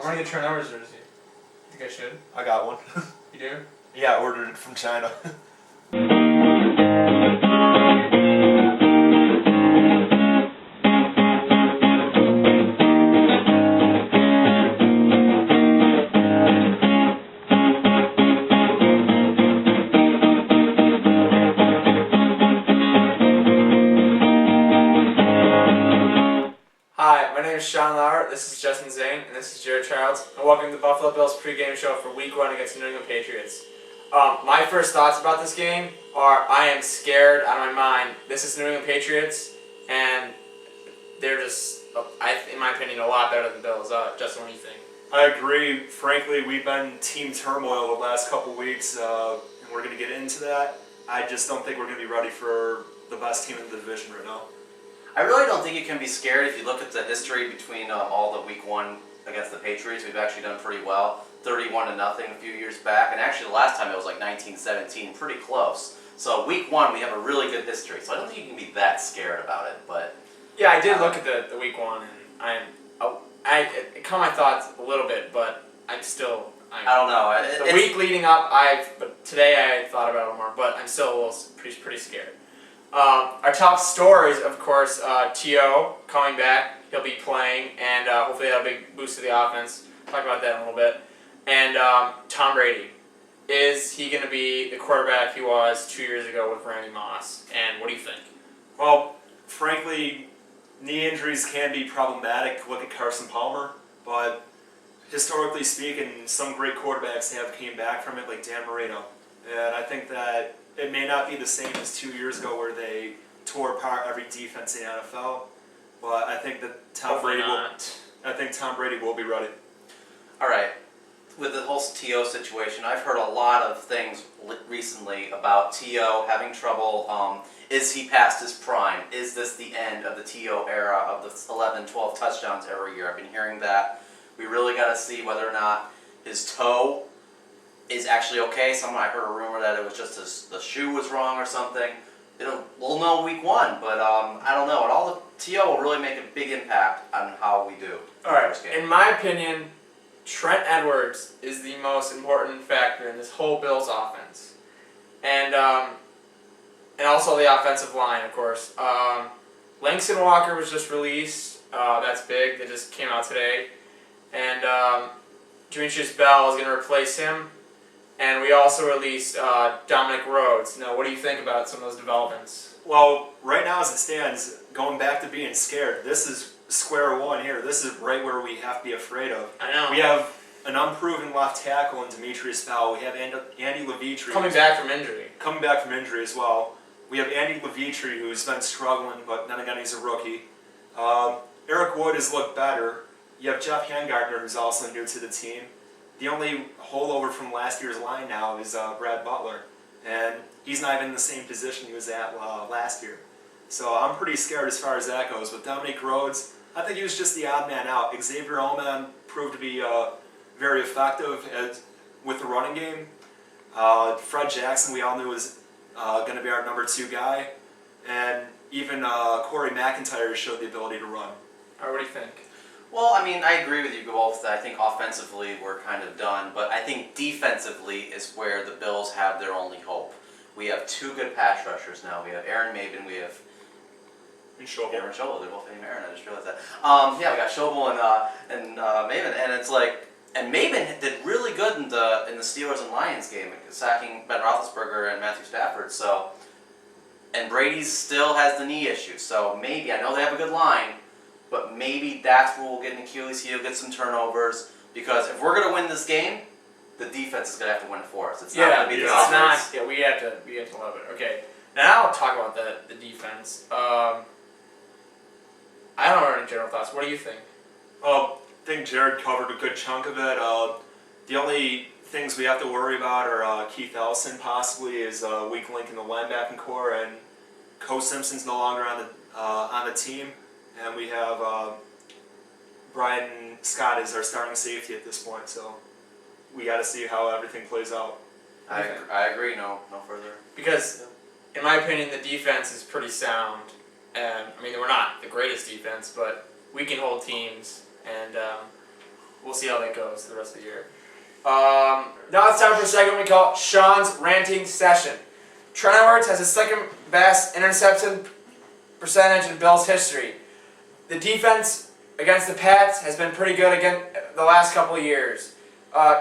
I want to get Trent Edwards jersey. You think I should? I got one. You do? Yeah, I ordered it from China. Sean Lauer, this is Justin Zane, and this is Jared Childs, and welcome to the Buffalo Bills Pregame Show for Week 1 against the New England Patriots. My first thoughts about this game are I am scared out of my mind. This is the New England Patriots, and they're just, in my opinion, a lot better than the Bills. Justin, what do you think? I agree. Frankly, we've been team turmoil the last couple weeks, and we're going to get into that. I just don't think we're going to be ready for the best team in the division right now. I really don't think you can be scared if you look at the history between all the Week 1 against the Patriots. We've actually done pretty well, 31-0 a few years back, and actually the last time it was like 1917, pretty close. So Week 1 we have a really good history, so I don't think you can be that scared about it. But yeah, I did look at the Week 1, and it caught my thoughts a little bit, but I'm still. I don't know. The week leading up, but today I thought about it a little more, but I'm still a little pretty scared. Our top stories, of course, T.O. coming back. He'll be playing, and hopefully that'll be a big boost to the offense. Talk about that in a little bit. And Tom Brady. Is he going to be the quarterback he was 2 years ago with Randy Moss? And what do you think? Well, frankly, knee injuries can be problematic. Look at Carson Palmer. But historically speaking, some great quarterbacks have came back from it, like Dan Marino. And I think that it may not be the same as 2 years ago where they tore apart every defense in the NFL, but I think that Tom Brady will be ready. All right. With the whole T.O. situation, I've heard a lot of things recently about T.O. having trouble. Is he past his prime? Is this the end of the T.O. era of the 11, 12 touchdowns every year? I've been hearing that. We really got to see whether or not his toe is actually okay. I heard a rumor that it was just the shoe was wrong or something. We'll know Week 1, but I don't know. And all the T.O. will really make a big impact on how we do. All right. In my opinion, Trent Edwards is the most important factor in this whole Bills offense, and also the offensive line, of course. Langston Walker was just released. That's big. That just came out today, and Demetrius Bell is going to replace him. And we also released Dominic Rhodes. Now, what do you think about some of those developments? Well, right now as it stands, going back to being scared, this is square one here. This is right where we have to be afraid of. I know. We have an unproven left tackle in Demetrius Bell. We have Andy Levitri. Coming back from injury as well. We have Andy Levitri, who's been struggling, but then again, he's a rookie. Eric Wood has looked better. You have Jeff Handgardner, who's also new to the team. The only holdover from last year's line now is Brad Butler, and he's not even in the same position he was at last year. So I'm pretty scared as far as that goes. With Dominic Rhodes, I think he was just the odd man out. Xavier Ullman proved to be very effective with the running game. Fred Jackson, we all knew was going to be our number 2 guy, and even Corey McIntyre showed the ability to run. All right, what do you think? Well, I mean, I agree with you both. I think offensively we're kind of done, but I think defensively is where the Bills have their only hope. We have 2 good pass rushers now. We have Aaron Maben, we have Aaron Schobel. They're both named Aaron. I just realized that. Yeah, we got Schobel and Maben, and it's like, and Maben did really good in the Steelers and Lions game, sacking Ben Roethlisberger and Matthew Stafford. So, and Brady still has the knee issue. So maybe, I know they have a good line, but maybe that's where we'll get an Achilles heel, get some turnovers. Because if we're going to win this game, the defense is going to have to win it for us. It's not going to be the offense. We have to love it. Okay, now I'll talk about the defense. I don't have any general thoughts. What do you think? I think Jared covered a good chunk of it. The only things we have to worry about are Keith Ellison possibly is a weak link in the linebacking core, and Co Simpson's no longer on the team. And we have Brian Scott is our starting safety at this point, so we got to see how everything plays out. I agree. No further. Because, in my opinion, the defense is pretty sound. I mean, we're not the greatest defense, but we can hold teams. And we'll see how that goes the rest of the year. Now it's time for a segment we call Sean's Ranting Session. Trent Edwards has the second best interception percentage in Bills history. The defense against the Pats has been pretty good again the last couple of years.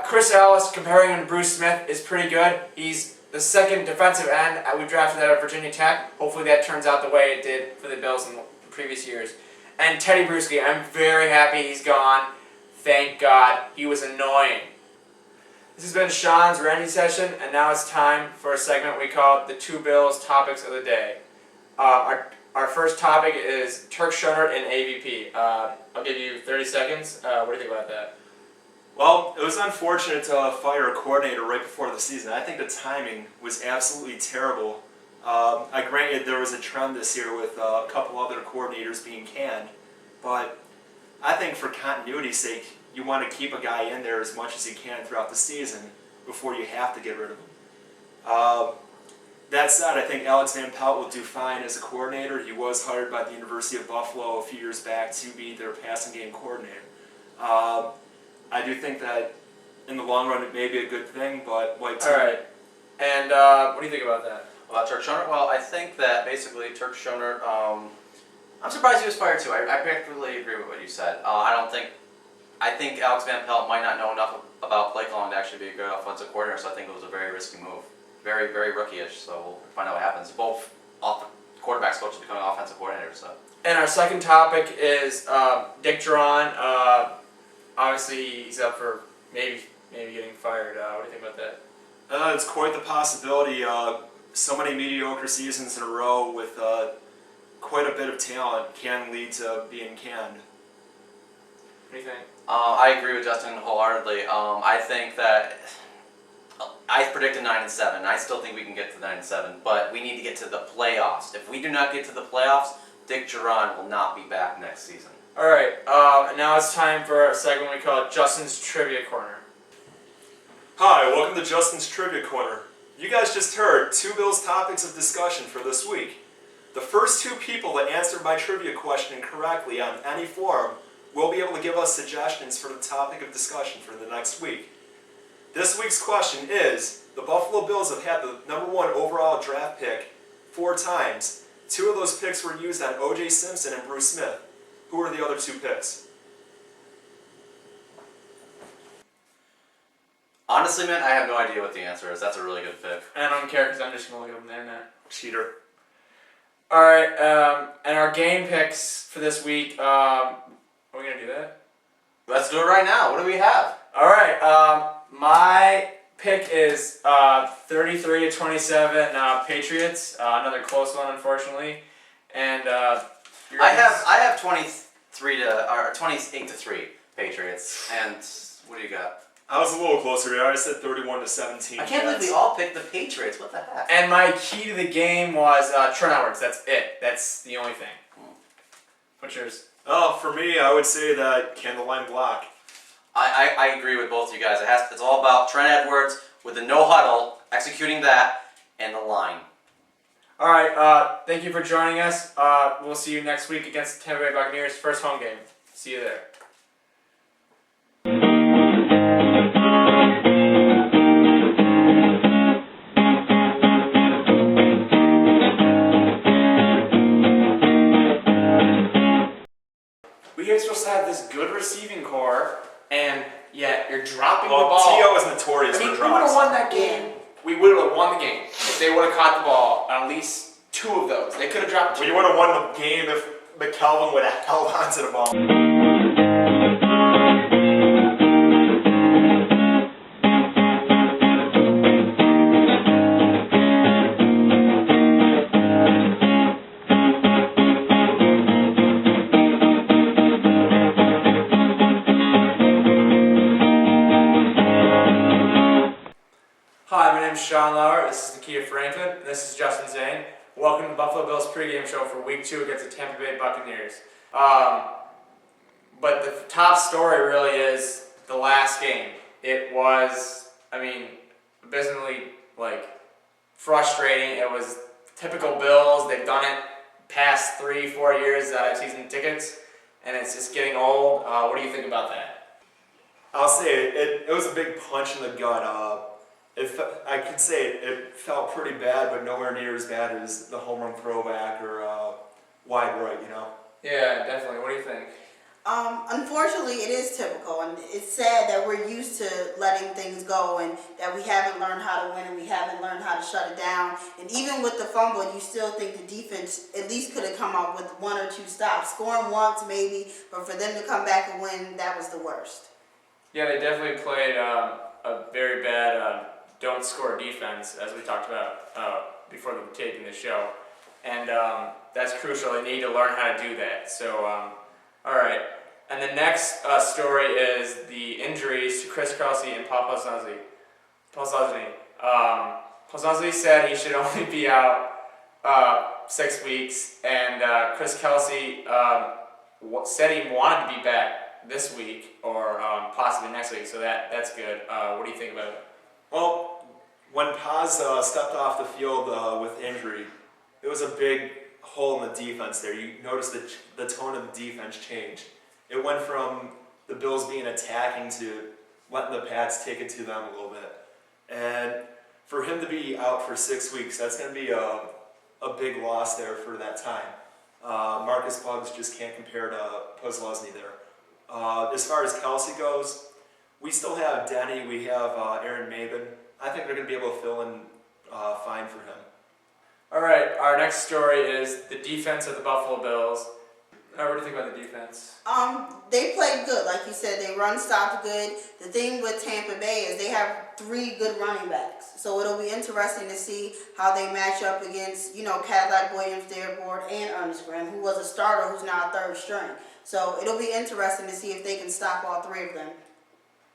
Chris Ellis, comparing him to Bruce Smith, is pretty good. He's the second defensive end. We drafted that at Virginia Tech. Hopefully that turns out the way it did for the Bills in the previous years. And Teddy Bruschi, I'm very happy he's gone. Thank God. He was annoying. This has been Sean's Ranting Session, and now it's time for a segment we call the Two Bills Topics of the Day. Our first topic is Turk Schoenert and AVP. I'll give you 30 seconds. What do you think about that? Well, it was unfortunate to fire a coordinator right before the season. I think the timing was absolutely terrible. I granted there was a trend this year with a couple other coordinators being canned, but I think for continuity's sake, you want to keep a guy in there as much as you can throughout the season before you have to get rid of him. That said, I think Alex Van Pelt will do fine as a coordinator. He was hired by the University of Buffalo a few years back to be their passing game coordinator. I do think that in the long run it may be a good thing, but All right. And what do you think about that? About Turk Schoenert? Well, I think that basically Turk Schoenert, I'm surprised he was fired too. I practically agree with what you said. I think Alex Van Pelt might not know enough about play calling to actually be a good offensive coordinator, so I think it was a very risky move. Very, very rookie-ish, so we'll find out what happens. Both quarterbacks coaches becoming offensive coordinators, so. And our second topic is Dick Jauron. Obviously, he's up for maybe getting fired. What do you think about that? It's quite the possibility. So many mediocre seasons in a row with quite a bit of talent can lead to being canned. What do you think? I agree with Justin wholeheartedly. I think that I predicted 9-7. I still think we can get to 9-7, but we need to get to the playoffs. If we do not get to the playoffs, Dick Jauron will not be back next season. All right, and now it's time for a segment we call Justin's Trivia Corner. Hi, welcome to Justin's Trivia Corner. You guys just heard two Bills topics of discussion for this week. The first two people that answered my trivia question correctly on any forum will be able to give us suggestions for the topic of discussion for the next week. This week's question is, the Buffalo Bills have had the #1 overall draft pick 4 times. 2 of those picks were used on O.J. Simpson and Bruce Smith. Who are the other 2 picks? Honestly, man, I have no idea what the answer is. That's a really good pick. I don't care because I'm just going to look it up on the internet. Cheater. All right, and our game picks for this week, are we going to do that? Let's do it right now. What do we have? All right, my pick is 33-27 Patriots. Another close one, unfortunately. And I have 28-3 Patriots. And what do you got? I was a little closer. I said 31-17. I can't believe we all picked the Patriots. What the heck? And my key to the game was Trent Edwards. That's it. That's the only thing. What's yours? Oh, for me, I would say that Candleline Block. I agree with both you guys. It's all about Trent Edwards with the no huddle, executing that, and the line. All right. Thank you for joining us. We'll see you next week against the Tampa Bay Buccaneers' first home game. See you there. You're supposed to have this good receiving core, and yet you're dropping the ball. T.O. is notorious for we would drops. have won that game. We would have won the game if they would have caught the ball on at least 2 of those. They could have dropped 2. We would have won the game if McKelvin would have held on to the ball. Sean Lauer, this is Nakia Franklin, and this is Justin Zane. Welcome to the Buffalo Bills Pregame Show for Week 2 against the Tampa Bay Buccaneers. But the top story really is the last game. It was, abysmally, frustrating. It was typical Bills. They've done it past 3-4 years out of season tickets, and it's just getting old. What do you think about that? I'll say it was a big punch in the gut. I can say it felt pretty bad, but nowhere near as bad as the home run throwback or wide right, you know? Yeah, definitely. What do you think? Unfortunately, it is typical, and it's sad that we're used to letting things go and that we haven't learned how to win and we haven't learned how to shut it down. And even with the fumble, you still think the defense at least could have come up with 1 or 2 stops. Scoring once, maybe, but for them to come back and win, that was the worst. Yeah, they definitely played a very bad don't score defense, as we talked about before taping the show. And that's crucial. They need to learn how to do that. So, all right. And the next story is the injuries to Chris Kelsey and Paul Posluszny. Posluszny said he should only be out 6 weeks, and Chris Kelsey said he wanted to be back this week or possibly next week, so that's good. What do you think about it? Well, when Paz stepped off the field with injury, it was a big hole in the defense there. You noticed that the tone of the defense changed. It went from the Bills being attacking to letting the Pats take it to them a little bit. And for him to be out for 6 weeks, that's going to be a big loss there for that time. Marcus Bugs just can't compare to Posluszny there. As far as Kelsey goes, we still have Denny, we have Aaron Maben. I think they're going to be able to fill in fine for him. All right, our next story is the defense of the Buffalo Bills. What do you think about the defense? They played good, like you said. They run stopped good. The thing with Tampa Bay is they have 3 good running backs, so it'll be interesting to see how they match up against, Cadillac Williams, Dearborn, and Ernest Graham, who was a starter, who's now a 3rd string. So it'll be interesting to see if they can stop all 3 of them.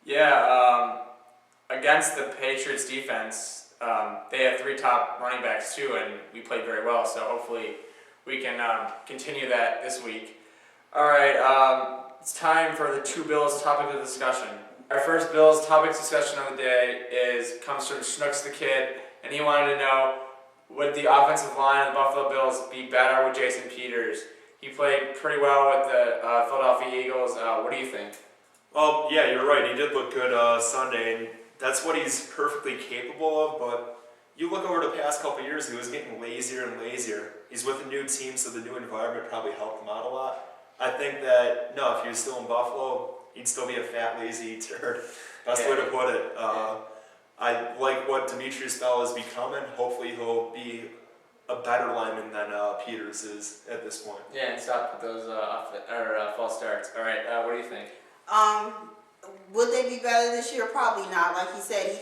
Yeah, against the Patriots defense, they have 3 top running backs too, and we played very well. So hopefully we can continue that this week. All right, it's time for the 2 Bills topic of discussion. Our first Bills topic discussion of the day comes from Schnooks the Kid, and he wanted to know, would the offensive line of the Buffalo Bills be better with Jason Peters? He played pretty well with the Philadelphia Eagles. What do you think? Well, yeah, you're right. He did look good Sunday, and that's what he's perfectly capable of, but you look over the past couple of years, he was getting lazier and lazier. He's with a new team, so the new environment probably helped him out a lot. I think that, no, if he was still in Buffalo, he'd still be a fat, lazy turd. Best way to put it. I like what Demetrius Bell is becoming. Hopefully he'll be a better lineman than Peters is at this point. Yeah, and stop with those false starts. All right, what do you think? Would they be better this year? Probably not. Like he said,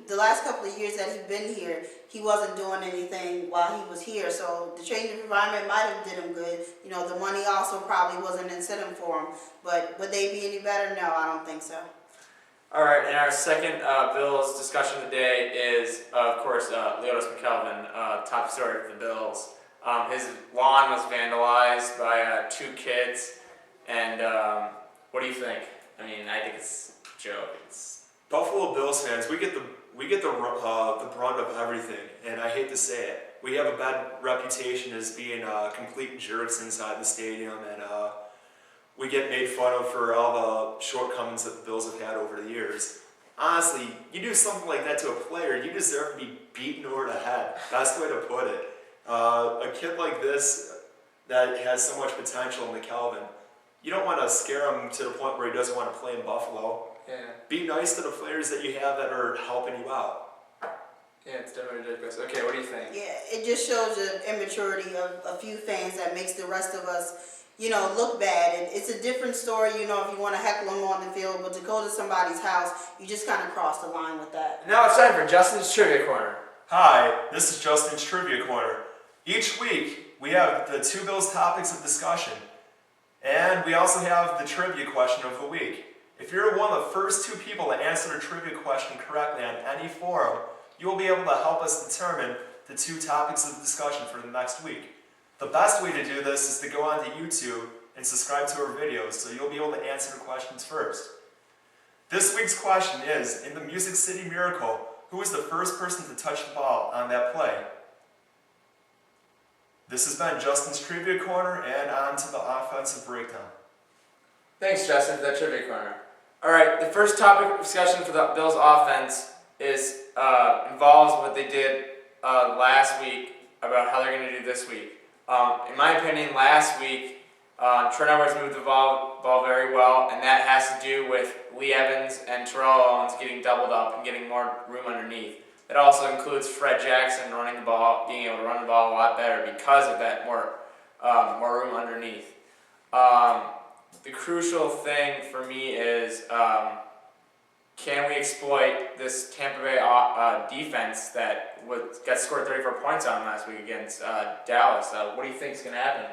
the last couple of years that he's been here, he wasn't doing anything while he was here. So the change of environment might have did him good. The money also probably wasn't incentive for him. But would they be any better? No, I don't think so. All right, and our second Bills discussion of the day is, of course, Leotis McKelvin, top story for the Bills. His lawn was vandalized by 2 kids, and what do you think? I mean, I think it's a joke. Buffalo Bills fans, we get the brunt of everything, and I hate to say it. We have a bad reputation as being complete jerks inside the stadium, and we get made fun of for all the shortcomings that the Bills have had over the years. Honestly, you do something like that to a player, you deserve to be beaten over the head. Best way to put it. A kid like this that has so much potential in McKelvin, you don't want to scare him to the point where he doesn't want to play in Buffalo. Yeah. Be nice to the players that you have that are helping you out. Yeah, it's definitely ridiculous. Okay, what do you think? Yeah, it just shows the immaturity of a few fans that makes the rest of us, look bad. And it's a different story, if you want to heckle them on the field, but to go to somebody's house, you just kind of cross the line with that. Now it's time for Justin's Trivia Corner. Hi, this is Justin's Trivia Corner. Each week, we have the 2 Bills topics of discussion. And we also have the trivia question of the week. If you're one of the first 2 people to answer the trivia question correctly on any forum, you will be able to help us determine the 2 topics of discussion for the next week. The best way to do this is to go onto YouTube and subscribe to our videos so you'll be able to answer the questions first. This week's question is, in the Music City Miracle, who was the first person to touch the ball on that play? This has been Justin's Trivia Corner, and on to the offensive breakdown. Thanks, Justin, for that Trivia Corner. All right, the first topic of discussion for the Bills offense is involves what they did last week about how they're going to do this week. In my opinion, last week, Trent Edwards moved the ball very well, and that has to do with Lee Evans and Terrell Owens getting doubled up and getting more room underneath. That also includes Fred Jackson running the ball, being able to run the ball a lot better because of that more room underneath. The crucial thing for me is can we exploit this Tampa Bay defense that got scored 34 points on last week against Dallas? What do you think is going to happen?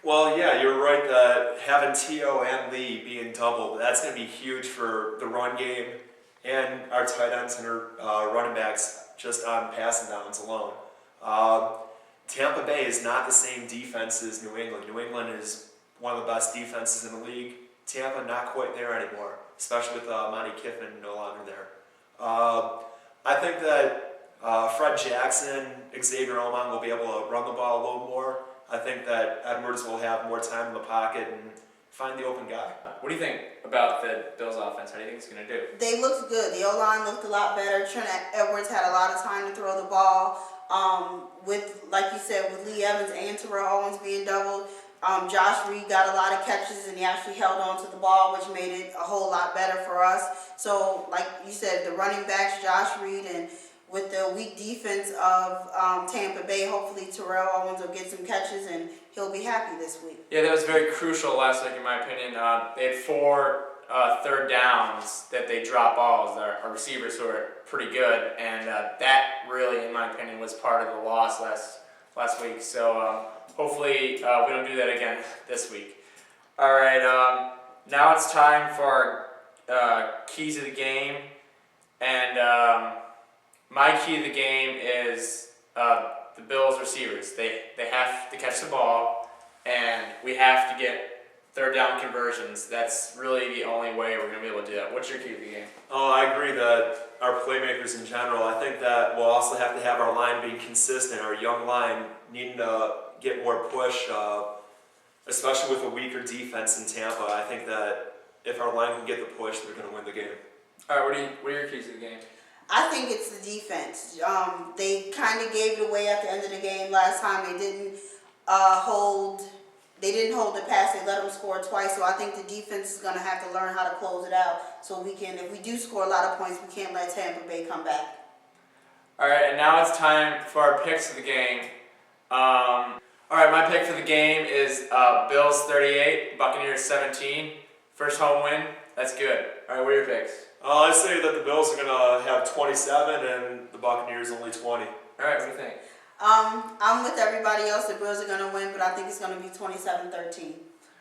Well, yeah, you're right that having T.O. and Lee being doubled, that's going to be huge for the run game and our tight ends and our running backs just on passing downs alone. Tampa Bay is not the same defense as New England. New England is one of the best defenses in the league. Tampa not quite there anymore, especially with Monty Kiffin no longer there. I think that Fred Jackson, Xavier Omon will be able to run the ball a little more. I think that Edwards will have more time in the pocket and find the open guy. What do you think about the Bills offense? How do you think it's going to do? They looked good. The O-line looked a lot better. Trent Edwards had a lot of time to throw the ball. With, like you said, with Lee Evans and Terrell Owens being doubled, Josh Reed got a lot of catches and he actually held on to the ball, which made it a whole lot better for us. So, like you said, the running backs, Josh Reed, and with the weak defense of Tampa Bay, hopefully Terrell Owens will get some catches and he'll be happy this week. Yeah, that was very crucial last week in my opinion. They had 4 third downs that they dropped balls. Our receivers who are pretty good, and that really, in my opinion, was part of the loss last week. So hopefully we don't do that again this week. All right, now it's time for our keys of the game, and my key of the game is the Bills receivers. They have to catch the ball, and we have to get third down conversions. That's really the only way we're going to be able to do that. What's your key of the game? Oh, I agree that our playmakers in general, I think that we'll also have to have our line being consistent, our young line needing to get more push, especially with a weaker defense in Tampa. I think that if our line can get the push, they're going to win the game. All right, what are your keys of the game? I think it's the defense. They kind of gave it away at the end of the game last time. They didn't hold the pass. They let them score twice. So I think the defense is going to have to learn how to close it out. So if we do score a lot of points, we can't let Tampa Bay come back. All right, and now it's time for our picks of the game. All right, my pick for the game is Bills 38, Buccaneers 17. First home win. That's good. All right, what are your picks? I say that the Bills are going to have 27 and the Buccaneers only 20. All right, what do you think? I'm with everybody else. The Bills are going to win, but I think it's going to be 27-13.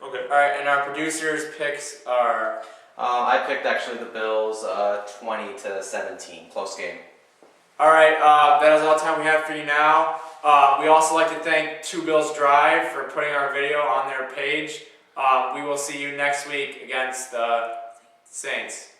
Okay. All right, and our producers' picks are... I picked actually the Bills 20-17, close game. All right, that is all the time we have for you now. We also like to thank Two Bills Drive for putting our video on their page. We will see you next week against the Saints.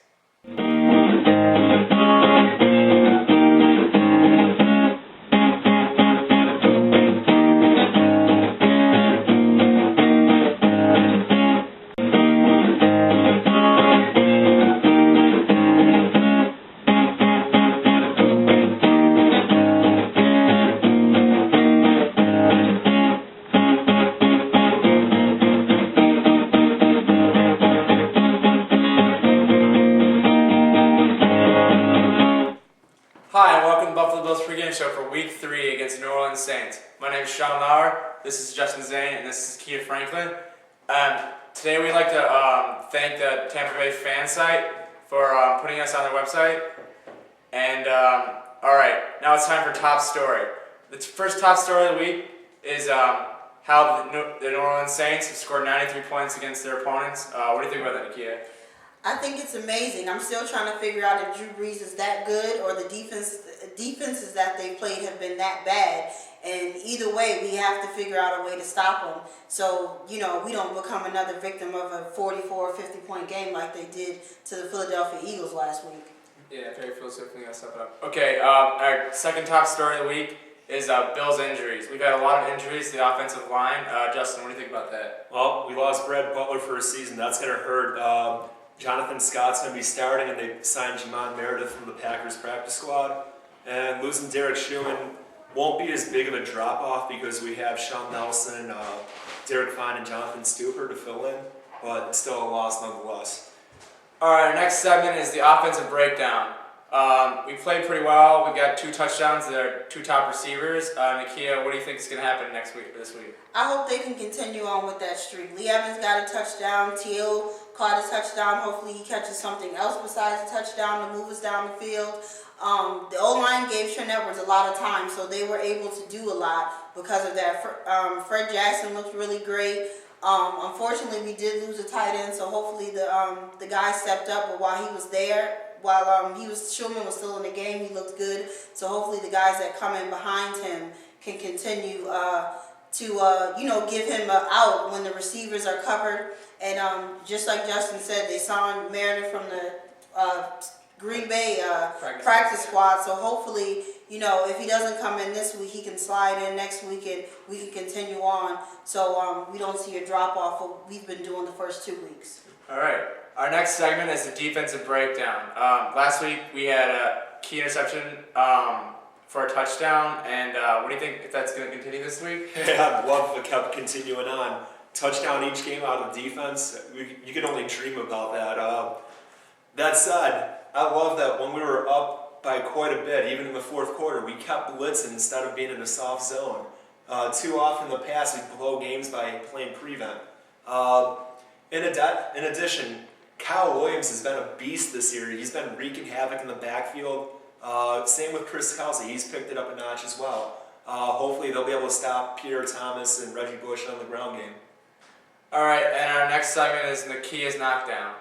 Hi, and welcome to Buffalo Bills Pregame Show for Week 3 against New Orleans Saints. My name is Sean Lauer, this is Justin Zane, and this is Kia Franklin. Today we'd like to thank the Tampa Bay fan site for putting us on their website. And alright, now it's time for top story. The first top story of the week is how the New Orleans Saints have scored 93 points against their opponents. What do you think about that, Kia? I think it's amazing. I'm still trying to figure out if Drew Brees is that good or the defenses that they played have been that bad. And either way, we have to figure out a way to stop them. So, we don't become another victim of a 44 or 50-point game like they did to the Philadelphia Eagles last week. Yeah, very philosophically, I'll step it up. Okay, our second top story of the week is Bills injuries. We've had a lot of injuries to the offensive line. Justin, what do you think about that? Well, we lost Brad Butler for a season. That's going to hurt. Jonathan Scott's going to be starting, and they signed Jamon Meredith from the Packers practice squad. And losing Derek Schumann won't be as big of a drop-off because we have Sean Nelson, Derek Fine, and Jonathan Stuper to fill in, but it's still a loss nonetheless. All right, our next segment is the offensive breakdown. We played pretty well. We got 2 touchdowns to our 2 top receivers. Nakia, what do you think is going to happen this week? I hope they can continue on with that streak. Lee Evans got a touchdown. Teal caught a touchdown. Hopefully he catches something else besides a touchdown to move us down the field. The O-line gave Trent Edwards a lot of time, so they were able to do a lot because of that. Fred Jackson looked really great. Unfortunately, we did lose a tight end, so hopefully the guy stepped up. But while he was there, Schumann was still in the game, he looked good. So hopefully the guys that come in behind him can continue to give him an out when the receivers are covered. And just like Justin said, they signed Meredith from the Green Bay practice squad. So hopefully, if he doesn't come in this week, he can slide in next week and we can continue on. So we don't see a drop off what we've been doing the first 2 weeks. All right. Our next segment is the defensive breakdown. Last week we had a key interception for a touchdown, and what do you think if that's going to continue this week? Yeah, I'd love if it kept continuing on. Touchdown each game out of defense, you could only dream about that. That said, I love that when we were up by quite a bit, even in the fourth quarter, we kept blitzing instead of being in a soft zone. Too often in the past, we blow games by playing prevent. In addition, Kyle Williams has been a beast this year. He's been wreaking havoc in the backfield. Same with Chris Kelsey. He's picked it up a notch as well. Hopefully they'll be able to stop Peter Thomas and Reggie Bush on the ground game. All right, and our next segment is Nakia's knockdown.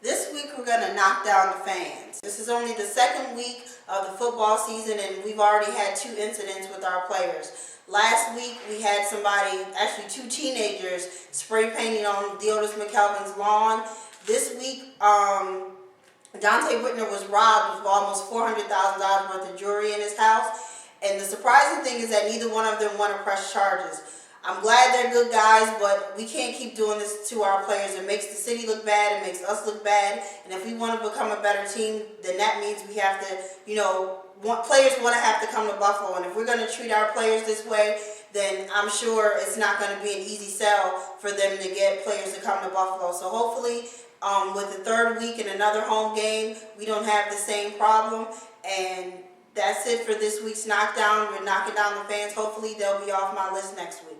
This week we're going to knock down the fans. This is only the second week of the football season, and we've already had 2 incidents with our players. Last week we had actually 2 teenagers, spray painting on Deotis McKelvin's lawn. This week, Dante Whitner was robbed of almost $400,000 worth of jewelry in his house. And the surprising thing is that neither one of them want to press charges. I'm glad they're good guys, but we can't keep doing this to our players. It makes the city look bad. It makes us look bad. And if we want to become a better team, then that means we have to, players want to have to come to Buffalo. And if we're going to treat our players this way, then I'm sure it's not going to be an easy sell for them to get players to come to Buffalo. So hopefully, with the 3rd week and another home game, we don't have the same problem. And that's it for this week's knockdown. We're knocking down the fans. Hopefully, they'll be off my list next week.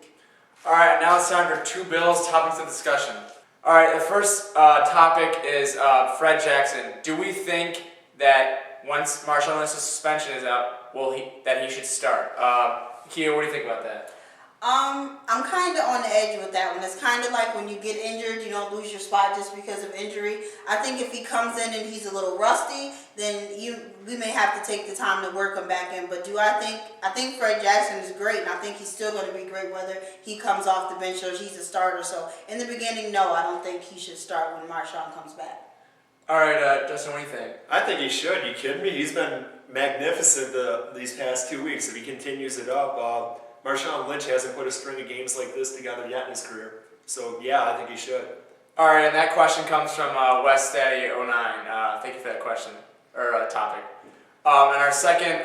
All right, now it's time for 2 Bills topics of discussion. All right, the first topic is Fred Jackson. Do we think that once Marshawn Lynch's suspension is out, that he should start? Kia, what do you think about that? I'm kind of on the edge with that one. It's kind of like when you get injured, you don't lose your spot just because of injury. I think if he comes in and he's a little rusty, then we may have to take the time to work him back in. But I think Fred Jackson is great, and I think he's still going to be great whether he comes off the bench or he's a starter. So in the beginning, no, I don't think he should start when Marshawn comes back. All right, Justin, what do you think? I think he should. You kidding me? He's been magnificent these past 2 weeks. If he continues it up, Marshawn Lynch hasn't put a string of games like this together yet in his career. So, yeah, I think he should. All right, and that question comes from West Daddy 09. Thank you for that question, or topic. And our second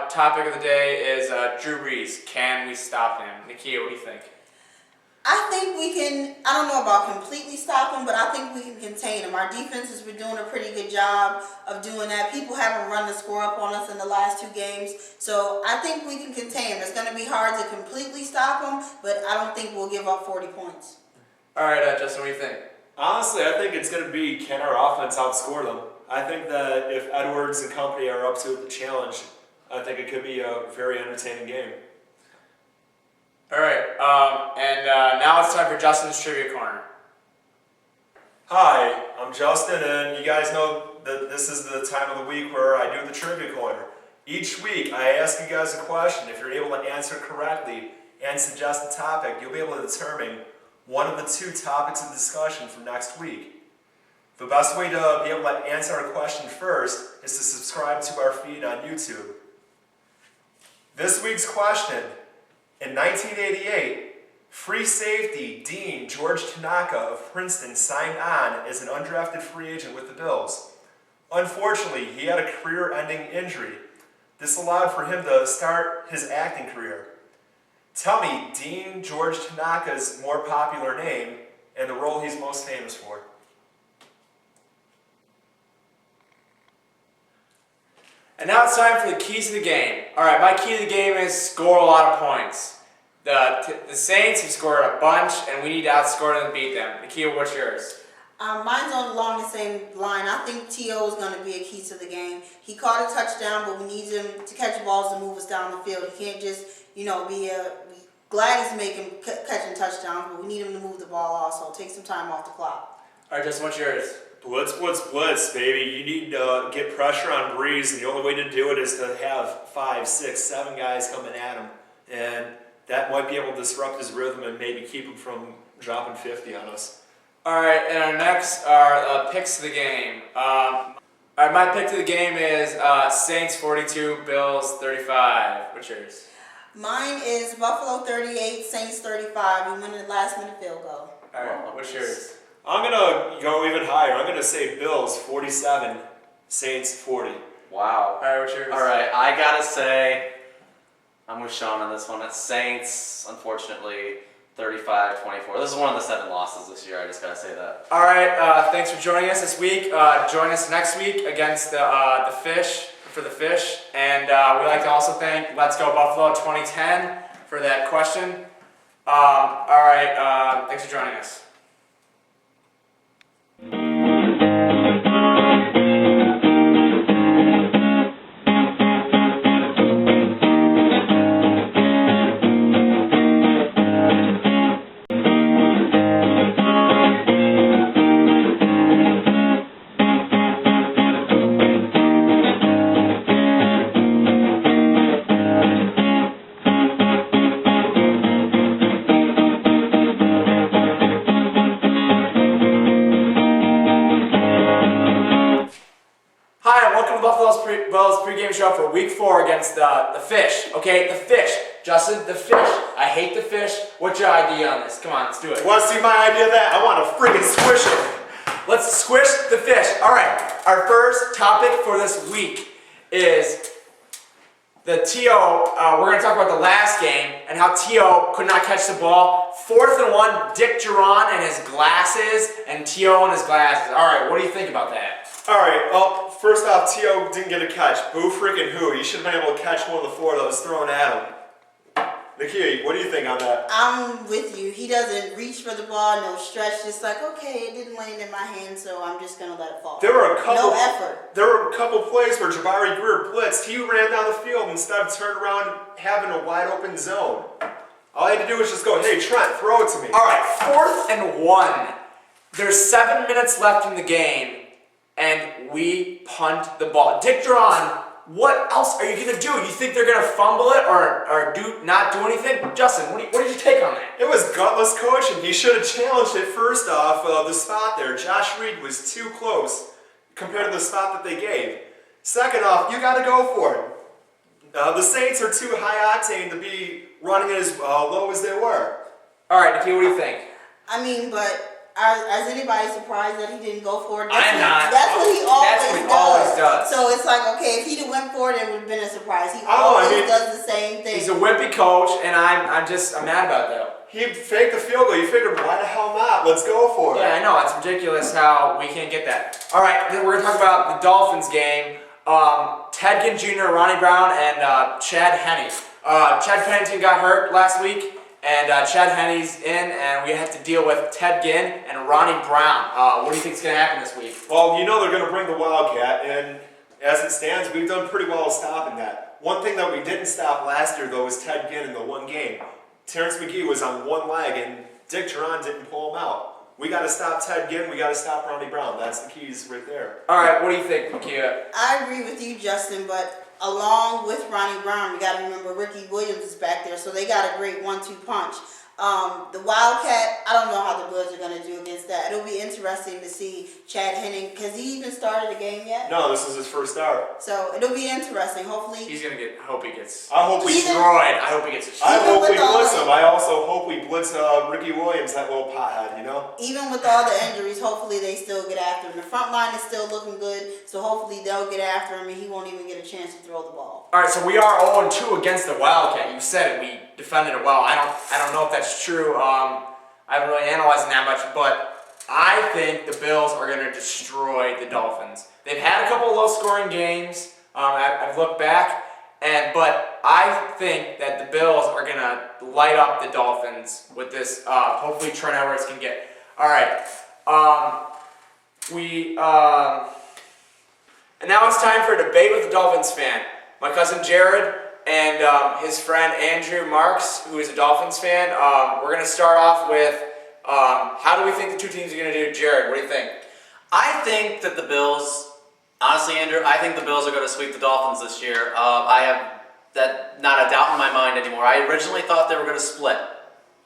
topic of the day is Drew Brees. Can we stop him? Nakia, what do you think? I think we can, I don't know about completely stop him, but I think we can contain him. Our defense has been doing a pretty good job of doing that. People haven't run the score up on us in the last 2 games, so I think we can contain him. It's going to be hard to completely stop him, but I don't think we'll give up 40 points. All right, Justin, what do you think? Honestly, I think it's going to be, can our offense outscore them? I think that if Edwards and company are up to the challenge, I think it could be a very entertaining game. All right, and now it's time for Justin's Trivia Corner. Hi, I'm Justin, and you guys know that this is the time of the week where I do the Trivia Corner. Each week, I ask you guys a question. If you're able to answer correctly and suggest a topic, you'll be able to determine one of the 2 topics of discussion for next week. The best way to be able to answer our question first is to subscribe to our feed on YouTube. This week's question: in 1988, Free safety Dean George Tanaka of Princeton signed on as an undrafted free agent with the Bills. Unfortunately, he had a career-ending injury. This allowed for him to start his acting career. Tell me Dean George Tanaka's more popular name and the role he's most famous for. And now it's time for the keys to the game. All right, my key to the game is score a lot of points. The Saints have scored a bunch, and we need to outscore them and beat them. Nakia, what's yours? Mine's along the same line. I think T.O. is going to be a key to the game. He caught a touchdown, but we need him to catch balls to move us down the field. He can't just, be glad he's making catching touchdowns, but we need him to move the ball also. Take some time off the clock. All right, Justin, what's yours? Blitz, blitz, blitz, baby. You need to get pressure on Breeze, and the only way to do it is to have 5, 6, 7 guys coming at him. And that might be able to disrupt his rhythm and maybe keep him from dropping 50 on us. All right, and our next are picks to the game. All right, my pick to the game is Saints 42, Bills 35. What's yours? Mine is Buffalo 38, Saints 35. We win the last-minute field goal. All right, what's yours? I'm going to go even higher. I'm going to say Bills 47, Saints 40. Wow. All right, what's yours? All right, I gotta say, I'm with Sean on this one. It's Saints, unfortunately, 35-24. This is one of the 7 losses this year. I just gotta say that. All right, thanks for joining us this week. Join us next week against the Fish, for the Fish. And we'd like to also thank Let's Go Buffalo 2010 for that question. All right, thanks for joining us. Buffalo Bills Pregame Show for Week 4 against the Fish. Okay, the Fish. Justin, the Fish. I hate the Fish. What's your idea on this? Come on, let's do it. Want to see my idea of that? I want to friggin' squish it. Let's squish the Fish. All right, our first topic for this week is the T.O. We're going to talk about the last game and how T.O. could not catch the ball. 4th and 1, Dick Jauron and his glasses, and T.O. and his glasses. All right, what do you think about that? All right, well, first off, T.O. didn't get a catch. Boo freaking who. He should have been able to catch one of the 4 that was thrown at him. Nakia, what do you think on that? I'm with you. He doesn't reach for the ball, no stretch. Just like, okay, it didn't land in my hand, so I'm just going to let it fall. There were a couple, no effort. There were a couple plays where Jabari Greer blitzed. He ran down the field instead of turning around having a wide open zone. All I had to do was just go, hey, Trent, throw it to me. All right, 4th and 1. There's 7 minutes left in the game. And we punt the ball. Dick Jauron, what else are you going to do? You think they're going to fumble it or not do anything? Justin, what did you take on that? It was gutless coaching. He should have challenged it first off. The spot there, Josh Reed was too close compared to the spot that they gave. Second off, you got to go for it. The Saints are too high octane to be running it as low as they were. All right, Nakia, what do you think? I mean, but... Is anybody surprised that he didn't go for it? I'm not. That's what he always does. So it's like, okay, if he'd have went for it, it would have been a surprise. He always does the same thing. He's a wimpy coach, and I'm mad about that. He faked the field goal. You figured, why the hell not? Let's go for it. Yeah, I know. It's ridiculous how we can't get that. All right, then we're going to talk about the Dolphins game. Ted Ginn Jr., Ronnie Brown, and Chad Henne. Chad Pennington got hurt last week. And Chad Henne's in, and we have to deal with Ted Ginn and Ronnie Brown. What do you think is going to happen this week? Well, you know they're going to bring the Wildcat, and as it stands, we've done pretty well stopping that. One thing that we didn't stop last year, though, was Ted Ginn in the one game. Terrence McGee was on one leg, and Dick Jauron didn't pull him out. We got to stop Ted Ginn. We got to stop Ronnie Brown. That's the keys right there. All right, what do you think, Nakia? I agree with you, Justin, but along with Ronnie Brown, you got to remember Ricky Williams is back there, so they got a great 1-2 punch. The Wildcat, I don't know how the Bills are going to do against that. It'll be interesting to see Chad Henne, because he even started the game yet. No, this is his first start. So it'll be interesting. Hopefully, He's gonna get. Hope he gets I hope we. destroyed. I hope he gets I destroyed. hope we with all blitz the- him. I also hope we blitz Ricky Williams, that little pothead, you know? even with all the injuries, hopefully they still get after him. The front line is still looking good, so hopefully they'll get after him and he won't even get a chance to throw the ball. All right, so we are 0-2 against the Wildcat. You said it. We defended it well. I don't know if that's true. I haven't really analyzed it that much, but I think the Bills are going to destroy the Dolphins. They've had a couple of low-scoring games. I've looked back, but I think that the Bills are going to light up the Dolphins with this. Hopefully, Trent Edwards can get. All right, and now it's time for a debate with a Dolphins fan. My cousin Jared and his friend Andrew Marks, who is a Dolphins fan. We're going to start off with how do we think the two teams are going to do? Jared, what do you think? I think that the Bills, honestly, Andrew, I think the Bills are going to sweep the Dolphins this year. I have that not a doubt in my mind anymore. I originally thought they were going to split.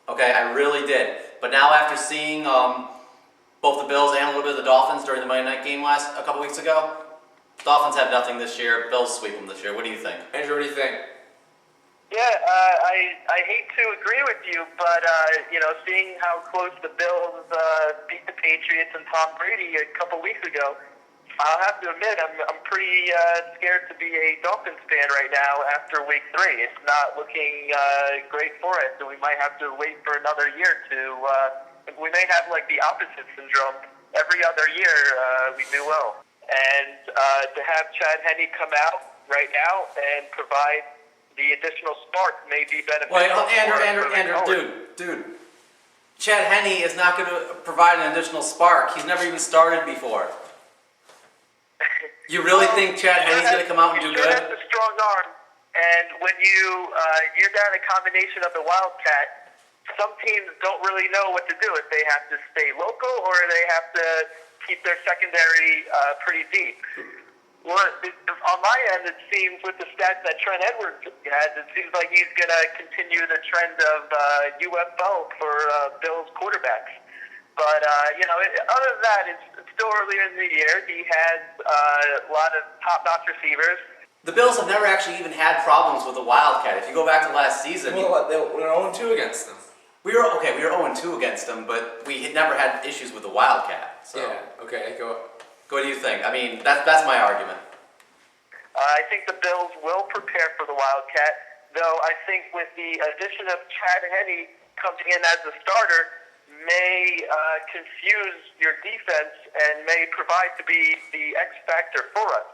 Okay, I really did. But now after seeing both the Bills and a little bit of the Dolphins during the Monday night game a couple weeks ago, Dolphins have nothing this year. Bills sweep them this year. What do you think? Andrew, what do you think? Yeah, I hate to agree with you, but seeing how close the Bills beat the Patriots and Tom Brady a couple weeks ago, I'll have to admit I'm pretty scared to be a Dolphins fan right now after Week 3. It's not looking great for us, so we might have to wait for another year to. We may have like the opposite syndrome. Every other year we do well, and to have Chad Henne come out right now and provide the additional spark may be beneficial. Well, Andrew, dude. Chad Henne is not going to provide an additional spark. He's never even started before. You really think Chad Henne's going to come out and do He good? has a strong arm, and when you're down a combination of the Wildcat, some teams don't really know what to do, if they have to stay local or they have to keep their secondary pretty deep. Well, on my end, it seems with the stats that Trent Edwards has, it seems like he's going to continue the trend of UFO for Bills quarterbacks. But, other than that, it's still earlier in the year. He has a lot of top-notch receivers. The Bills have never actually even had problems with the Wildcat. If you go back to last season, Well, we're 0-2 against them. we were 0-2 against them, but we had never had issues with the Wildcat. So, Yeah. Okay. Go. what do you think? I mean, that's my argument. I think the Bills will prepare for the Wildcat, though I think with the addition of Chad Henne coming in as a starter may confuse your defense and may provide to be the X factor for us.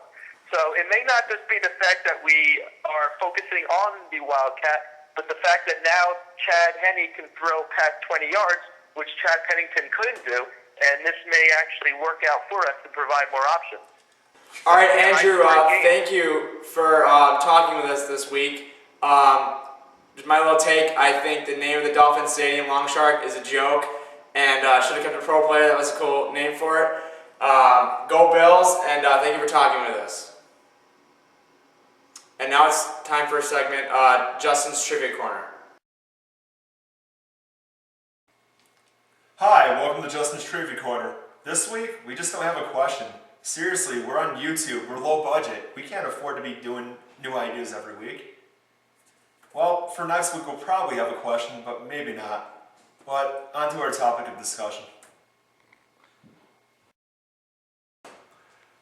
So it may not just be the fact that we are focusing on the Wildcat, but the fact that now Chad Henne can throw past 20 yards, which Chad Pennington couldn't do, and this may actually work out for us to provide more options. All right, Andrew. Thank you for talking with us this week. Just my little take. I think the name of the Dolphin Stadium, Long Shark, is a joke, and should have kept a pro player. That was a cool name for it. Go Bills, and thank you for talking with us. And now it's time for a segment, Justin's Trivia Corner. Hi, welcome to Justin's Trivia Corner. This week, we just don't have a question. Seriously, we're on YouTube, we're low budget. We can't afford to be doing new ideas every week. Well, for next week, we'll probably have a question, but maybe not. But on to our topic of discussion.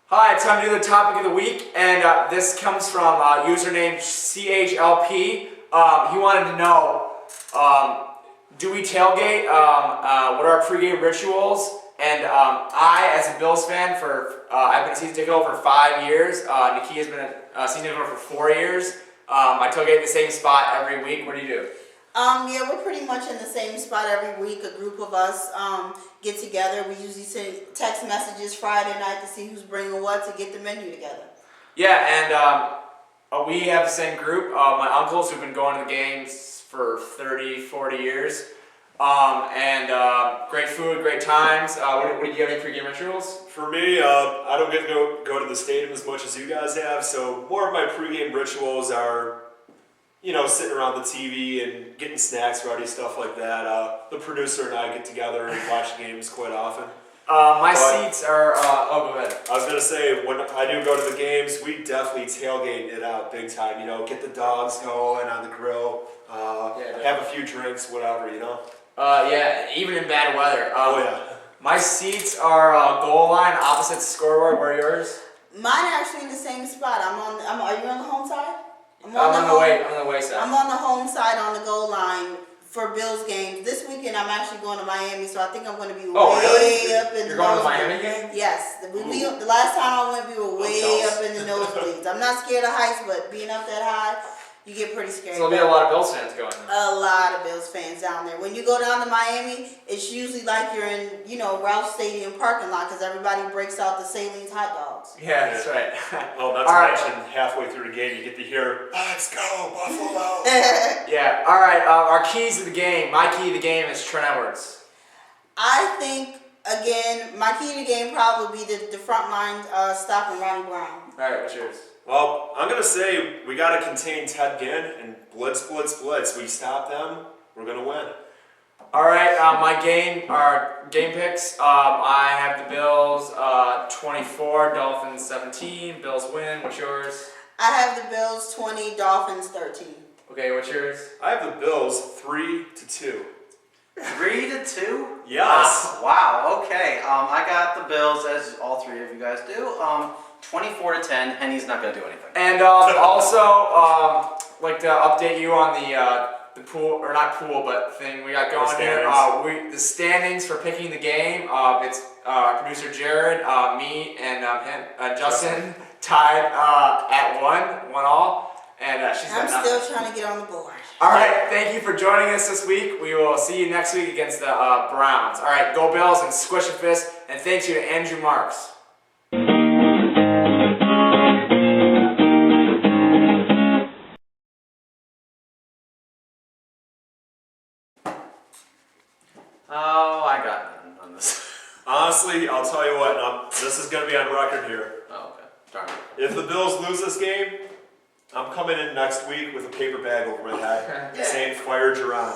Hi, it's time to do the topic of the week, and this comes from username CHLP. He wanted to know, do we tailgate? What are our pregame rituals? And I, as a Bills fan, I've been a season ticket holder for 5 years. Nikki has been a season ticket holder for 4 years. I tailgate in the same spot every week. What do you do? Yeah, we're pretty much in the same spot every week. A group of us get together. We usually send text messages Friday night to see who's bringing what to get the menu together. Yeah, and we have the same group. My uncles who've been going to the games for 30, 40 years. Great food, great times. What do you have any pregame rituals? For me, I don't get to go to the stadium as much as you guys have, so more of my pregame rituals are sitting around the TV and getting snacks ready, stuff like that. The producer and I get together and watch games quite often. My seats are. Go ahead. I was gonna say, when I do go to the games, we definitely tailgate it out big time. Get the dogs going on the grill, have a few drinks, whatever. Yeah, even in bad weather. Yeah. My seats are goal line, opposite scoreboard. Where are yours? Mine are actually in the same spot. Are you on the home side? I'm on the way side. I'm on the home side on the goal line for Bills games. This weekend I'm actually going to Miami, so I think I'm going to be way up in the nosebleeds. You're going to the Miami game? Yes. The last time I went, we were way up in the nosebleeds. I'm not scared of heights, but being up that high, you get pretty scared. So there'll be a lot of Bills fans going there. A lot of Bills fans down there. When you go down to Miami, it's usually like you're in, Ralph Stadium parking lot because everybody breaks out the Salines hot dogs. Yeah, that's right. Well, not to mention, halfway through the game, you get to hear, "Let's go, Buffalo!" Yeah. All right. Our keys to the game. My key to the game is Trent Edwards. I think, again, my key to the game probably be the front line stopping Ronnie Brown. All right. What's yours? Well, I'm going to say we got to contain Ted Ginn and blitz. We stop them, we're going to win. All right. My game picks. I have the Bills 24, Dolphins 17. Bills win. What's yours? I have the Bills 20, Dolphins 13. Okay. What's yours? I have the Bills 3-2. 3-2? Yes. Wow. Okay. I got the Bills, as all three of you guys do. 24-10. Henny's not gonna do anything. And also, like to update you on the pool, or not pool, but thing we got going here. The standings for picking the game. It's producer Jared, me, and Justin tied at 1-1 and she's got I'm nothing. still trying to get on the board. All right, thank you for joining us this week. We will see you next week against the Browns. All right, go Bills and squish a fist. And thanks you to Andrew Marks. Oh, I got nothing on this. Honestly, I'll tell you what, this is going to be on record here. Oh, okay. Darn it. If the Bills lose this game, I'm coming in next week with a paper bag over my head saying fire Jauron.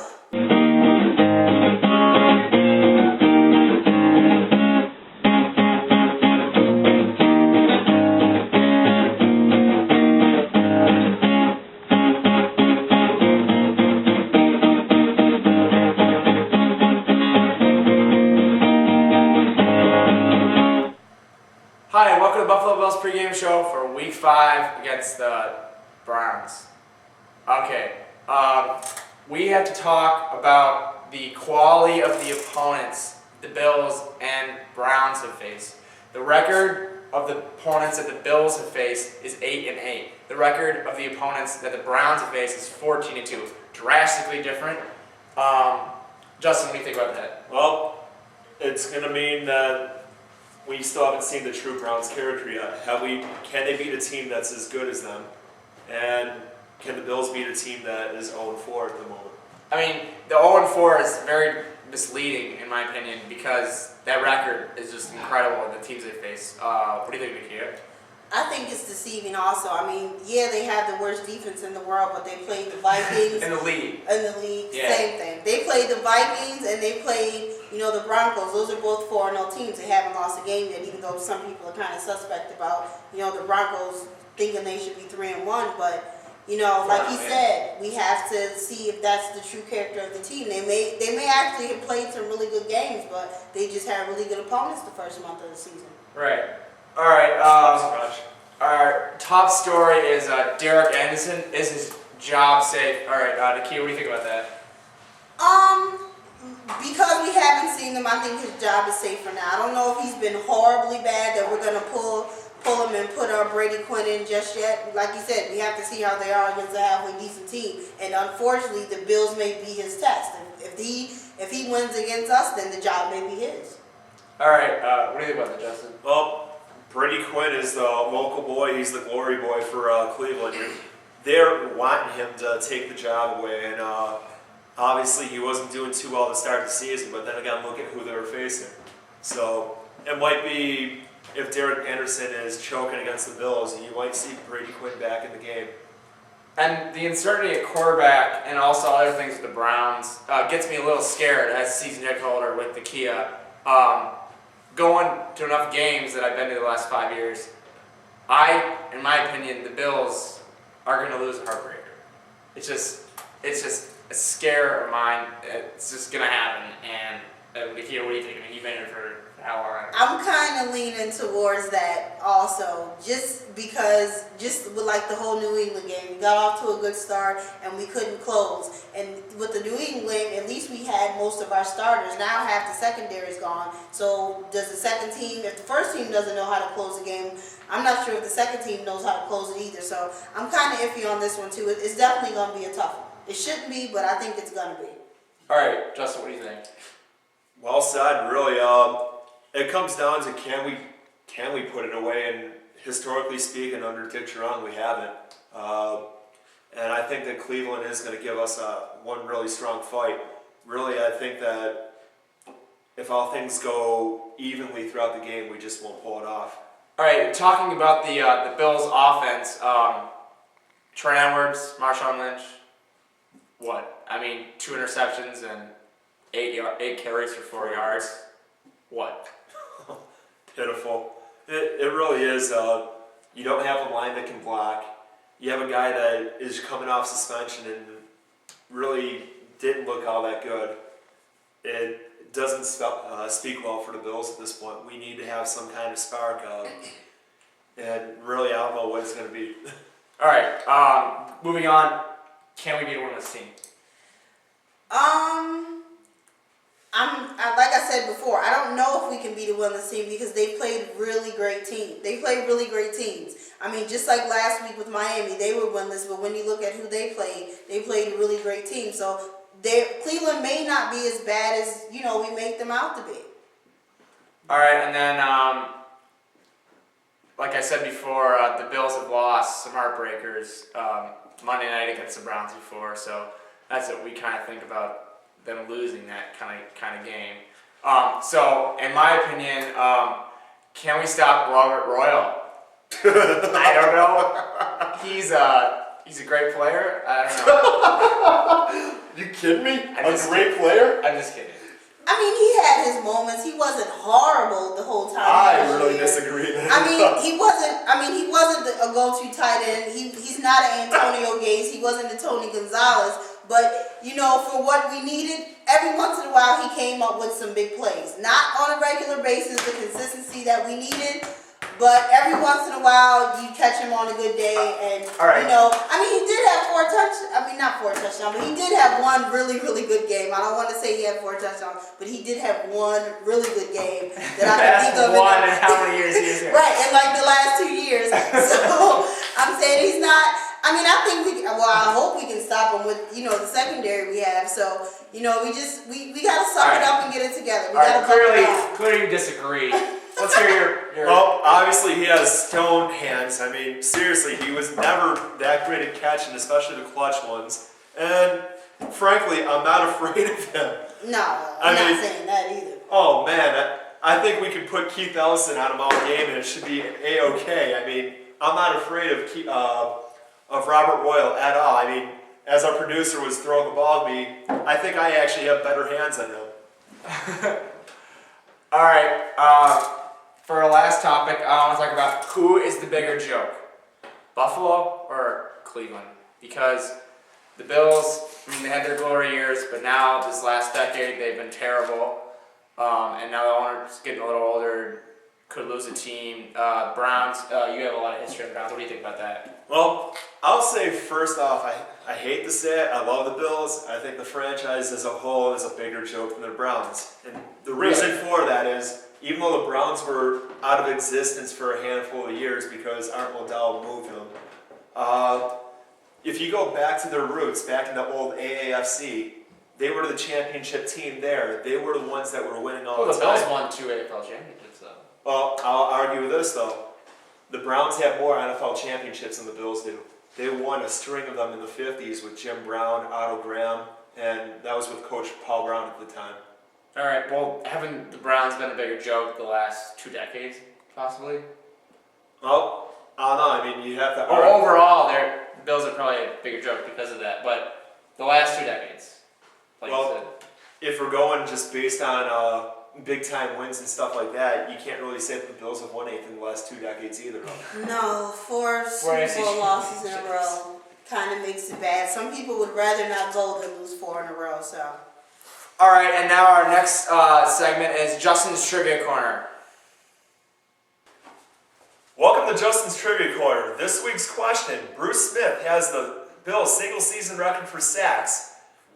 Hi, and welcome to Buffalo Bills Pregame Show for Week 5 against the Browns. Okay, we have to talk about the quality of the opponents the Bills and Browns have faced. The record of the opponents that the Bills have faced is 8-8. The record of the opponents that the Browns have faced is 14-2. Drastically different. Justin, what do you think about that? Well, it's going to mean that we still haven't seen the true Browns character yet. Can they beat a team that's as good as them? And can the Bills beat a team that is 0-4 at the moment? I mean, the 0-4 is very misleading in my opinion because that record is just incredible in the teams they face. What do you think, Nakia? I think it's deceiving also. I mean, yeah, they have the worst defense in the world, but they played the Vikings. In the league. Yeah. Same thing. They played the Vikings and they played, the Broncos. Those are both 4-0 teams. They haven't lost a game yet, even though some people are kind of suspect about, the Broncos thinking they should be 3-1. But, like he said, we have to see if that's the true character of the team. They may actually have played some really good games, but they just had really good opponents the first month of the season. Right. All right. Our top story is Derek Anderson. Is his job safe? All right, Nakia, what do you think about that? Because we haven't seen him, I think his job is safe for now. I don't know if he's been horribly bad that we're gonna pull him and put our Brady Quinn in just yet. Like you said, we have to see how they are against a halfway decent team. And unfortunately, the Bills may be his test. If he wins against us, then the job may be his. All right, what do you think about that, Justin? Well, Brady Quinn is the local boy. He's the glory boy for Cleveland. They're wanting him to take the job away, and obviously he wasn't doing too well to start the season, but then again, look at who they were facing. So it might be, if Derek Anderson is choking against the Bills, you might see Brady Quinn back in the game. And the uncertainty at quarterback and also other things with the Browns gets me a little scared as a season ticket holder with the Kia. Going to enough games that I've been to the last 5 years, in my opinion, the Bills are going to lose a heartbreaker. It's just a scare of mine. It's just going to happen. And the Kia, what do you think? I mean, you've been here for how long? I'm kind of leaning towards that also, just with like the whole New England game. We got off to a good start and we couldn't close. And with the New England, at least we had most of our starters. Now half the secondary is gone. So does the second team, if the first team doesn't know how to close the game, I'm not sure if the second team knows how to close it either. So I'm kind of iffy on this one too. It's definitely going to be a tough one. It shouldn't be, but I think it's going to be. All right, Justin, what do you think? Well said, really. It comes down to can we put it away, and historically speaking, under Dick Jauron, we haven't. And I think that Cleveland is going to give us one really strong fight. Really, I think that if all things go evenly throughout the game, we just won't pull it off. All right, talking about the Bills' offense, Trent Edwards, Marshawn Lynch, what? I mean, 2 interceptions and 8 carries for 4 yards. What? Pitiful. It really is. You don't have a line that can block. You have a guy that is coming off suspension and really didn't look all that good. It doesn't speak well for the Bills at this point. We need to have some kind of spark. And really, I don't know what it's going to be. All right, moving on. Can we beat a winless team? Like I said before, I don't know if we can beat a winless team because they played really great teams. They played really great teams. I mean, just like last week with Miami, they were winless, but when you look at who they played a really great team. So Cleveland may not be as bad as, we make them out to be. All right, and then, like I said before, the Bills have lost some heartbreakers Monday night against the Browns before, so that's what we kind of think about them losing that kind of game. So, in my opinion, can we stop Robert Royal? I don't know. He's a great player. I don't know. You kidding me? A great player? I'm just kidding. I mean, he had his moments. He wasn't horrible the whole time. I really disagree. He wasn't a go-to tight end. He's not an Antonio Gates. He wasn't a Tony Gonzalez. But, for what we needed, every once in a while he came up with some big plays. Not on a regular basis, the consistency that we needed. But every once in a while, you catch him on a good day, and all right. he did have 4 touchdowns. Not 4 touchdowns, but he did have one really, really good game. I don't want to say he had 4 touchdowns, but he did have one really good game that I can think of. One in how many years he is here? Right, in like the last 2 years. So I'm saying he's not. I think I hope we can stop him with the secondary we have. So we got to suck it up and get it together. We got to clearly you disagree. Let's hear your. Well, obviously he has stone hands. I mean, seriously, he was never that great at catching, especially the clutch ones. And frankly, I'm not afraid of him. No, I'm not saying that either. Oh man, I think we can put Keith Ellison on him all game, and it should be a-okay. I mean, I'm not afraid of Robert Royal at all. I mean, as our producer was throwing the ball at me, I think I actually have better hands than him. All right. For our last topic, I want to talk about who is the bigger joke, Buffalo or Cleveland? Because the Bills, they had their glory years, but now this last decade they've been terrible, and now the owner's getting a little older, could lose a team. Browns, you have a lot of history on the Browns. What do you think about that? Well, I'll say first off, I hate to say it, I love the Bills. I think the franchise as a whole is a bigger joke than the Browns. And the reason for that is, even though the Browns were out of existence for a handful of years because Art Modell moved them, if you go back to their roots, back in the old AAFC, they were the championship team there. They were the ones that were winning all the time. Well, the Bills won 2 AFL championships, though. Well, I'll argue this, though. The Browns have more NFL championships than the Bills do. They won a string of them in the 50s with Jim Brown, Otto Graham, and that was with Coach Paul Brown at the time. All right, well, haven't the Browns been a bigger joke the last 2 decades, possibly? Well, I don't know. I mean, you have to Or overall, the Bills are probably bigger joke because of that. But the last 2 decades, like you said. If we're going just based on big time wins and stuff like that, you can't really say that the Bills have won anything in the last 2 decades either. No, 4 Super Bowl losses in a row kind of makes it bad. Some people would rather not go than lose 4 in a row. So. All right, and now our next segment is Justin's Trivia Corner. Welcome to Justin's Trivia Corner. This week's question: Bruce Smith has the Bills' single-season record for sacks.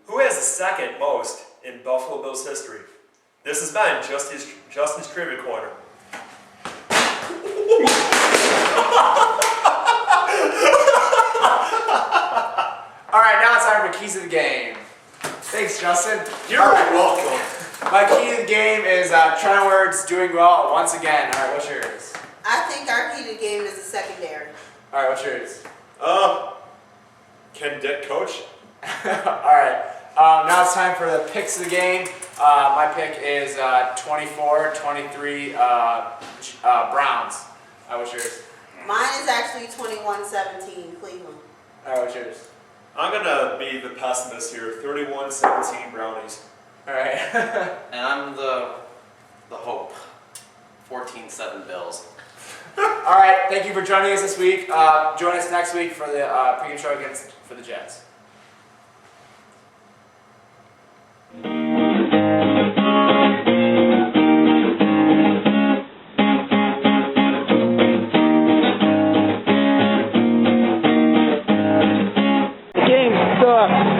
Who has the second most in Buffalo Bills history? This has been Justin's Trivia Corner. All right, now it's time for Keys of the Game. Thanks, Justin. You're welcome. My key to the game is Trent Edwards doing well once again. All right, what's yours? I think our key to the game is the secondary. All right, what's yours? Can Dick coach? All right. Now it's time for the picks of the game. My pick is 24-23 Browns. What's yours? Mine is actually 21-17 Cleveland. All right, what's yours? I'm gonna be the pessimist here. 31-17 Brownies. All right. And I'm the hope. 14-7 Bills. All right. Thank you for joining us this week. Join us next week for the pregame show for the Jets.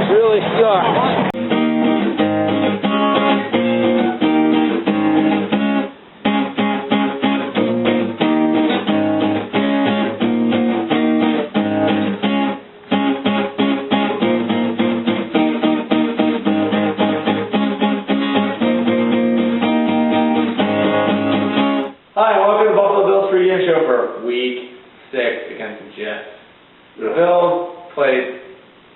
Really sucks. Hi, welcome to Buffalo Bills Pregame Show for Week 6 against the Jets. The Bills played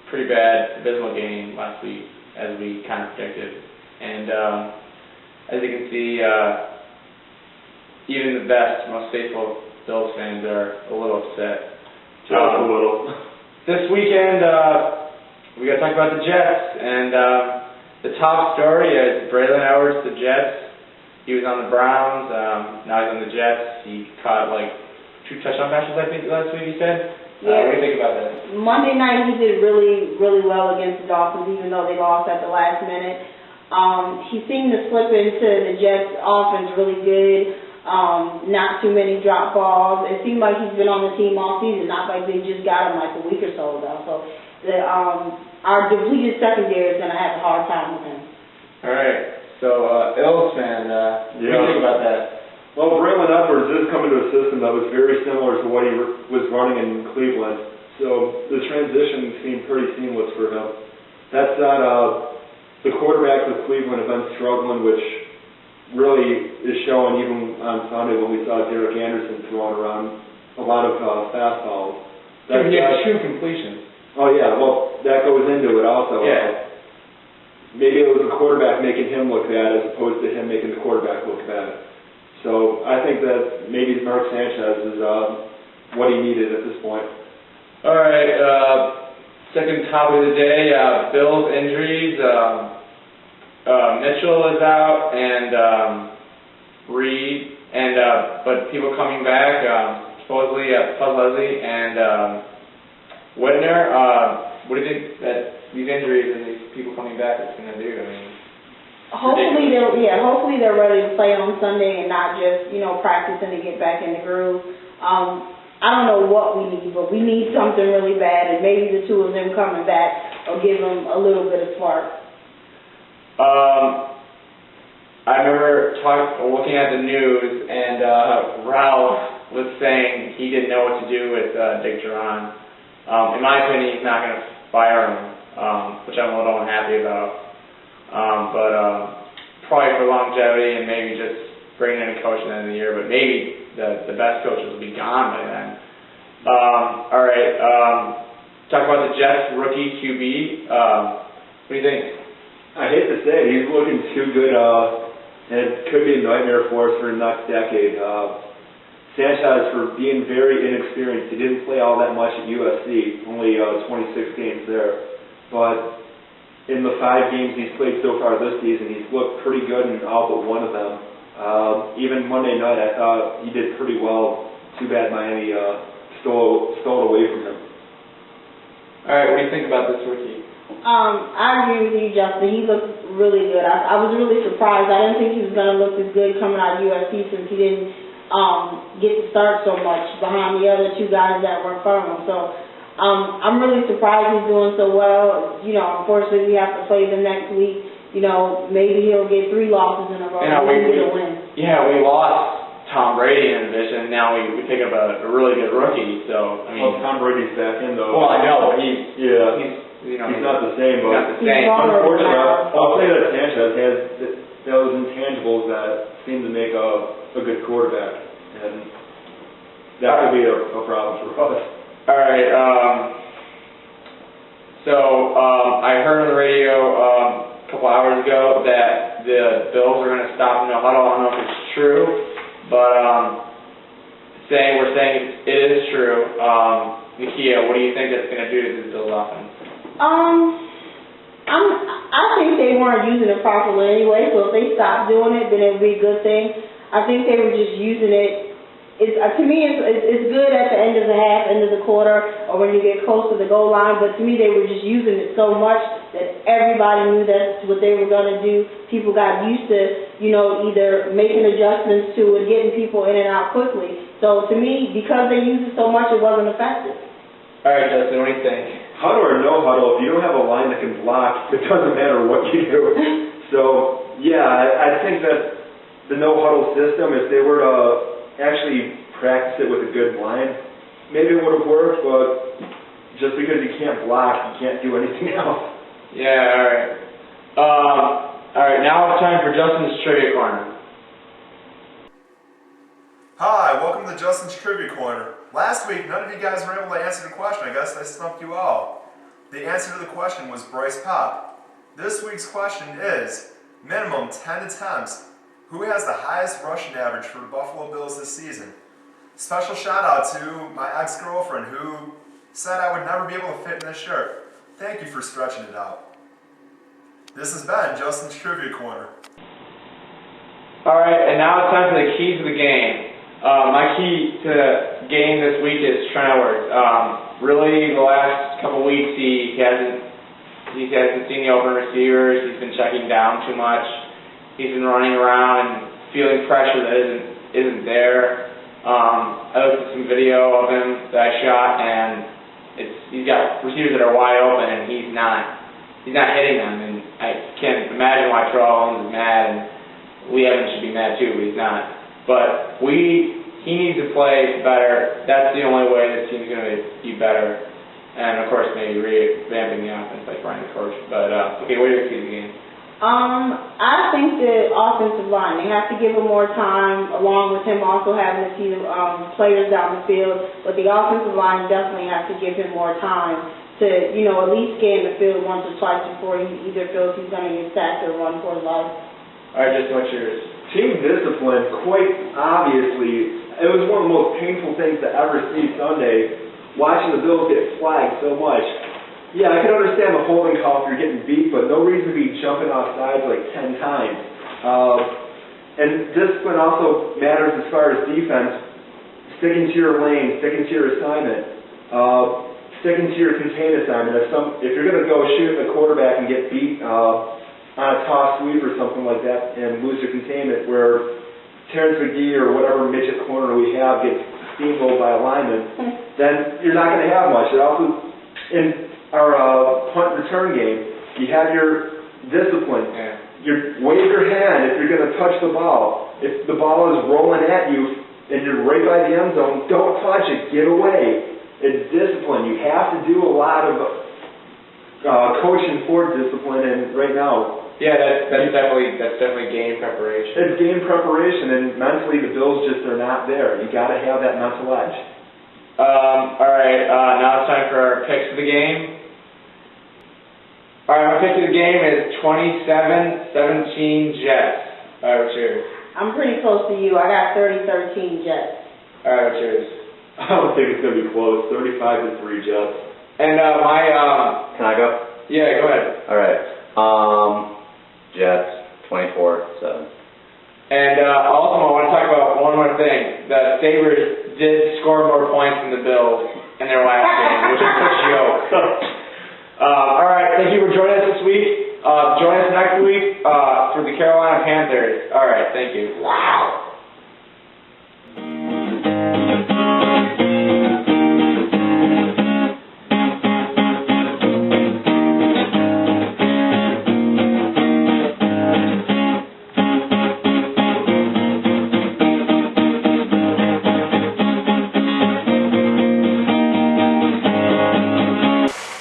pretty bad, abysmal game last week, as we kind of predicted. And as you can see, even the best, most faithful Bills fans are a little upset. Just a little. This weekend, we got to talk about the Jets, and the top story is Braylon Edwards, the Jets. He was on the Browns, now he's on the Jets. He caught like 2 touchdown passes, I think, last week, he said. Yeah. What do you think about that? Monday night he did really, really well against the Dolphins, even though they lost at the last minute. He seemed to slip into the Jets offense really good. Not too many drop balls. It seemed like he's been on the team all season, not like they just got him like a week or so ago. So our depleted secondary is going to have a hard time with him. All right. So, Ills fan, what do you think about that? Well, Braylon Edwards is coming to a system that was very similar to what he was running in Cleveland. So the transition seemed pretty seamless for him. That said, the quarterbacks of Cleveland have been struggling, which really is showing even on Sunday when we saw Derek Anderson throwing around a lot of fastballs. He had 2 completions. Oh, yeah. Well, that goes into it also. Yeah. Maybe it was the quarterback making him look bad as opposed to him making the quarterback look bad. So I think that maybe Mark Sanchez is what he needed at this point. All right, second topic of the day, Bills injuries. Mitchell is out, and Reed, and but people coming back, supposedly Buzz Leslie and Whitner. What do you think that these injuries and these people coming back is going to do? I mean, Hopefully they're ready to play on Sunday and not just, practicing to get back in the groove. I don't know what we need, but we need something really bad, and maybe the 2 of them coming back will give them a little bit of spark. I remember looking at the news, and Ralph was saying he didn't know what to do with Dick Jauron. In my opinion, he's not going to fire him, which I'm a little unhappy about. But probably for longevity and maybe just bringing in a coach at the end of the year, but maybe the best coaches will be gone by then. All right, talk about the Jets rookie QB. What do you think? I hate to say it, he's looking too good, and it could be a nightmare for us for the next decade. Sanchez for being very inexperienced. He didn't play all that much at USC, only 26 games there. But in the 5 games he's played so far this season, he's looked pretty good in all but one of them. Even Monday night, I thought he did pretty well. Too bad Miami stole it away from him. All right, what do you think about this rookie? I agree with you, Justin. He looked really good. I was really surprised. I didn't think he was going to look as good coming out of USC since he didn't get to start so much behind the other 2 guys that were from him. So I'm really surprised he's doing so well. You know, unfortunately, we have to play them next week. You know, maybe he'll get 3 losses in a row and get a win. Yeah, we lost Tom Brady in the division. Now we pick up a really good rookie. So I mean, Well, Tom Brady's back in though. well, I know, but he's he's not the same. But not the same. unfortunately, I'll say that Sanchez has those intangibles that seem to make a good quarterback, and that could be a problem for us. All right. So I heard on the radio a couple hours ago that the Bills are going to stop no huddle. I don't know if it's true, but we're saying it is true. Nakia, what do you think that's going to do to the Bills offense? I think they weren't using it properly anyway, so if they stopped doing it, then it would be a good thing. I think they were just using it. To me, it's good at the end of the half, end of the quarter, or when you get close to the goal line, but to me, they were just using it so much that everybody knew that's what they were going to do. People got used to, either making adjustments to it, getting people in and out quickly. So to me, because they used it so much, it wasn't effective. All right, Justin, what do you think? Huddle or no huddle, if you don't have a line that can block, it doesn't matter what you do. So, yeah, I think that the no huddle system, if they were to actually practice it with a good line, maybe it would have worked, but just because you can't block, you can't do anything else. Yeah, all right. All right, now it's time for Justin's Trivia Corner. Hi, welcome to Justin's Trivia Corner. Last week, none of you guys were able to answer the question. I guess I stumped you all. The answer to the question was Bryce Pop. This week's question is, minimum 10 attempts. Who has the highest rushing average for the Buffalo Bills this season? Special shout out to my ex-girlfriend who said I would never be able to fit in this shirt. Thank you for stretching it out. This has been Justin's Trivia Corner. All right, and now it's time for the keys of the game. My key to the game this week is Trent Edwards. Really, the last couple weeks he hasn't seen the open receivers. He's been checking down too much. He's been running around and feeling pressure that isn't there. I looked at some video of him that I shot, and he's got receivers that are wide open, and he's not hitting them. And I can't imagine why Terrell Owens is mad, and Lee Evans should be mad too, but he's not. But he needs to play better. That's the only way this team's going to be better. And of course, maybe revamping the offense like Brian coach. But okay, what are your keys of the game? I think the offensive line, they have to give him more time, along with him also having to see the players down the field. But the offensive line definitely has to give him more time to, at least scan the field once or twice before he either feels he's going to get sacked or run for his life. All right, just what's yours? Team discipline, quite obviously, it was one of the most painful things to ever see Sunday, watching the Bills get flagged so much. Yeah, I can understand the holding call if you're getting beat, but no reason to be jumping off sides like 10 times. And discipline also matters as far as defense. Sticking to your lane, sticking to your assignment, sticking to your contain assignment. If you're going to go shoot the quarterback and get beat on a toss sweep or something like that and lose your containment, where Terrence McGee or whatever midget corner we have gets steamrolled by a lineman, then you're not going to have much. It also, in our punt return game, you have your discipline. You wave your hand if you're going to touch the ball. If the ball is rolling at you and you're right by the end zone, don't touch it. Get away. It's discipline. You have to do a lot of coaching for discipline, and right now, yeah, that's definitely game preparation. It's game preparation, and mentally the Bills just are not there. You got to have that mental edge. All right, now it's time for our picks of the game. All right, my pick of the game is 27-17 Jets. All right, what's yours? I'm pretty close to you. I got 30-13 Jets. All right, what's yours? I don't think it's going to be close. 35-3 Jets. And my Can I go? yeah, go ahead. All right. Jets 24-7. And also, I want to talk about one more thing. The Sabres did score more points than the Bills in their last game, which is a joke. All right, thank you for joining us this week. Join us next week for the Carolina Panthers. All right, thank you. Wow.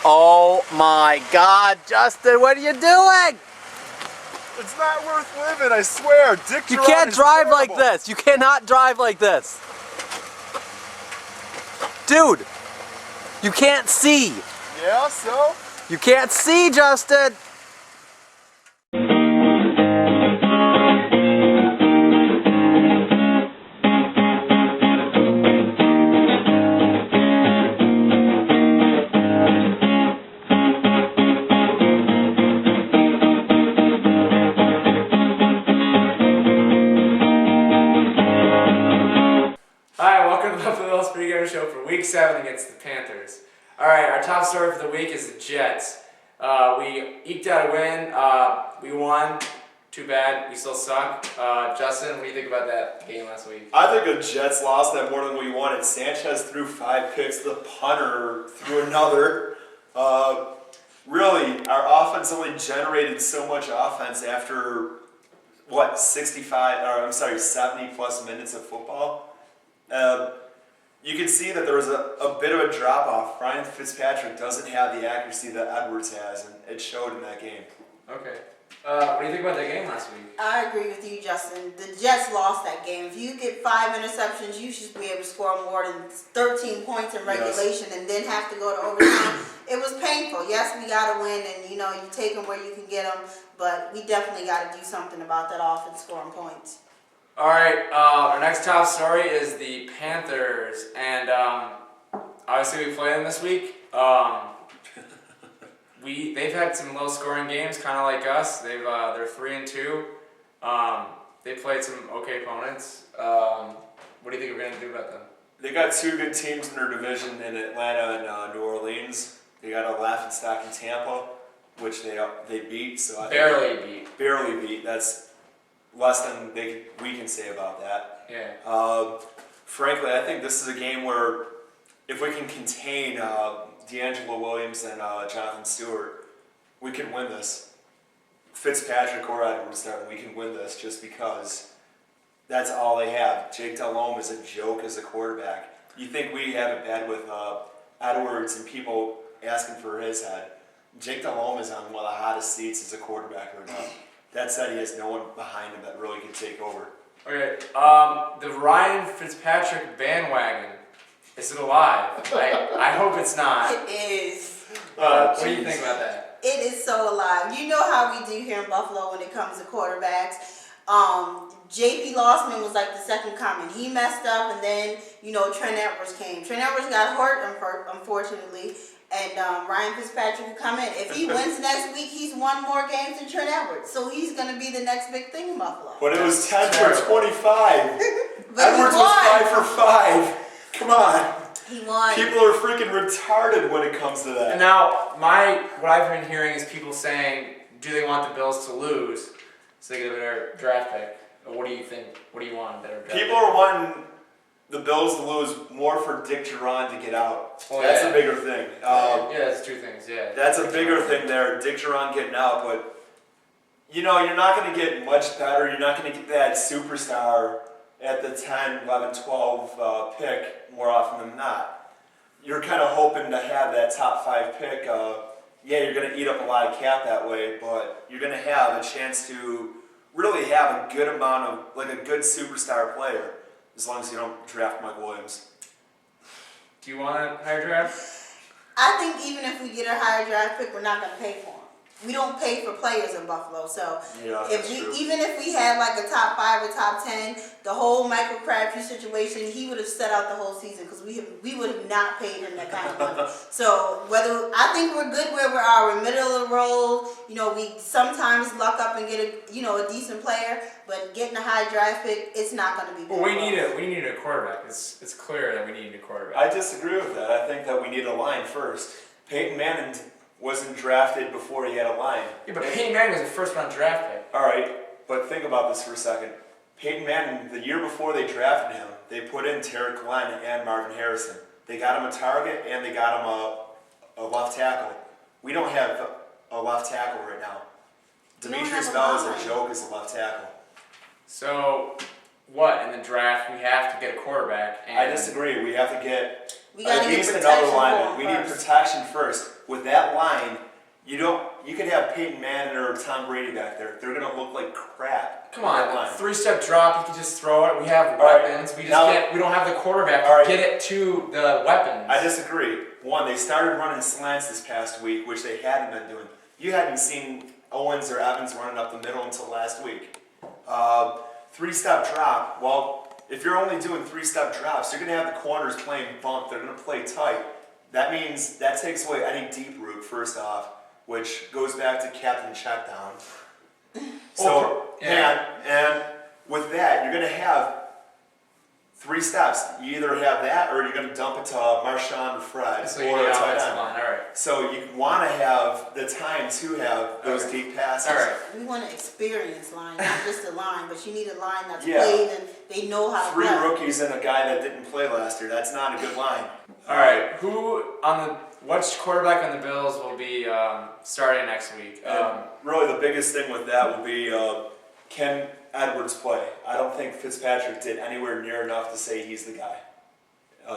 Oh my God, Justin, what are you doing? It's not worth living, I swear. Dick You Jauron can't is drive terrible. like this. You cannot drive like this. Dude, you can't see. Yeah, so? You can't see, Justin. Hi, welcome to the Buffalo Bills Pregame Show for Week 7 against the Panthers. Alright, our top story for the week is the Jets. We eked out a win. We won. Too bad. We still suck. Justin, what do you think about that game last week? I think the Jets lost that more than we wanted. Sanchez threw 5 picks. The punter threw another. Really, our offense only generated so much offense after, 70 plus minutes of football. You can see that there was a bit of a drop-off. Ryan Fitzpatrick doesn't have the accuracy that Edwards has, and it showed in that game. Okay. What do you think about that game last week? I agree with you, Justin. The Jets lost that game. If you get 5 interceptions, you should be able to score more than 13 points in regulation and then have to go to overtime. It was painful. Yes, we got to win, and you take them where you can get them, but we definitely got to do something about that offense scoring points. Alright, our next top story is the Panthers, and obviously we play them this week. They've had some low-scoring games, kind of like us. They're 3-2. They played some okay opponents. What do you think we're gonna do about them? They got 2 good teams in their division in Atlanta and New Orleans. They got a laughingstock in Tampa, which they beat. So Barely beat. That's less than we can say about that. Yeah. Frankly, I think this is a game where if we can contain D'Angelo Williams and Jonathan Stewart, we can win this. Fitzpatrick or Edwards, we can win this just because that's all they have. Jake Delhomme is a joke as a quarterback. You think we have it bad with Edwards and people asking for his head. Jake Delhomme is on one of the hottest seats as a quarterback right now. That said, he has no one behind him that really can take over. Okay, the Ryan Fitzpatrick bandwagon, is it alive? I hope it's not. It is. What do you think about that? It is so alive. You know how we do here in Buffalo when it comes to quarterbacks. J.P. Lossman was like the second coming. He messed up, and then, Trent Edwards came. Trent Edwards got hurt, unfortunately, and Ryan Fitzpatrick will come in. If he wins next week, he's won more games than Trent Edwards. So he's going to be the next big thing in Buffalo. But it was 10 for 25. But Edwards was 5 for 5. Come on. He won. People are freaking retarded when it comes to that. And now, what I've been hearing is people saying, do they want the Bills to lose so they get a better draft pick? Or what do you think? What do you want, a better draft People are wanting the Bills to lose more for Dick Jauron to get out. Well, that's yeah. a bigger thing. yeah, that's 2 things, yeah. That's a bigger thing there, Dick Jauron getting out, but you're not going to get much better. You're not going to get that superstar at the 10, 11, 12 pick more often than not. You're kind of hoping to have that top 5 pick. You're going to eat up a lot of cap that way, but you're going to have a chance to really have a good amount of, a good superstar player, as long as you don't draft Mike Williams. Do you want a higher draft? I think even if we get a higher draft pick, we're not going to pay for him. we don't pay for players in Buffalo. So Yeah, if that's we, true. even if we had like a top 5 or top 10, the whole Michael Crabtree situation, he would have set out the whole season because we would have not paid him that kind of money. So I think we're good where we are. We're middle of the road. You know, we sometimes luck up and get a decent player, but getting a high draft pick, it's not going to be good. Well, we need a quarterback. It's clear that we need a quarterback. I disagree with that. I think that we need a line first. Peyton Manning wasn't drafted before he had a line. Yeah, but Peyton Manning was a first-round draft pick. All right, but think about this for a second. Peyton Manning, the year before they drafted him, they put in Tarek Glenn and Marvin Harrison. They got him a target and they got him a left tackle. We don't have a left tackle right now. Demetrius Bell is a joke as a left tackle. So, what, in the draft, we have to get a quarterback? And I disagree. We have to get gotta at get least protection another lineman. for We him need first. protection first. With that line, you could have Peyton Manning or Tom Brady back there. They're going to look like crap. Come with that on, line. 3-step drop, you can just throw it. We have right, weapons. We just now- can't, we don't have the quarterback All right. to get it to the weapons. I disagree. One, they started running slants this past week, which they hadn't been doing. You hadn't seen Owens or Evans running up the middle until last week. 3-step drop. Well, if you're only doing 3-step drops, you're going to have the corners playing bump. They're going to play tight. That means that takes away any deep route, first off, which goes back to captain check down. So, and with that, you're going to have 3 steps. You either have that or you're going to dump it to Marshawn or Fred So you or need a tight offensive end. line, all right. So you want to have the time to have those deep passes. All right. We want an experienced line, not just a line, but you need a line that's Yeah. played and they know how to 3 play. rookies and a guy that didn't play last year. That's not a good line. All right, which quarterback on the Bills will be starting next week? Really, the biggest thing with that will be can Edwards play? I don't think Fitzpatrick did anywhere near enough to say he's the guy.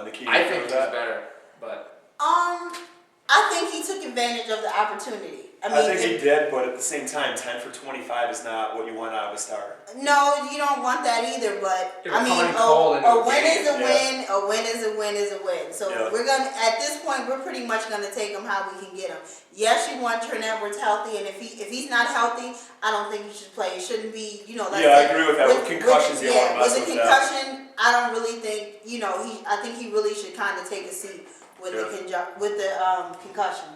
Nikki, I think he's better, but I think he took advantage of the opportunity. I think he did, but at the same time, 10 for 25 is not what you want out of a starter. No, you don't want that either, but Yeah, I but mean, coming cold into a a win game, is a win, a win is a win is a win. So Yeah. we're gonna, at this point, we're pretty much gonna take him how we can get him. Yes, you want Trent Edwards healthy, and if he's not healthy, I don't think he should play. It shouldn't be, like Yeah, I agree with that. With concussions, you don't want to mess with a with that. concussion, I don't really think, I think he really should kind of take a seat with the concussion.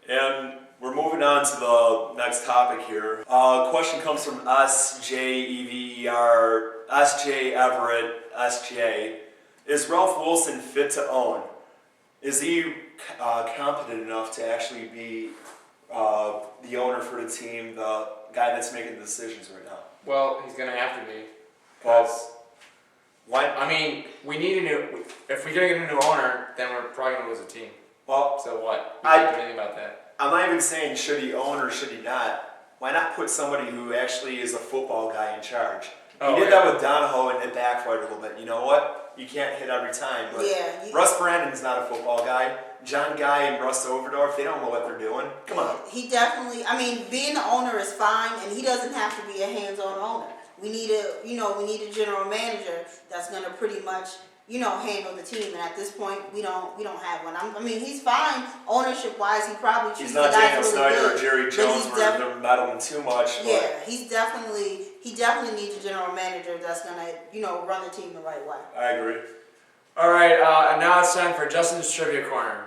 And we're moving on to the next topic here. Question comes from SJ Everett, SJ. Is Ralph Wilson fit to own? Is he competent enough to actually be the owner for the team, the guy that's making the decisions right now? well, he's gonna have to be. Well, why? I mean, we need a new. If we get a new owner, then we're probably gonna lose a team. Well, So what? We can't do anything about that. I'm not even saying should he own or should he not. Why not put somebody who actually is a football guy in charge? Oh, He did yeah. that with Donahoe and it backfired a little bit. You know what? You can't hit every time. But Russ Brandon's not a football guy. John Guy and Russ Overdorf, they don't know what they're doing. Come on. He definitely, being the owner is fine, and he doesn't have to be a hands-on owner. We need a general manager that's going to pretty much, handle the team. And at this point, we don't have one. He's fine ownership-wise. He probably treats He's the not guys Daniel really Snyder good. or Jerry but Jones he's where they're meddling too much. But Yeah, he definitely needs a general manager that's going to, run the team the right way. I agree. All right, and now it's time for Justin's Trivia Corner.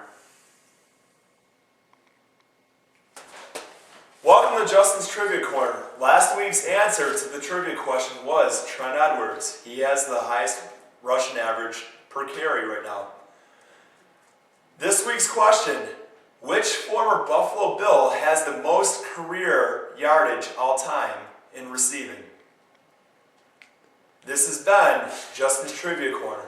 Welcome to Justin's Trivia Corner. Last week's answer to the trivia question was Trent Edwards. He has the highest rushing average per carry right now. This week's question, which former Buffalo Bill has the most career yardage all time in receiving? This has been Justin's Trivia Corner.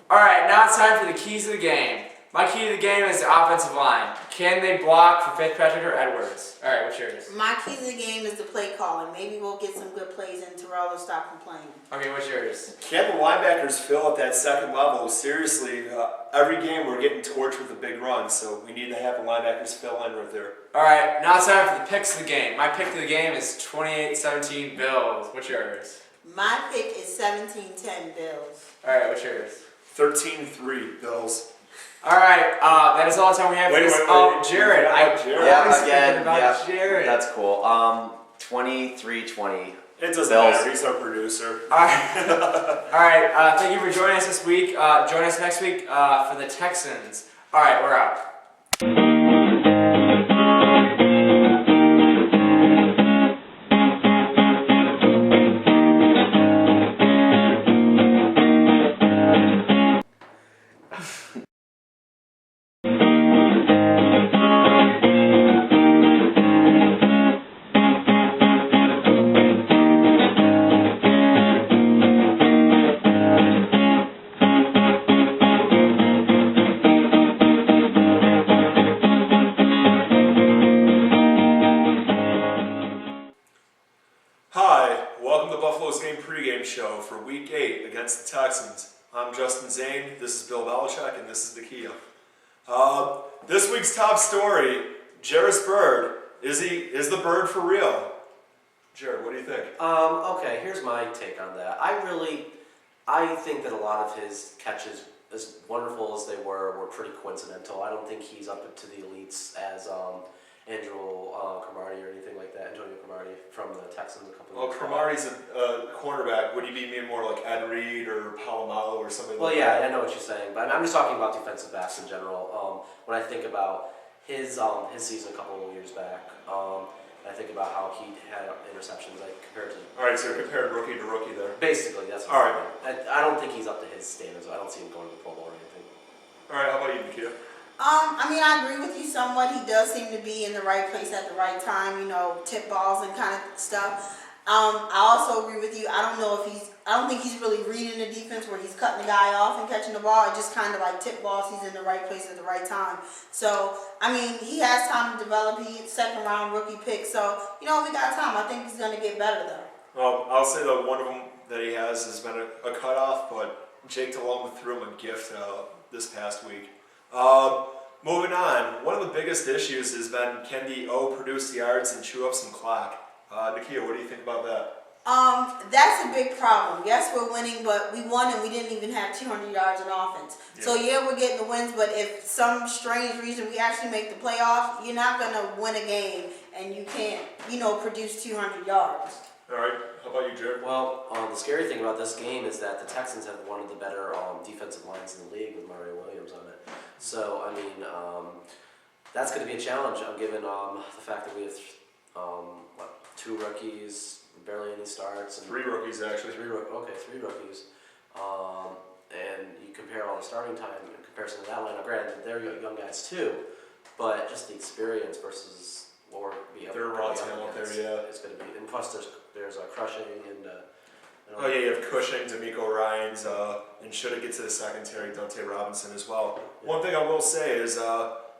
All right, now it's time for the keys of the game. My key to the game is the offensive line. Can they block for Fitzpatrick or Edwards? All right, what's yours? My key to the game is the play calling. Maybe we'll get some good plays and Terrell will stop complaining. Okay, what's yours? Can the linebackers fill at that second level? Seriously, every game we're getting torched with a big run, so we need to have the linebackers fill in right there. All right, now it's time for the picks of the game. My pick of the game is 28-17 Bills. What's yours? My pick is 17-10 Bills. All right, what's yours? 13-3 Bills. All right, that is all the time we have for this. Oh, Jared, I always forget about Jared. That's cool. 23-20. It doesn't Bills. matter. He's our producer. All right. Thank you for joining us this week. Join us next week for the Texans. All right, we're out. Hi, welcome to Buffalo's Pregame Show for Week 8 against the Texans. I'm Justin Zane, this is Bill Belichick, and this is Nakia. This week's top story, Jairus Byrd. Is the bird for real? Jared, what do you think? Okay, here's my take on that. I think that a lot of his catches, as wonderful as they were pretty coincidental. I don't think he's up to the elites as Antonio Cromartie or anything like that. Antonio Cromartie from the Texans a couple of years ago. Cromartie's a cornerback. Would you mean more like Ed Reed or Palomalo or something like that? Well, yeah, I know what you're saying, but I'm just talking about defensive backs in general. When I think about his season a couple of years back, I think about how he had interceptions compared to. All right, so you're comparing rookie to rookie there. Basically, that's what All I'm right. saying. I don't think he's up to his standards. I don't see him going to the Pro Bowl or anything. All right, how about you, Nakia? I agree with you somewhat. He does seem to be in the right place at the right time, tip balls and kind of stuff. I also agree with you. I don't think he's really reading the defense where he's cutting the guy off and catching the ball. It just kind of like tip balls. He's in the right place at the right time. So, he has time to develop. He's second round rookie pick. So, we got time. I think he's going to get better though. Well, I'll say that one of them that he has been a cutoff, but Jake Delhomme threw him a gift this past week. Moving on, one of the biggest issues has been can the O produce the yards and chew up some clock? Nakia, what do you think about that? That's a big problem. Yes, we're winning, but we won and we didn't even have 200 yards in offense. Yeah. So yeah, we're getting the wins, but if some strange reason we actually make the playoffs, you're not going to win a game and you can't, produce 200 yards. All right, how about you, Jared? Well, the scary thing about this game is that the Texans have one of the better defensive lines in the league with Mario Williams on it. So, that's going to be a challenge given the fact that we have two rookies, barely any starts. And three rookies, actually. Three rookies. And you compare all the starting time in comparison to that lineup. Granted, they're young guys too, but just the experience versus what we're be able to they're raw talent there, yeah. It's going to be, and plus there's Crushing and. You have Cushing, D'Amico Ryans, and should it get to the secondary, Dante Robinson as well. Yeah. One thing I will say is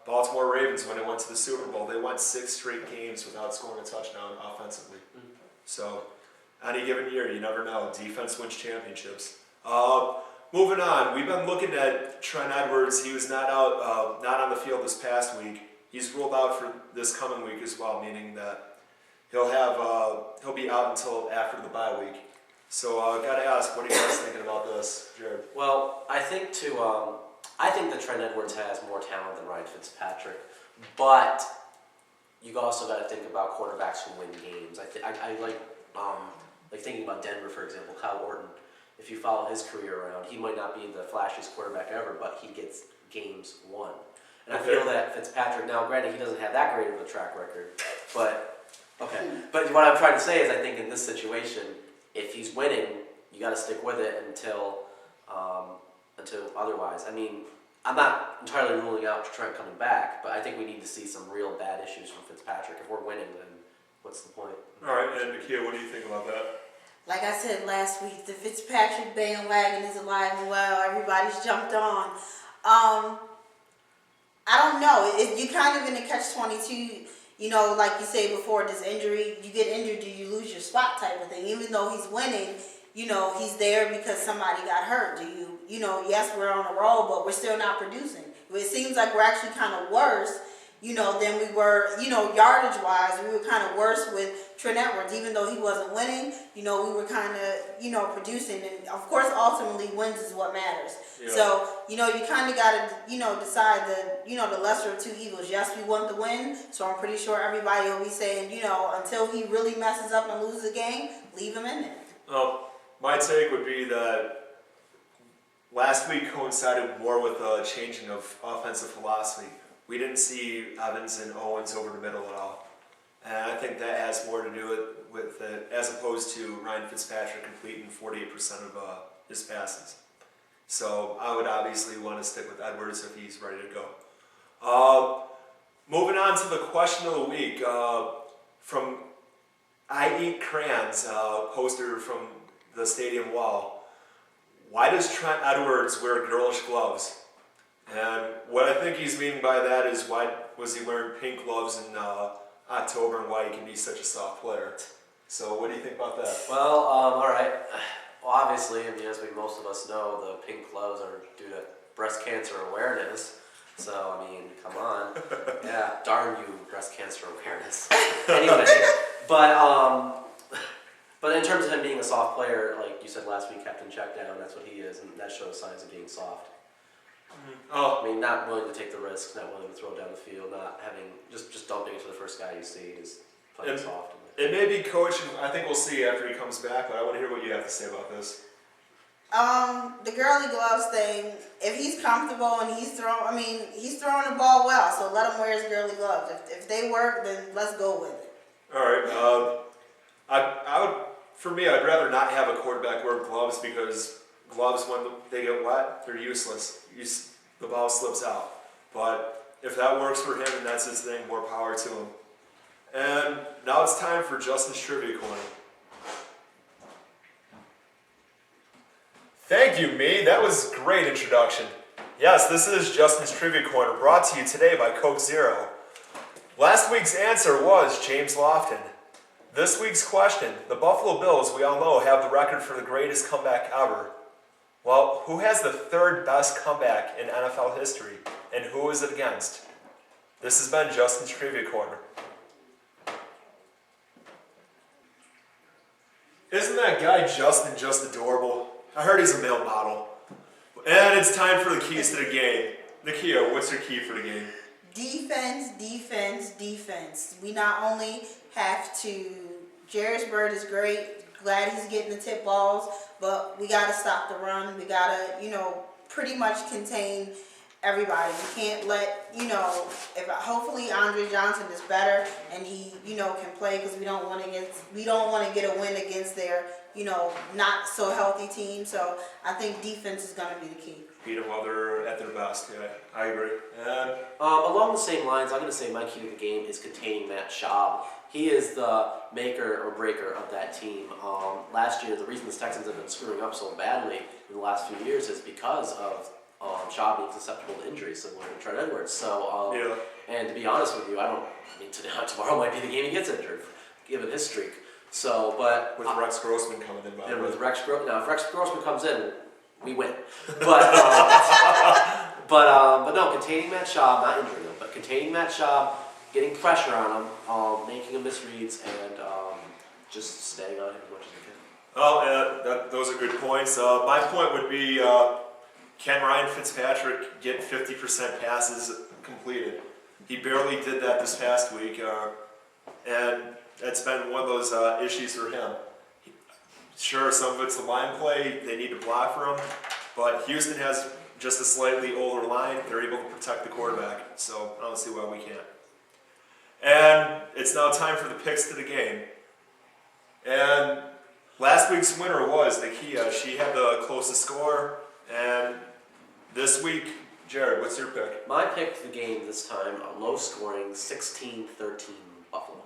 Baltimore Ravens, when they went to the Super Bowl, they went 6 straight games without scoring a touchdown offensively. Mm-hmm. So, any given year, you never know. Defense wins championships. Moving on, we've been looking at Trent Edwards. He was not on the field this past week. He's ruled out for this coming week as well, meaning that he'll be out until after the bye week. So, gotta ask, what are you guys thinking about this, Jared? Well, I think that Trent Edwards has more talent than Ryan Fitzpatrick, but you also got to think about quarterbacks who win games. I like thinking about Denver, for example, Kyle Orton. If you follow his career around, he might not be the flashiest quarterback ever, but he gets games won. And I feel that Fitzpatrick, now granted he doesn't have that great of a track record, but what I'm trying to say is I think in this situation, if he's winning, you got to stick with it until otherwise. I'm not entirely ruling out Trent coming back, but I think we need to see some real bad issues from Fitzpatrick. If we're winning, then what's the point? All right, and Nakia, what do you think about that? Like I said last week, the Fitzpatrick bandwagon is alive and well. Everybody's jumped on. I don't know. You kind of in a catch-22. Like you say before, this injury, you get injured, do you lose your spot type of thing. Even though he's winning, he's there because somebody got hurt. Yes, we're on a roll, but we're still not producing. It seems like we're actually kind of worse than we were, yardage wise. We were kind of worse with Trent Edwards, even though he wasn't winning. We were kind of, producing, and of course, ultimately, wins is what matters. Yeah. So, you kind of got to, decide the lesser of two evils. Yes, we want the win, so I'm pretty sure everybody will be saying, until he really messes up and loses a game, leave him in there. Well, my take would be that last week coincided more with a changing of offensive philosophy. We didn't see Evans and Owens over the middle at all. And I think that has more to do with it, as opposed to Ryan Fitzpatrick completing 48% of his passes. So I would obviously want to stick with Edwards if he's ready to go. Moving on to the question of the week, from I Eat Crayons, poster from the stadium wall. Why does Trent Edwards wear girlish gloves? And what I think he's meaning by that is, why was he wearing pink gloves in October, and why he can be such a soft player? So what do you think about that? Well, all right. Well, obviously, as most of us know, the pink gloves are due to breast cancer awareness. So, come on. Yeah, darn you, breast cancer awareness. Anyway, but in terms of him being a soft player, like you said last week, Captain Checkdown, that's what he is, and that shows signs of being soft. Oh, Not willing to take the risks, not willing to throw it down the field, not having, just dumping it to the first guy you see, is playing soft. it may be coaching. I think we'll see after he comes back, but I want to hear what you have to say about this. The girly gloves thing, if he's comfortable and he's throwing the ball well, so let him wear his girly gloves. If they work, then let's go with it. All right. I'd rather not have a quarterback wear gloves, because gloves, when they get wet, they're useless. The ball slips out. But if that works for him and that's his thing, more power to him. And now it's time for Justin's Trivia Corner. Thank you, me. That was a great introduction. Yes, this is Justin's Trivia Corner, brought to you today by Coke Zero. Last week's answer was James Lofton. This week's question: the Buffalo Bills, we all know, have the record for the greatest comeback ever. Well, who has the third best comeback in NFL history, and who is it against? This has been Justin's Trivia Corner. Isn't that guy Justin just adorable? I heard he's a male model. And it's time for the keys to the game. Nakia, what's your key for the game? Defense, defense, defense. We not only have to, Jairus Byrd is great, glad he's getting the tip balls, but we got to stop the run. We got to, pretty much contain everybody. We can't let, hopefully Andre Johnson is better and he, can play, because we don't want to get a win against their, not so healthy team. So I think defense is going to be the key. Beat them while they're at their best. Yeah, I agree. And along the same lines, I'm going to say my key to the game is containing Matt Schaub. He is the maker or breaker of that team. Last year, the reason the Texans have been screwing up so badly in the last few years is because of Schaub being susceptible to injuries, similar to Trent Edwards. So, and to be honest with you, tomorrow might be the game he gets injured, given his streak. So, but with Rex Grossman coming in, and with Rex Grossman comes in, we win. But no, containing Matt Schaub, not injuring him, but containing Matt Schaub, getting pressure on him, making him misreads, and just staying on him as much as we can. Oh, those are good points. My point would be, can Ryan Fitzpatrick get 50% passes completed? He barely did that this past week, and it's been one of those issues for him. Sure, some of it's the line play, they need to block for him, but Houston has just a slightly older line. They're able to protect the quarterback, so I don't see why we can't. And it's now time for the picks to the game. And last week's winner was Nakia. She had the closest score, and this week, Jared, what's your pick? My pick for the game this time, a low-scoring 16-13 Buffalo.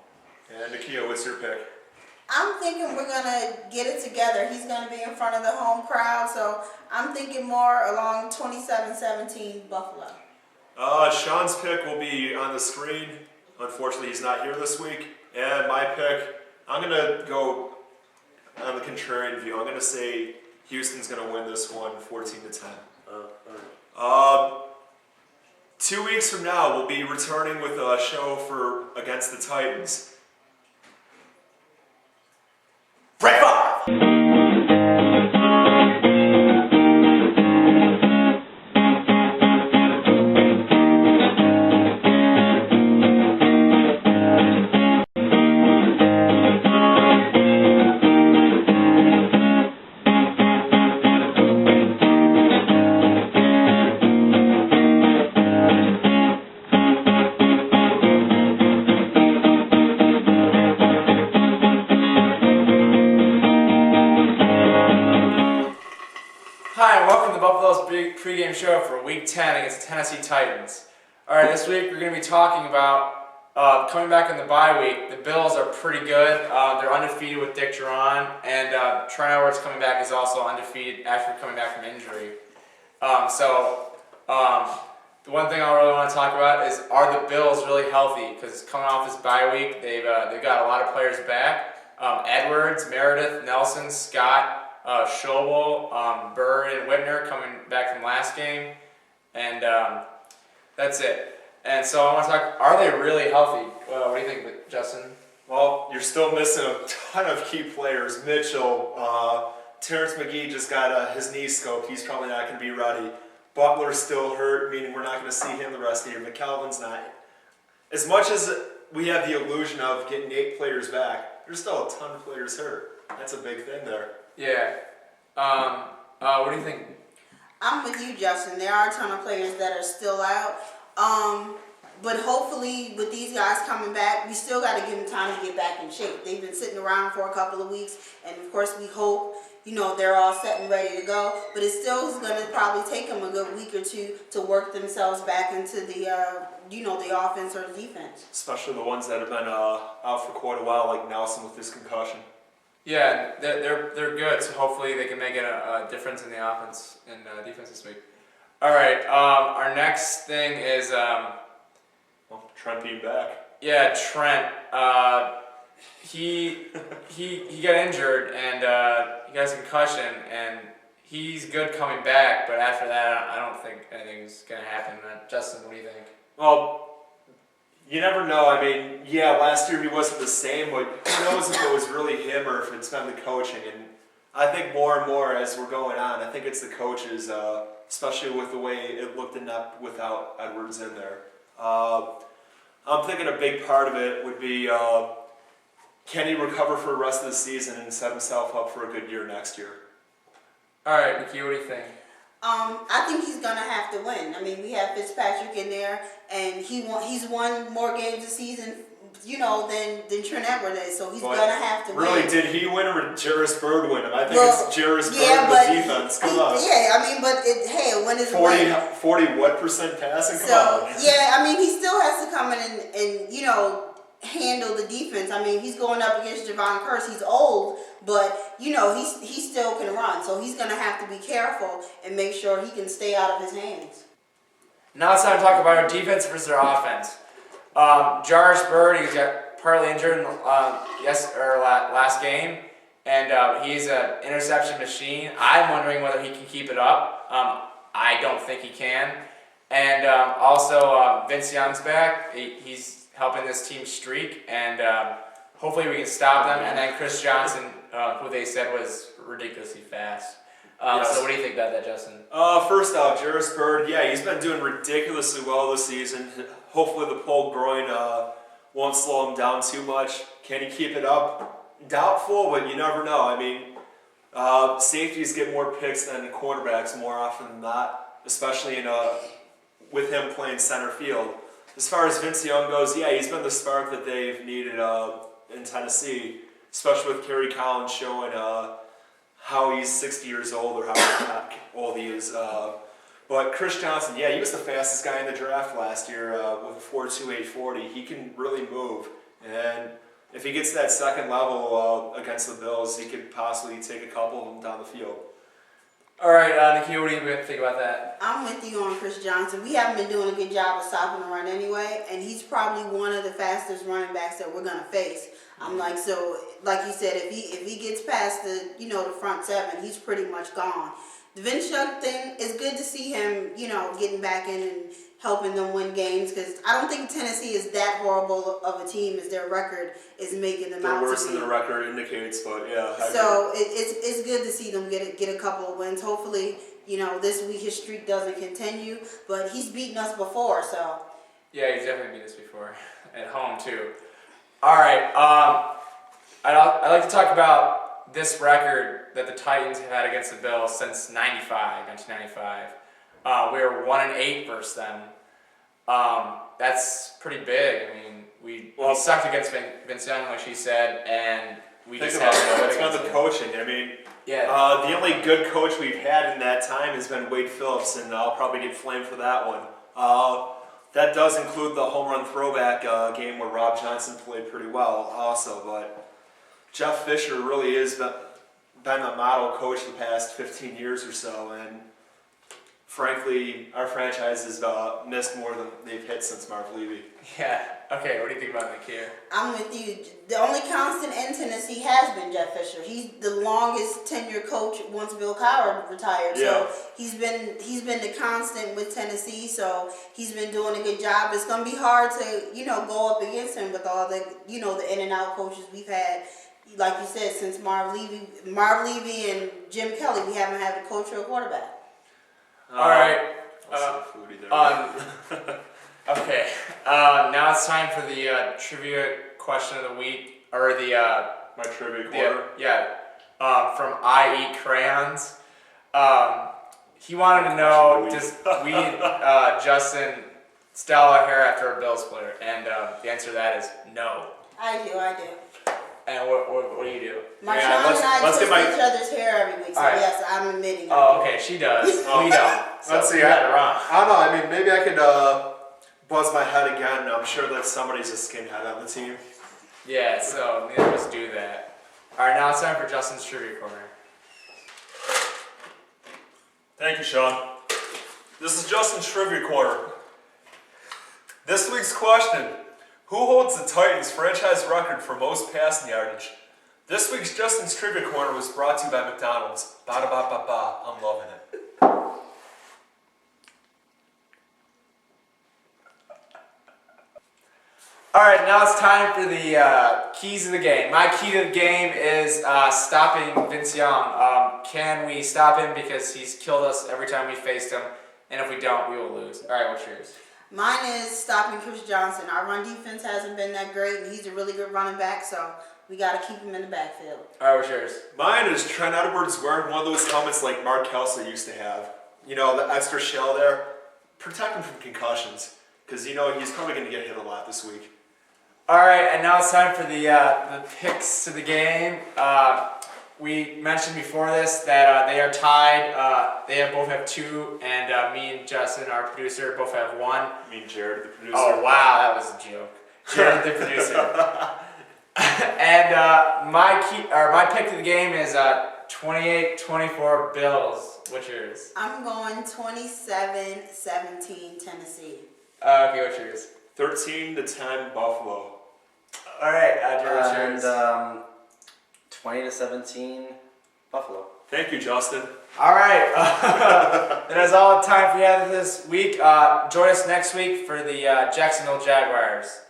And Nakia, what's your pick? I'm thinking we're going to get it together. He's going to be in front of the home crowd, so I'm thinking more along 27-17 Buffalo. Sean's pick will be on the screen. Unfortunately, he's not here this week. And my pick, I'm going to go on the contrarian view. I'm going to say Houston's going to win this one 14-10. 2 weeks from now, we'll be returning with a show for against the Titans. Brett Favre! Hi, and welcome to Buffalo's big pregame show for Week 10 against the Tennessee Titans. Alright, this week we're going to be talking about coming back in the bye week. The Bills are pretty good. They're undefeated with Dick Jauron, and Trent Edwards coming back is also undefeated after coming back from injury. The one thing I really want to talk about is, are the Bills really healthy? Because coming off this bye week, they've got a lot of players back. Edwards, Meredith, Nelson, Scott, Schobel, Bird, and Whitner coming back from last game, and that's it. And so I want to talk, are they really healthy? What do you think, Justin? Well, you're still missing a ton of key players. Mitchell, Terrence McGee just got his knee scoped. He's probably not going to be ready. Butler's still hurt, meaning we're not going to see him the rest of the year. McCalvin's not. As much as we have the illusion of getting 8 players back, there's still a ton of players hurt. That's a big thing there. Yeah. What do you think? I'm with you, Justin. There are a ton of players that are still out. But hopefully with these guys coming back, we still got to give them time to get back in shape. They've been sitting around for a couple of weeks, and of course we hope, they're all set and ready to go. But it still is going to probably take them a good week or two to work themselves back into the, the offense or the defense. Especially the ones that have been out for quite a while, like Nelson with his concussion. Yeah, they're good, so hopefully they can make a difference in the offense and defense this week. All right, our next thing is Trent being back. Yeah, Trent. He got injured and he got a concussion, and he's good coming back. But after that, I don't think anything's gonna happen. Justin, what do you think? Well, you never know. I mean, yeah, last year he wasn't the same, but who knows if it was really him or if it's been the coaching. And I think more and more as we're going on, I think it's the coaches, especially with the way it looked inept without Edwards in there. I'm thinking a big part of it would be, can he recover for the rest of the season and set himself up for a good year next year? All right, Nikki, what do you think? I think he's gonna have to win. I mean, we have Fitzpatrick in there, and he's won more games this season, than Trent Edwards is. So he's gonna have to win. Really, did he win or did Jairus Bird win him? I think it's Jairus Bird with defense. Come on. Yeah, I mean, but a win is a win. 40 what percent passing? Come on. Yeah, I mean, he still has to come in and handle the defense. I mean, he's going up against Javon Curse. He's old, but he still can run. So he's gonna have to be careful and make sure he can stay out of his hands. Now it's time to talk about our defense versus our offense. Jairus Bird, he got partly injured in last game, and he's an interception machine. I'm wondering whether he can keep it up. I don't think he can. And also Vince Young's back. He's helping this team streak, and hopefully we can stop them. And then Chris Johnson, who they said was ridiculously fast. Yes. So what do you think about that, Justin? First off, Jairus Bird, yeah, he's been doing ridiculously well this season. Hopefully the pulled groin won't slow him down too much. Can he keep it up? Doubtful, but you never know. I mean, safeties get more picks than quarterbacks more often than not, especially with him playing center field. As far as Vince Young goes, yeah, he's been the spark that they've needed in Tennessee, especially with Kerry Collins showing how he's 60 years old or how old he is. But Chris Johnson, yeah, he was the fastest guy in the draft last year with a 4.28 40. He can really move. And if he gets that second level against the Bills, he could possibly take a couple of them down the field. All right, Nikki, what do you think about that? I'm with you on Chris Johnson. We haven't been doing a good job of stopping the run anyway, and he's probably one of the fastest running backs that we're gonna face. I'm like, so like you said, if he gets past the the front seven, he's pretty much gone. The Vince Young thing is good to see him, getting back in and helping them win games, because I don't think Tennessee is that horrible of a team as their record is making them out They're worse to than be. the record indicates, but yeah. I So it's good to see them get a couple of wins. Hopefully, this week his streak doesn't continue, but he's beaten us before, so. Yeah, he's definitely beat us before at home too. All right, I'd like to talk about this record that the Titans have had against the Bills since 1995. We were 1-8 versus them. That's pretty big. I mean, we sucked against Vince Young, like she said, and we think just about had no it. It's against about the him. coaching. I mean, Yeah. the only good coach we've had in that time has been Wade Phillips, and I'll probably get flamed for that one. That does include the home run throwback game where Rob Johnson played pretty well also, but Jeff Fisher really has been a model coach the past 15 years or so, and frankly, our franchise has missed more than they've hit since Marv Levy. Yeah. Okay, what do you think about Nick here? I'm with you. The only constant in Tennessee has been Jeff Fisher. He's the longest tenured coach once Bill Cowher retired. Yeah. So he's been the constant with Tennessee. So he's been doing a good job. It's gonna be hard to go up against him with all the the in and out coaches we've had. Like you said, since Marv Levy and Jim Kelly, we haven't had a coach or a quarterback. All right. Foodie there. Okay. Now it's time for the trivia question of the week, or the My trivia quarter. from I Eat Crayons. He wanted to know, does Justin style our hair after a Bills player? And the answer to that is no. I do. And what do you do? My Yeah, Sean and I let's twist get each other's hair every week. So All right. yes, I'm admitting. Oh, okay, she does. We don't. So Let's see, you got it wrong. I don't know. I mean, maybe I could buzz my head again. I'm sure that somebody's a skinhead on the team. Yeah, so neither of us do that. All right, now it's time for Justin's Trivia Corner. Thank you, Sean. This is Justin's Trivia Corner. This week's question: who holds the Titans' franchise record for most passing yardage? This week's Justin's Trivia Corner was brought to you by McDonald's. Ba-da-ba-ba-ba. I'm loving it. All right, now it's time for the keys of the game. My key to the game is stopping Vince Young. Can we stop him, because he's killed us every time we faced him, and if we don't, we will lose. All right, what's yours? Mine is stopping Chris Johnson. Our run defense hasn't been that great, and he's a really good running back, so we got to keep him in the backfield. All right, what's yours? Mine is Trent Edwards wearing one of those helmets like Mark Kelce used to have. You know, the extra shell there. Protect him from concussions, because he's probably going to get hit a lot this week. All right, and now it's time for the picks to the game. We mentioned before this that they are tied. They both have 2, and me and Justin, our producer, both have 1. Me and Jared, the producer. Oh wow, that was a joke. Jared, the producer. And my pick to the game is 28-24 Bills. What's yours? I'm going 27-17 Tennessee. Okay, what's yours? 13-10 Buffalo. All right, Jared, what's yours? And 20-17 Buffalo. Thank you, Justin. All right, that is all the time we have this week. Join us next week for the Jacksonville Jaguars.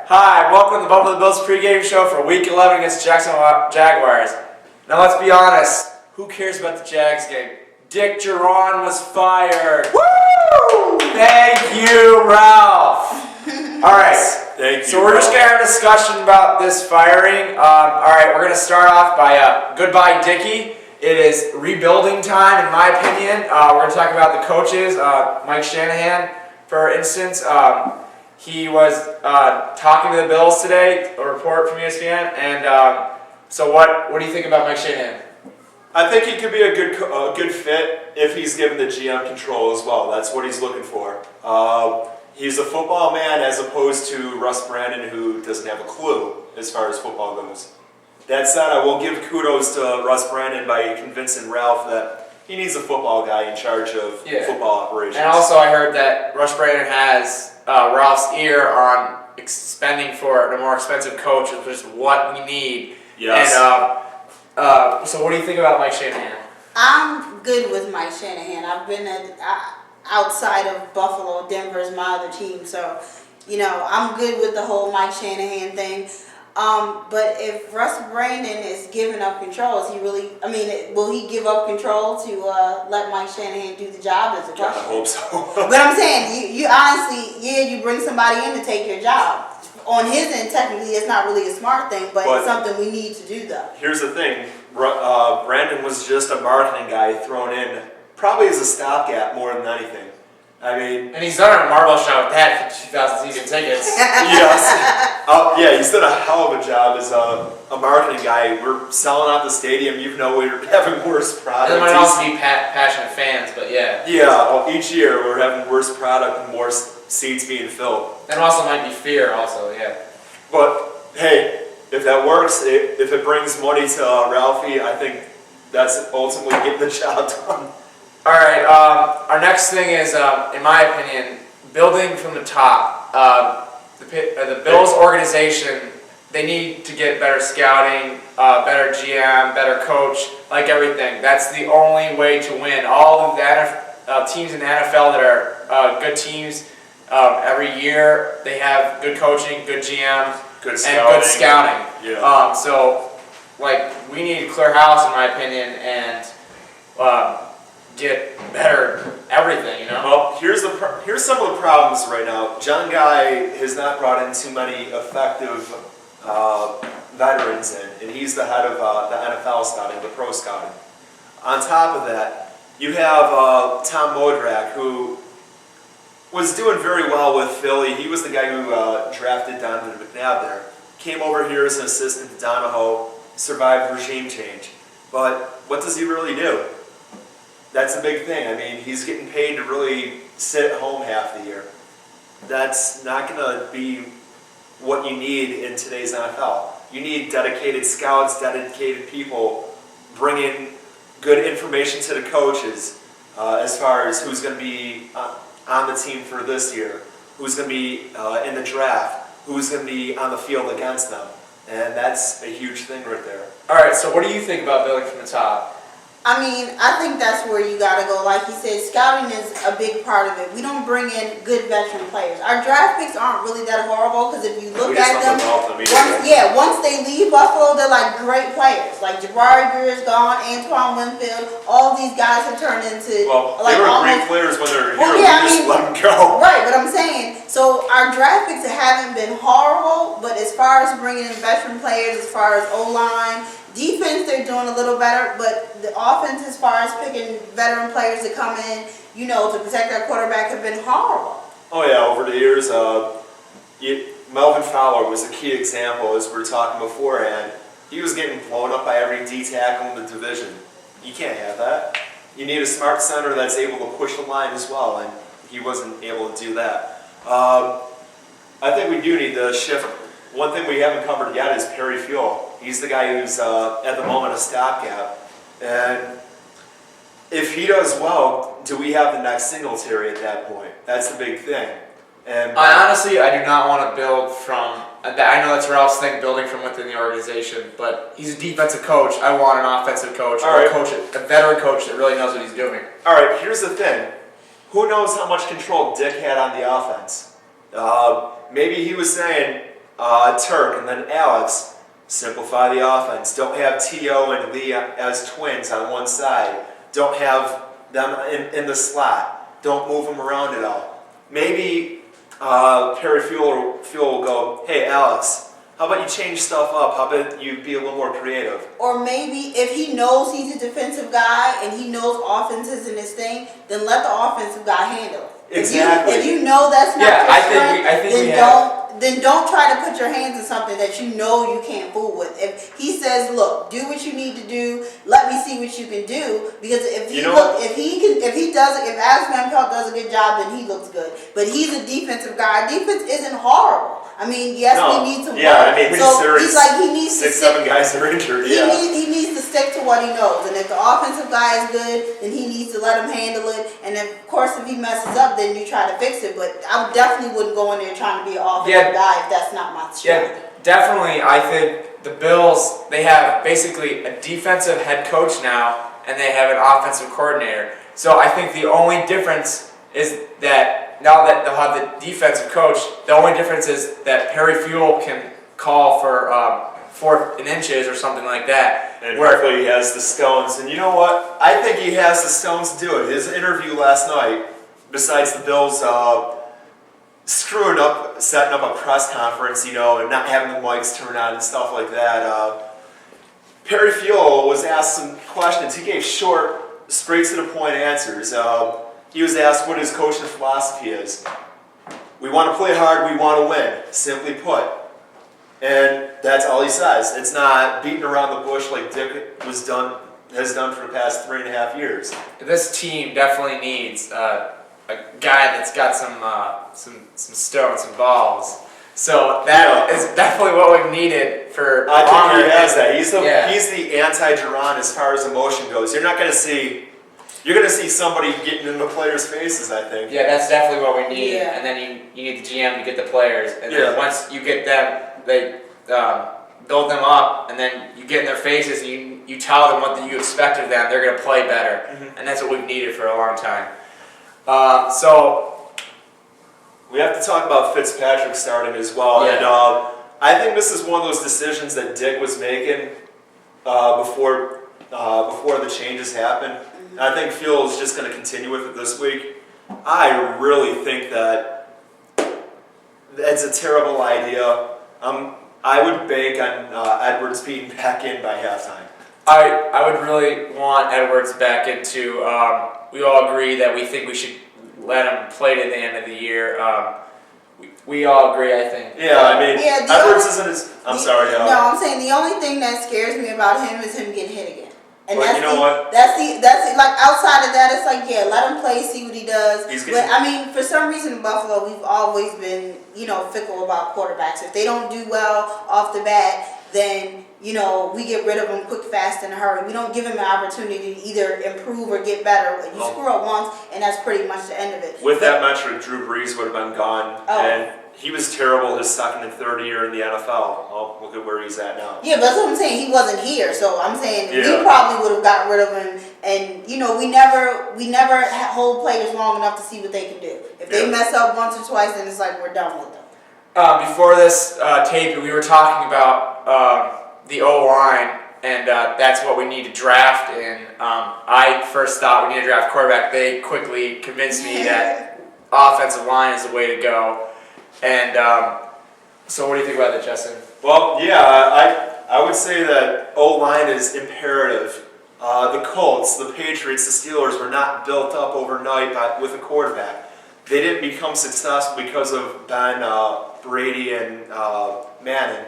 Hi, welcome to the Buffalo Bills Pregame Show for Week 11 against Jacksonville Jaguars. Now let's be honest, who cares about the Jags game? Dick Jauron was fired. Woo! Thank you, Ralph. All right. Thank you. So we're just gonna have a discussion about this firing. All right, we're gonna start off by goodbye, Dickie. It is rebuilding time, in my opinion. We're gonna talk about the coaches. Mike Shanahan, for instance. He was talking to the Bills today, a report from ESPN, and so what do you think about Mike Shanahan? I think he could be a good fit if he's given the GM control as well. That's what he's looking for. He's a football man as opposed to Russ Brandon, who doesn't have a clue as far as football goes. That said, I will give kudos to Russ Brandon by convincing Ralph that he needs a football guy in charge of football operations. And also, I heard that Russ Brandon has Ralph's ear on spending for a more expensive coach, which is what we need. Yes. And so, what do you think about Mike Shanahan? I'm good with Mike Shanahan. I've been outside of Buffalo. Denver is my other team, so I'm good with the whole Mike Shanahan thing. But if Russ Brandon is giving up control, is he really? I mean, will he give up control to let Mike Shanahan do the job? Is a question. I hope so. But I'm saying, you honestly, you bring somebody in to take your job. On his end, technically, it's not really a smart thing, but it's something we need to do, though. Here's the thing. Brandon was just a marketing guy thrown in, probably as a stopgap more than anything. I mean... And he's done a marble shot with that for 2,000 season tickets. Yes. Yeah, he's done a hell of a job as a marketing guy. We're selling out the stadium, even though we're having worse product. There might also be passionate fans, but yeah. Yeah, well, each year we're having worse product and more seats being filled. And also might be fear also, yeah. But, hey, if that works, if it brings money to Ralphie, I think that's ultimately getting the job done. All right, our next thing is, in my opinion, building from the top. The Bills organization, they need to get better scouting, better GM, better coach, like everything. That's the only way to win. All of the teams in the NFL that are good teams, every year they have good coaching, good GM, and good scouting. Yeah. So, we need to clear house, in my opinion, and get better everything, Well, here's some of the problems right now. John Guy has not brought in too many effective veterans in, and he's the head of the NFL scouting, the pro scouting. On top of that, you have Tom Modrak, who was doing very well with Philly. He was the guy who drafted Donovan McNabb there. Came over here as an assistant to Donahoe, survived regime change. But what does he really do? That's a big thing. I mean, he's getting paid to really sit at home half the year. That's not going to be what you need in today's NFL. You need dedicated scouts, dedicated people bringing good information to the coaches as far as who's going to be on the team for this year, who's going to be in the draft, who's going to be on the field against them. And that's a huge thing right there. All right, so what do you think about building from the top? I mean, I think that's where you got to go. Like you said, scouting is a big part of it. We don't bring in good veteran players. Our draft picks aren't really that horrible because if you look at them, once they leave Buffalo, they're like great players. Like Jabari Greer's gone, Antoine Winfield, all these guys have turned into they were great players when they were here. Just let them go. Right, but I'm saying, so our draft picks haven't been horrible, but as far as bringing in veteran players, as far as O-line, defense, they're doing a little better, but the offense, as far as picking veteran players to come in, to protect our quarterback, have been horrible. Oh yeah, over the years, Melvin Fowler was a key example, as we were talking beforehand. He was getting blown up by every D tackle in the division. You can't have that. You need a smart center that's able to push the line as well, and he wasn't able to do that. I think we do need to shift. One thing we haven't covered yet is Perry Fuel. He's the guy who's, at the moment, a stopgap. And if he does well, do we have the next Singletary at that point? That's the big thing. And honestly, I do not want to build from... I know that's Ralph's thing, building from within the organization, but he's a defensive coach. I want an offensive coach, a veteran coach that really knows what he's doing. All right, here's the thing. Who knows how much control Dick had on the offense? Maybe he was saying, Turk and then Alex... Simplify the offense. Don't have T.O. and Lee as twins on one side. Don't have them in the slot. Don't move them around at all. Maybe Perry Fuel will go, hey, Alex, how about you change stuff up? How about you be a little more creative? Or maybe if he knows he's a defensive guy and he knows offense isn't his thing, then let the offensive guy handle it. Exactly. If you know that's not your strength, then don't try to put your hands in something that you know you can't fool with. If he says, look, do what you need to do, let me see what you can do, because if Alex Van Pelt does a good job, then he looks good. But he's a defensive guy. Defense isn't horrible. I mean, yes, we need some work. Yeah, I mean, so he's like, he needs 6-7 guys are injured. he needs to stick to what he knows. And if the offensive guy is good, then he needs to let him handle it. And of course, if he messes up, then you try to fix it. But I definitely wouldn't go in there trying to be an offensive guy if that's not my strength. Yeah, definitely. I think the Bills, they have basically a defensive head coach now, and they have an offensive coordinator. So I think the only difference is that now that they'll have the defensive coach, the only difference is that Perry Fuel can call for 4th and inches or something like that. And hopefully he has the stones. And you know what? I think he has the stones to do it. His interview last night, besides the Bills screwing up, setting up a press conference, and not having the mics turned on and stuff like that, Perry Fuel was asked some questions. He gave short, straight to the point answers. He was asked what his coaching philosophy is. We want to play hard, we want to win, simply put. And that's all he says. It's not beating around the bush like Dick has done for the past 3.5 years. This team definitely needs a guy that's got some stones, some balls. So that is definitely what we've needed for. I think he has that. He's the anti-Jauron as far as emotion goes. You're going to see somebody getting in the players' faces, I think. Yeah, that's definitely what we need. Yeah. And then you need the GM to get the players. And then once you get them, they build them up, and then you get in their faces and you tell them what you expect of them. They're going to play better. Mm-hmm. And that's what we've needed for a long time. So we have to talk about Fitzpatrick starting as well. Yeah. And I think this is one of those decisions that Dick was making before the changes happened. And I think Fuel is just going to continue with it this week. I really think that that's a terrible idea. I would bank on Edwards being back in by halftime. I would really want Edwards back into. We all agree that we think we should let him play to the end of the year. We all agree, I think. Yeah, I mean, Edwards isn't as. I'm sorry. No, I'm saying the only thing that scares me about him is him getting hit again. And but that's like outside of that, it's like, yeah, let him play, see what he does. But I mean, for some reason in Buffalo, we've always been, fickle about quarterbacks. If they don't do well off the bat, then we get rid of them quick, fast, in a hurry. We don't give him an opportunity to either improve or get better. You screw up once, and that's pretty much the end of it. With that metric, Drew Brees would have been gone, and he was terrible his second and third year in the NFL. Oh, look at where he's at now. Yeah, but that's what I'm saying. He wasn't here, so I'm saying we probably would have got rid of him. And we never hold players long enough to see what they can do. If they mess up once or twice, then it's like we're done with them. Before this tape, we were talking about the O-line, and that's what we need to draft. And I first thought we need to draft quarterback. They quickly convinced me that offensive line is the way to go. And so what do you think about that, Justin? Well, yeah, I would say that O-line is imperative. The Colts, the Patriots, the Steelers were not built up overnight with a quarterback. They didn't become successful because of Ben Brady and Manning.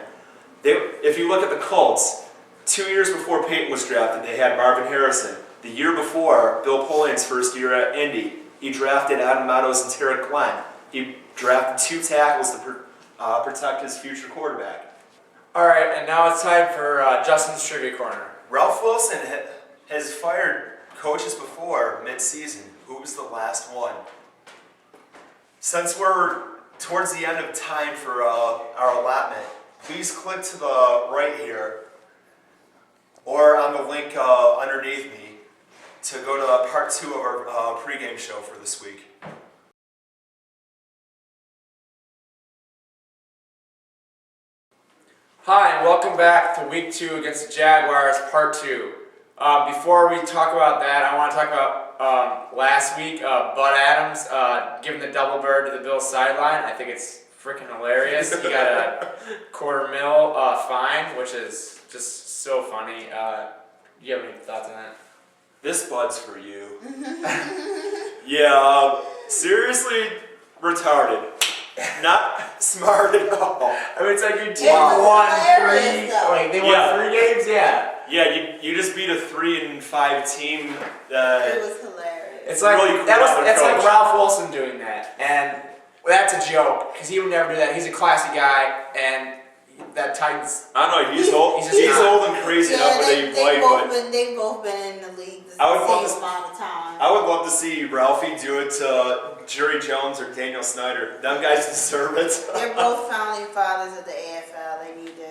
If you look at the Colts, 2 years before Peyton was drafted, they had Marvin Harrison. The year before, Bill Polian's first year at Indy, he drafted Adam Meadows and Tarek Glenn. He drafted 2 tackles to protect his future quarterback. All right, and now it's time for Justin's Trivia Corner. Ralph Wilson has fired coaches before mid-season. Who was the last one? Since we're towards the end of time for our allotment, please click to the right here or on the link underneath me to go to part 2 of our pregame show for this week. Hi, and welcome back to Week 2 against the Jaguars, Part 2. Before we talk about that, I want to talk about last week, Bud Adams giving the double bird to the Bills sideline. I think it's freaking hilarious. He got a $250,000 fine, which is just so funny. Do you have any thoughts on that? This Bud's for you. Yeah, seriously retarded. Not smart at all. I mean, it's like your team was won hilarious, though. Wait, they won Yeah. 3 games? Yeah. Yeah, you just beat a 3-5 team. It was hilarious. It's like Really cool that's like coach. Ralph Wilson doing that, and that's a joke because he would never do that. He's a classy guy, and that Titans. I don't know. He's old. He's He's, just not- old and crazy enough that he they've white, both been in the league the I would love same to- amount of time. I would love to see Ralphie do it to Jerry Jones or Daniel Snyder. Them guys deserve it. They're both founding fathers of the AFL. They need to,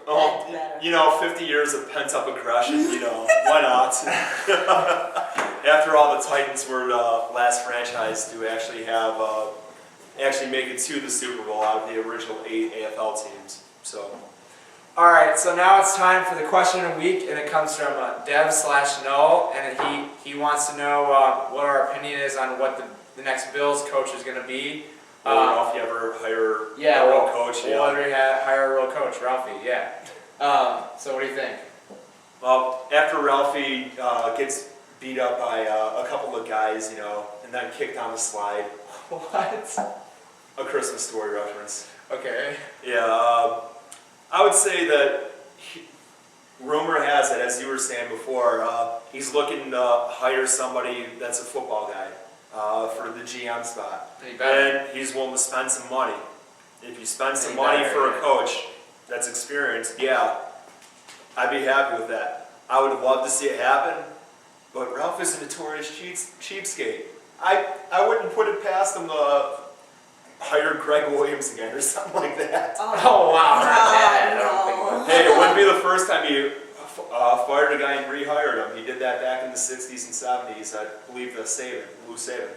Oh, act better. 50 years of pent-up aggression, why not? After all, the Titans were the last franchise to actually make it to the Super Bowl out of the original 8 AFL teams. So, All right, so now it's time for the question of the week, and it comes from Dev/Null, and he wants to know what our opinion is on what the next Bills coach is going to be. will Ralphie ever hire Yeah, a real we'll coach? We'll already hire a real coach, Ralphie. Yeah. So what do you think? Well, after Ralphie gets beat up by a couple of guys, and then kicked on the slide, What? a Christmas Story reference. Okay. Yeah, I would say that rumor has it, as you were saying before, he's looking to hire somebody that's a football guy for the GM spot. Any better? And he's willing to spend some money. If you spend some Any money better, for yeah. a coach that's experienced, yeah, I'd be happy with that. I would love to see it happen, but Ralph is a notorious cheapskate. I wouldn't put it past him to hire Greg Williams again or something like that. Oh wow, not that. I don't think no. Hey, it wouldn't be the first time he fired a guy and rehired him. He did that back in the 60s and 70s, I believe, Lou Saban.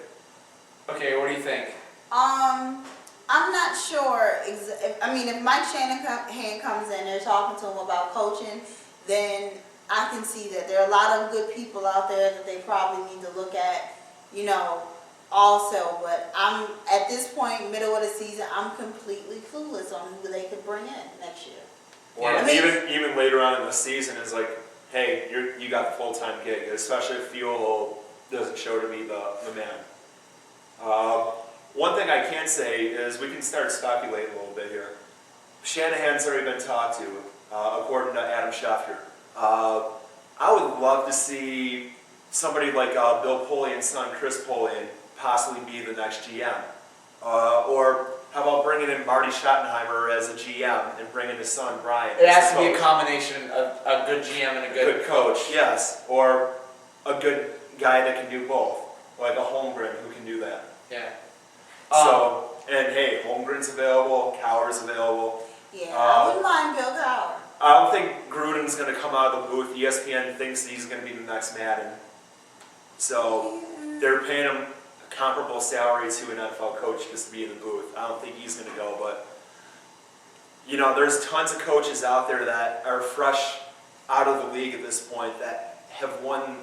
Okay, what do you think? I'm not sure. If Mike Shanahan comes in, they're talking to him about coaching, then I can see that there are a lot of good people out there that they probably need to look at, also. But I'm at this point, middle of the season, I'm completely clueless on who they could bring in next year. Or even later on in the season is like, hey, you got the full-time gig, especially if Fiolo doesn't show to be the man. One thing I can say is we can start speculating a little bit here. Shanahan's already been talked to, according to Adam Schefter. I would love to see somebody like Bill Polian's son, Chris Polian, possibly be the next GM. Or how about bringing in Marty Schottenheimer as a GM and bringing his son, Brian? It as has the to be a coach? combination of a good GM and a good coach. Yes, or a good guy that can do both, like a Holmgren who can do that. Yeah. And hey, Holmgren's available, Cowher's available. Yeah, I wouldn't mind Bill Cowher. I don't think Gruden's going to come out of the booth. ESPN thinks he's going to be the next Madden. So they're paying him a comparable salary to an NFL coach just to be in the booth. I don't think he's going to go, but there's tons of coaches out there that are fresh out of the league at this point that have won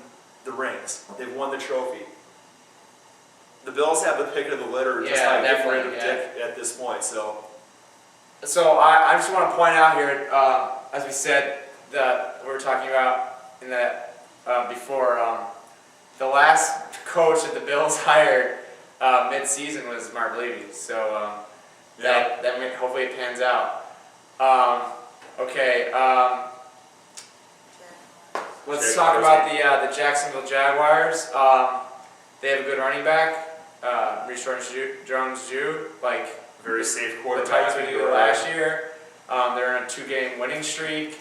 the rings. They've won the trophy. The Bills have the pick of the litter just by getting rid of Dick at this point. So I just want to point out here, as we said, that we were talking about in that before, the last coach that the Bills hired mid-season was Mark Levy. So that hopefully it pans out. Let's talk about the Jacksonville Jaguars. They have a good running back, Reece Jones-Drew, very safe the quarterback. Titans did last year. They're on a 2-game winning streak.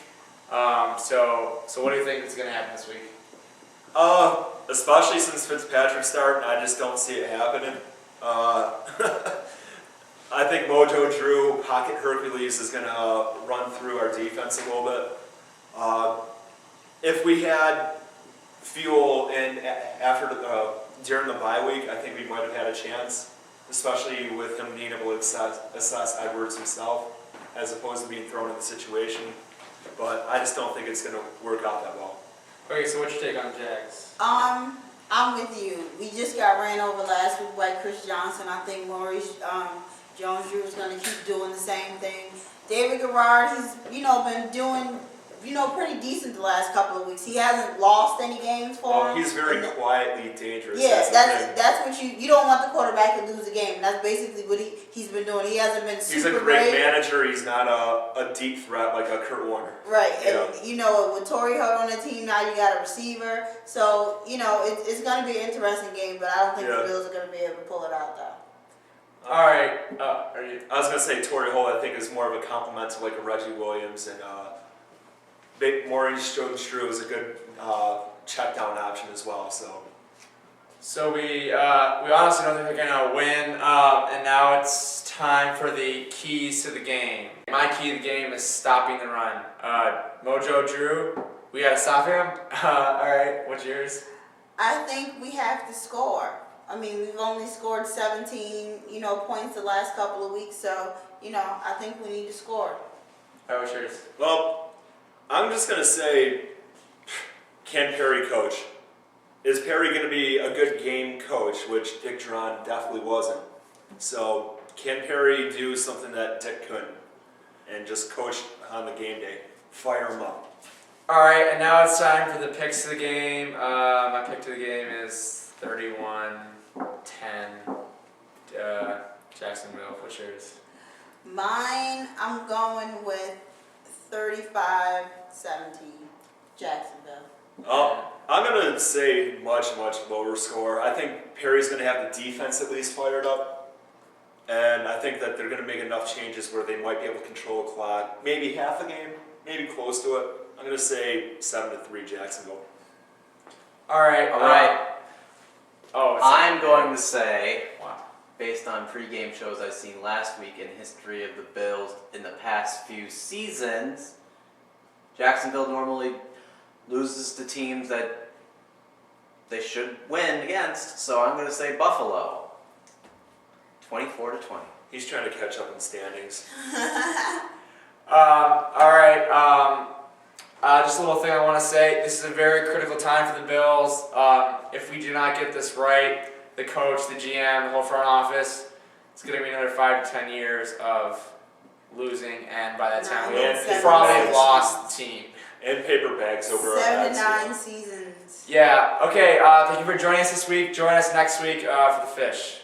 So what do you think is going to happen this week? Especially since Fitzpatrick's starting, I just don't see it happening. I think Mojo Drew, Pocket Hercules, is going to run through our defense a little bit. If we had fuel during the bye week, I think we might have had a chance, especially with him being able to assess Edwards himself, as opposed to being thrown in the situation. But I just don't think it's going to work out that well. Okay, so what's your take on the Jags? I'm with you. We just got ran over last week by Chris Johnson. I think Maurice Jones-Drew is going to keep doing the same thing. David Garrard, he's been doing pretty decent the last couple of weeks. He hasn't lost any games for him. He's very quietly dangerous. Yeah, that's the thing. that's what you don't want the quarterback to lose a game. And that's basically what he's been doing. He hasn't been He's super a great manager. He's not a deep threat like a Kurt Warner. Right, Yeah. and with Torrey Holt on the team now, you got a receiver. So it's going to be an interesting game, but I don't think the Bills are going to be able to pull it out though. All right. I was gonna say Torrey Holt. I think is more of a compliment to like a Reggie Williams, and Maurice Jones-Drew is a good check down option as well. So we honestly don't think they're gonna win, and now it's time for the keys to the game. My key to the game is stopping the run. Mojo Drew, we gotta stop him. All right, what's yours? I think we have to score. I mean, we've only scored 17, points the last couple of weeks, so, I think we need to score. All right, what's yours? Well, I'm just gonna say, can Perry coach? Is Perry going to be a good game coach, which Dick Jauron definitely wasn't? So can Perry do something that Dick couldn't and just coach on the game day? Fire him up. All right, and now it's time for the picks of the game. My pick to the game is 31-10 Jacksonville. What's yours? Mine, I'm going with 35-17 Jacksonville. I'm going to say much lower score. I think Perry's going to have the defense at least fired up. And I think that they're going to make enough changes where they might be able to control the clock. Maybe half a game, maybe close to it. I'm going to say 7-3 Jacksonville. All right. I'm going to say, based on pregame shows I've seen last week in history of the Bills in the past few seasons, Jacksonville normally loses to teams that they should win against, so I'm going to say Buffalo, 24-20. He's trying to catch up in standings. All right. Just a little thing I want to say. This is a very critical time for the Bills. If we do not get this right, the coach, the GM, the whole front office, it's going to be another 5 to 10 years of losing, and by that time we'll probably lost the team. And paper bags over 7 to 9 seasons. Yeah. Okay. Thank you for joining us this week. Join us next week for the fish.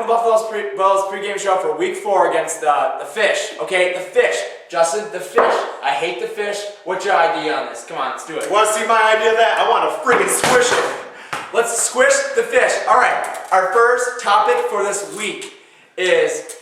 Buffalo Bills Pregame Show for Week 4 against the Fish. Okay, the Fish. Justin, the Fish. I hate the Fish. What's your idea on this? Come on, let's do it. Want to see my idea of that? I want to friggin' squish it. Let's squish the Fish. All right, our first topic for this week is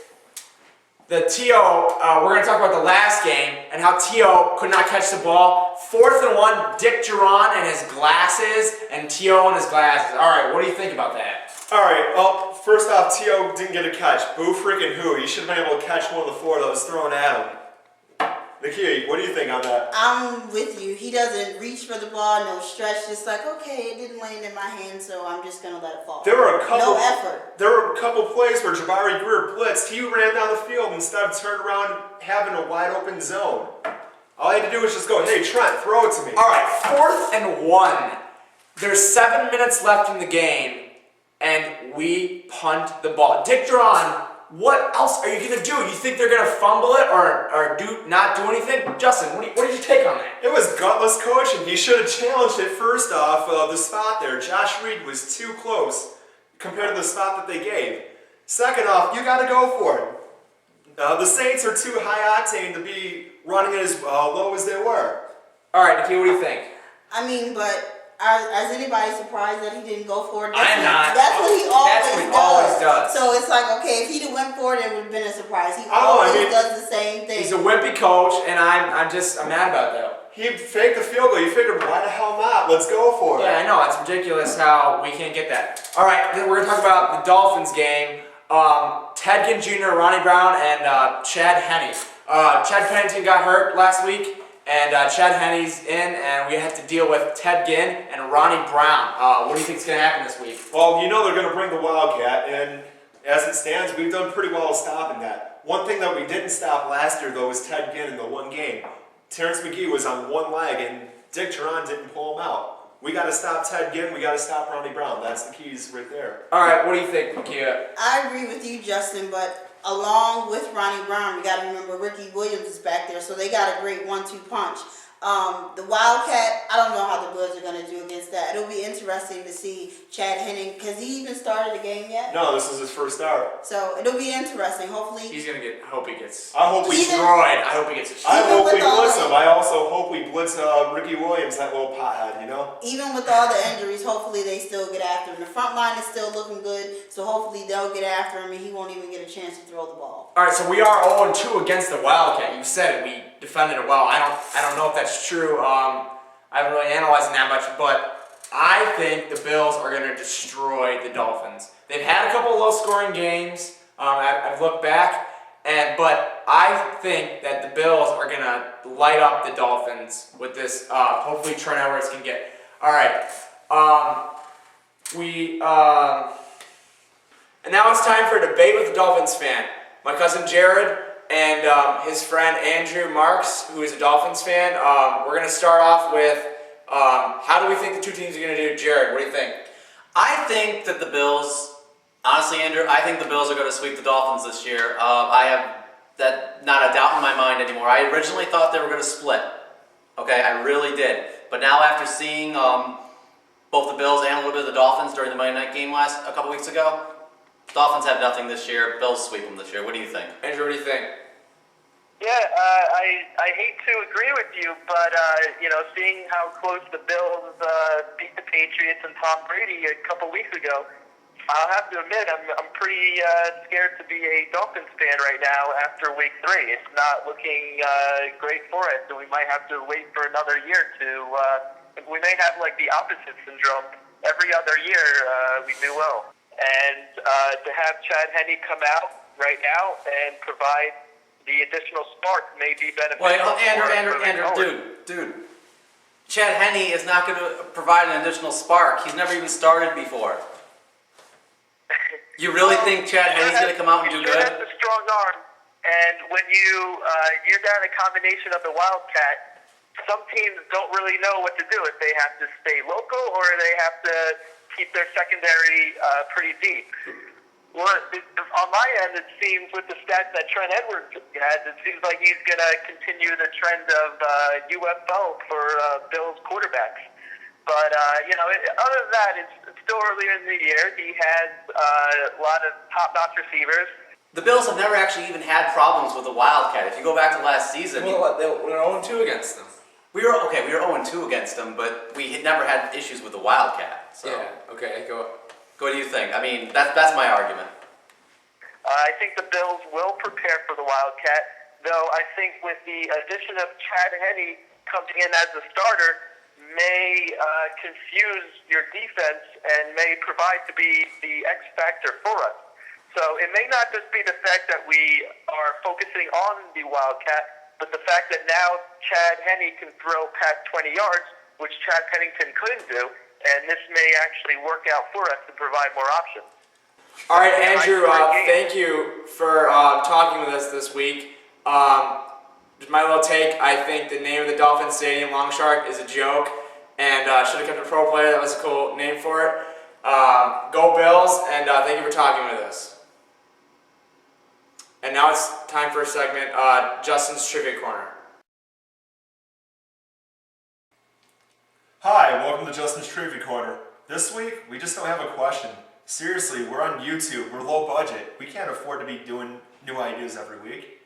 the T.O. We're going to talk about the last game and how T.O. could not catch the ball. 4th and 1, Dick Jauron and his glasses, and T.O. and his glasses. All right, what do you think about that? All right, well, first off, T.O. didn't get a catch. Boo freaking who. He should have been able to catch one of the 4 that was thrown at him. Nikki, what do you think on that? I'm with you. He doesn't reach for the ball, no stretch. Just like, okay, it didn't land in my hand, so I'm just going to let it fall. There were a couple, no effort. There were a couple plays where Jabari Greer blitzed. He ran down the field instead of turning around having a wide open zone. All I had to do was just go, hey, Trent, throw it to me. All right, 4th and 1. There's 7 minutes left in the game, and we punt the ball. Dick Jauron, what else are you going to do? You think they're going to fumble it or not do anything? Justin, what did you take on that? It was gutless coaching. He should have challenged it first off. The spot there, Josh Reed was too close compared to the spot that they gave. Second off, you got to go for it. The Saints are too high octane to be running as low as they were. All right, Nikki, what do you think? I mean, but is anybody surprised that he didn't go for it? I'm not. That's what he always does. So it's like, okay, if he'd have went for it, it would have been a surprise. He always does the same thing. He's a wimpy coach, and I'm mad about that. He faked the field goal. You figured, why the hell not? Let's go for it. Yeah, I know. It's ridiculous how we can't get that. All right, then we're going to talk about the Dolphins game. Ted Ginn Jr., Ronnie Brown, and Chad Henne. Chad Pennington got hurt last week, and Chad Henne's in, and we have to deal with Ted Ginn and Ronnie Brown. What do you think is going to happen this week? Well, you know they're going to bring the Wildcat, and as it stands, we've done pretty well stopping that. One thing that we didn't stop last year, though, was Ted Ginn in the one game. Terrence McGee was on one leg, and Dick Jauron didn't pull him out. We got to stop Ted Ginn. We got to stop Ronnie Brown. That's the keys right there. All right, what do you think, Makia? I agree with you, Justin, but along with Ronnie Brown, we got to remember Ricky Williams is back there, so they got a great 1-2 punch. The Wildcat, I don't know how the Bills are going to do against that. It'll be interesting to see Chad Henne. Has he even started a game yet? No, this is his first start. So it'll be interesting. Hopefully, He's going to get, I hope he gets I hope we destroyed. I hope he gets I destroyed. hope we with all blitz the- him. I also hope we blitz Ricky Williams, that little pothead, you know? even with all the injuries, hopefully they still get after him. The front line is still looking good, so hopefully they'll get after him and he won't even get a chance to throw the ball. All right, so we are 0-2 against the Wildcat. You said it. We defended it well. I don't know if that's true. I haven't really analyzed it that much, but I think the Bills are going to destroy the Dolphins. They've had a couple of low-scoring games. I've looked back, but I think that the Bills are going to light up the Dolphins with this. Hopefully, Trent Edwards can get. All right, and now it's time for a debate with a Dolphins fan. My cousin Jared and his friend Andrew Marks, who is a Dolphins fan. We're going to start off with how do we think the two teams are going to do? Jared, what do you think? I think that the Bills, honestly, Andrew, I think the Bills are going to sweep the Dolphins this year. I have that not a doubt in my mind anymore. I originally thought they were going to split. Okay, I really did. But now after seeing both the Bills and a little bit of the Dolphins during the Monday night game a couple weeks ago, Dolphins have nothing this year. Bills sweep them this year. What do you think? Andrew, what do you think? Yeah, I hate to agree with you, but seeing how close the Bills beat the Patriots and Tom Brady a couple weeks ago, I'll have to admit I'm pretty scared to be a Dolphins fan right now after Week 3. It's not looking great for us, and we might have to wait for another year to. We may have like the opposite syndrome. Every other year we do well, and to have Chad Henne come out right now and provide the additional spark may be beneficial. Well, Andrew, dude. Chad Henne is not going to provide an additional spark. He's never even started before. You really think Chad Henne's going to come out and do good? That's a strong arm, and when you're down a combination of the Wildcat, some teams don't really know what to do if they have to stay local or they have to keep their secondary pretty deep. Well, on my end, it seems with the stats that Trent Edwards has, it seems like he's going to continue the trend of UFO for Bills quarterbacks. But, other than that, it's still earlier in the year. He has a lot of top-notch receivers. The Bills have never actually even had problems with the Wildcat. If you go back to last season... Well, we're 0-2 against them. We were 0-2 against them, but we had never had issues with the Wildcat. So. Yeah, okay, go. What do you think? I mean, that's my argument. I think the Bills will prepare for the Wildcat, though I think with the addition of Chad Henne coming in as a starter may confuse your defense and may provide to be the X factor for us. So it may not just be the fact that we are focusing on the Wildcat, but the fact that now Chad Henne can throw past 20 yards, which Chad Pennington couldn't do, and this may actually work out for us to provide more options. All right, Andrew, thank you for talking with us this week. Just my little take, I think the name of the Dolphin Stadium, Long Shark, is a joke, and should have kept a pro player. That was a cool name for it. Go Bills, and thank you for talking with us. And now it's time for a segment, Justin's Trivia Corner. Hi, welcome to Justin's Trivia Corner. This week, we just don't have a question. Seriously, we're on YouTube, we're low budget. We can't afford to be doing new ideas every week.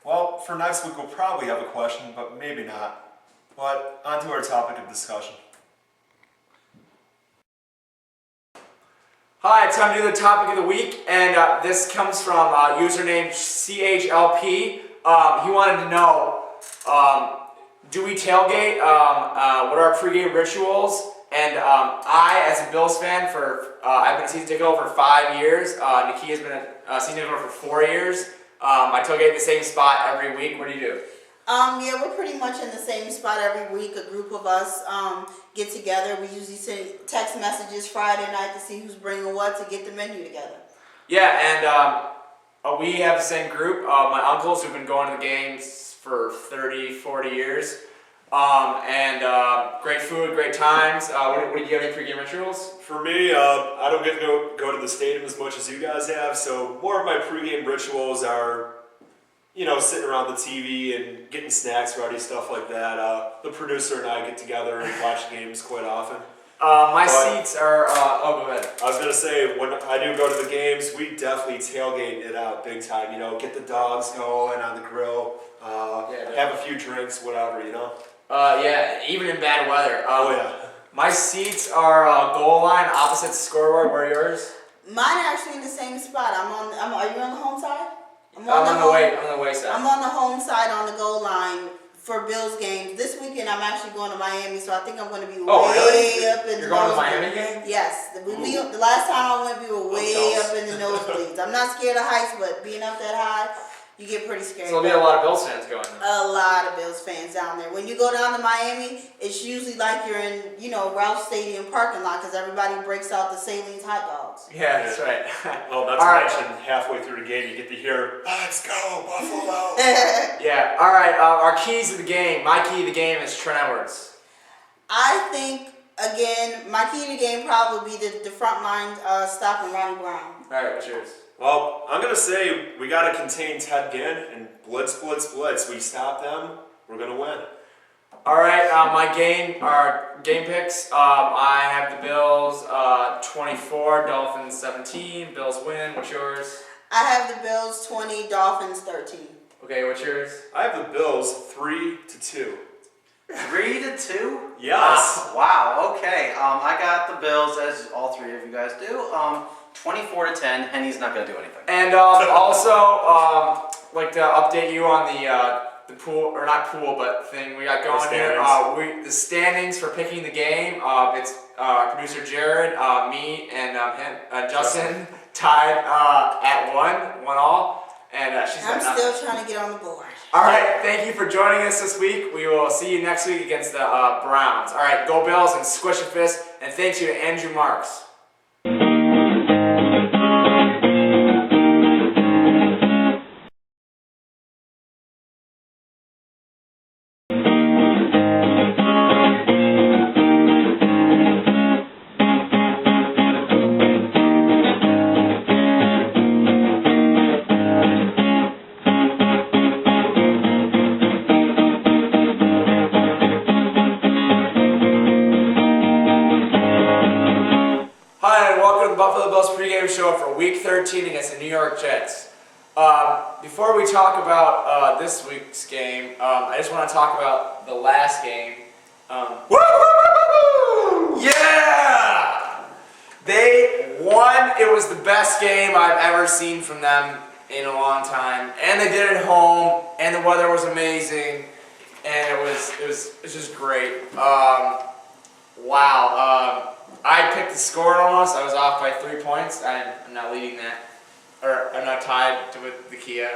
Well, for next week we'll probably have a question, but maybe not. But on to our topic of discussion. Hi, it's time to do the topic of the week, and this comes from username CHLP. He wanted to know, do we tailgate? What are our pregame rituals? And I, as a Bills fan, I've been a season ticket holder for 5 years. Nikia's been a season ticket holder for 4 years. I tailgate in the same spot every week. What do you do? Yeah, we're pretty much in the same spot every week. A group of us get together. We usually send text messages Friday night to see who's bringing what to get the menu together. Yeah, and we have the same group. My uncles who've been going to the games for 30, 40 years. Great food, great times. What do you have any pregame rituals? For me, I don't get to go to the stadium as much as you guys have, so more of my pregame rituals are, sitting around the TV and getting snacks ready, stuff like that. The producer and I get together and watch games quite often. My seats are, go ahead. I was going to say, when I do go to the games, we definitely tailgate it out big time. Get the dogs going on the grill, have a few drinks, whatever, Yeah, even in bad weather. Yeah. My seats are goal line, opposite the scoreboard. Where are yours? Mine are actually in the same spot. Are you on the home side? I'm on the way side. I'm on the home side on the goal line for Bills games. This weekend I'm actually going to Miami, so I think I'm going to be way up in the nosebleeds. You're going to the Miami game? Yes. The last time I went, we were way up in the nosebleeds. I'm not scared of heights, but being up that high, you get pretty scared. So there'll be a lot of Bills fans going there. A lot of Bills fans down there. When you go down to Miami, it's usually like you're in, Ralph Stadium parking lot because everybody breaks out the Salines hot dogs. Yeah, that's right. Well, not to mention, halfway through the game, you get to hear, "Let's go, Buffalo!" Yeah, all right. Our keys to the game. My key to the game is Trent Edwards. I think, again, my key to the game probably be the front line stopping Ronnie Brown. All right, what's yours? Well, I'm going to say we got to contain Ted Ginn and blitz. We stop them, we're going to win. All right, our game picks. I have the Bills 24, Dolphins 17. Bills win. What's yours? I have the Bills 20, Dolphins 13. Okay, what's yours? I have the Bills 3-2. 3-2? Yes. Wow. Okay. I got the Bills, as all three of you guys do. 24-10. Henny's not gonna do anything. And also, like to update you on the pool, or not pool, but thing we got going here. The standings for picking the game. It's producer Jared, me, and Justin tied at 1 all. And she's got I'm still trying to get on the board. All right, thank you for joining us this week. We will see you next week against the Browns. All right, go Bills and squish a fist. And thanks you to Andrew Marks. Buffalo Bills Pregame Show for Week 13 against the New York Jets. Before we talk about this week's game, I just want to talk about the last game. Yeah! They won. It was the best game I've ever seen from them in a long time, and they did it at home, and the weather was amazing, and it was just great. Wow. I picked the score almost. I was off by 3 points. I'm not leading that. Or I'm not tied with the Kia.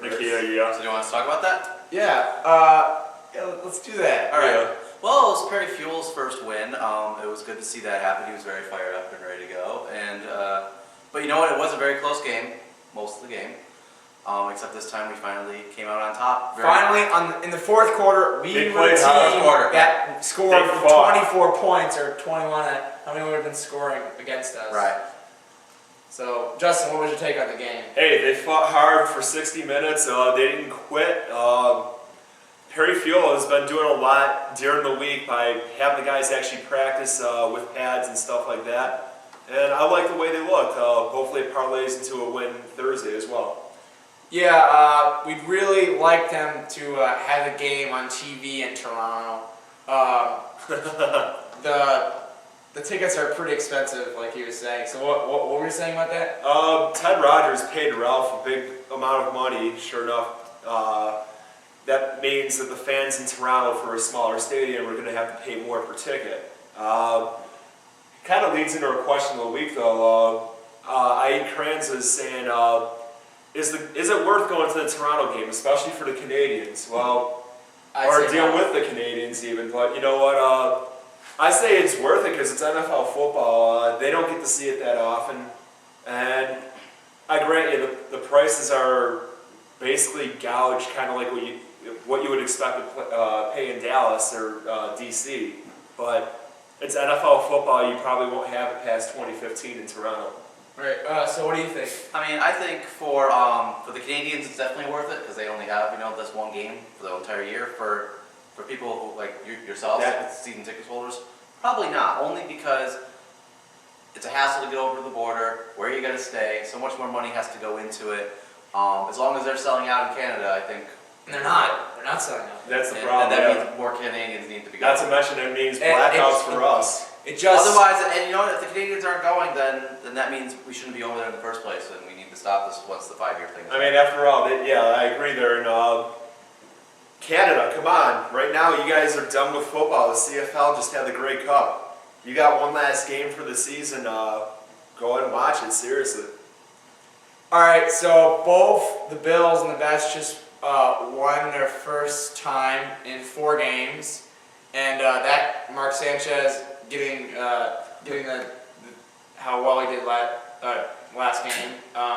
Nikia, yeah. So do you want us to talk about that? Yeah, let's do that. All right. Well, it was Perry Fuel's first win. It was good to see that happen. He was very fired up and ready to go. And but you know what? It was a very close game, most of the game. Except this time we finally came out on top. In the fourth quarter, we were the team that scored 24 points or 21. How many would have been scoring against us? Right. So, Justin, what was your take on the game? Hey, they fought hard for 60 minutes. They didn't quit. Perry Fuel has been doing a lot during the week by having the guys actually practice with pads and stuff like that. And I like the way they look. Hopefully it parlays into a win Thursday as well. Yeah, we'd really like them to have a game on TV in Toronto. The tickets are pretty expensive, like he was saying. So what were you saying about that? Ted Rogers paid Ralph a big amount of money, sure enough. That means that the fans in Toronto for a smaller stadium are going to have to pay more per ticket. Kind of leads into our question of the week, though. Aid Kranz is saying, is it worth going to the Toronto game, especially for the Canadians? Well, or deal with the Canadians even. But you know what? I say it's worth it because it's NFL football. They don't get to see it that often. And I grant you, the prices are basically gouged, kind of like what you would expect to pay in Dallas or DC. But it's NFL football. You probably won't have it past 2015 in Toronto. Right. So what do you think? I mean, I think for the Canadians, it's definitely worth it because they only have this one game for the entire year. For people who, like yourselves, season ticket holders, probably not. Only because it's a hassle to get over the border. Where are you going to stay? So much more money has to go into it. As long as they're selling out in Canada, I think. And they're not. They're not selling out. That's the problem. And that means more Canadians need to be going. Not to mention it means blackouts for us. Otherwise, and you know what, if the Canadians aren't going, then that means we shouldn't be over there in the first place, and we need to stop this once the 5-year thing is I mean, after all, I agree there. In Canada, come on. Right now, you guys are done with football. The CFL just had the Grey Cup. You got one last game for the season. Go ahead and watch it, seriously. All right, so both the Bills and the Bats just won their first time in 4 games, and that Mark Sanchez getting the how well he did last game.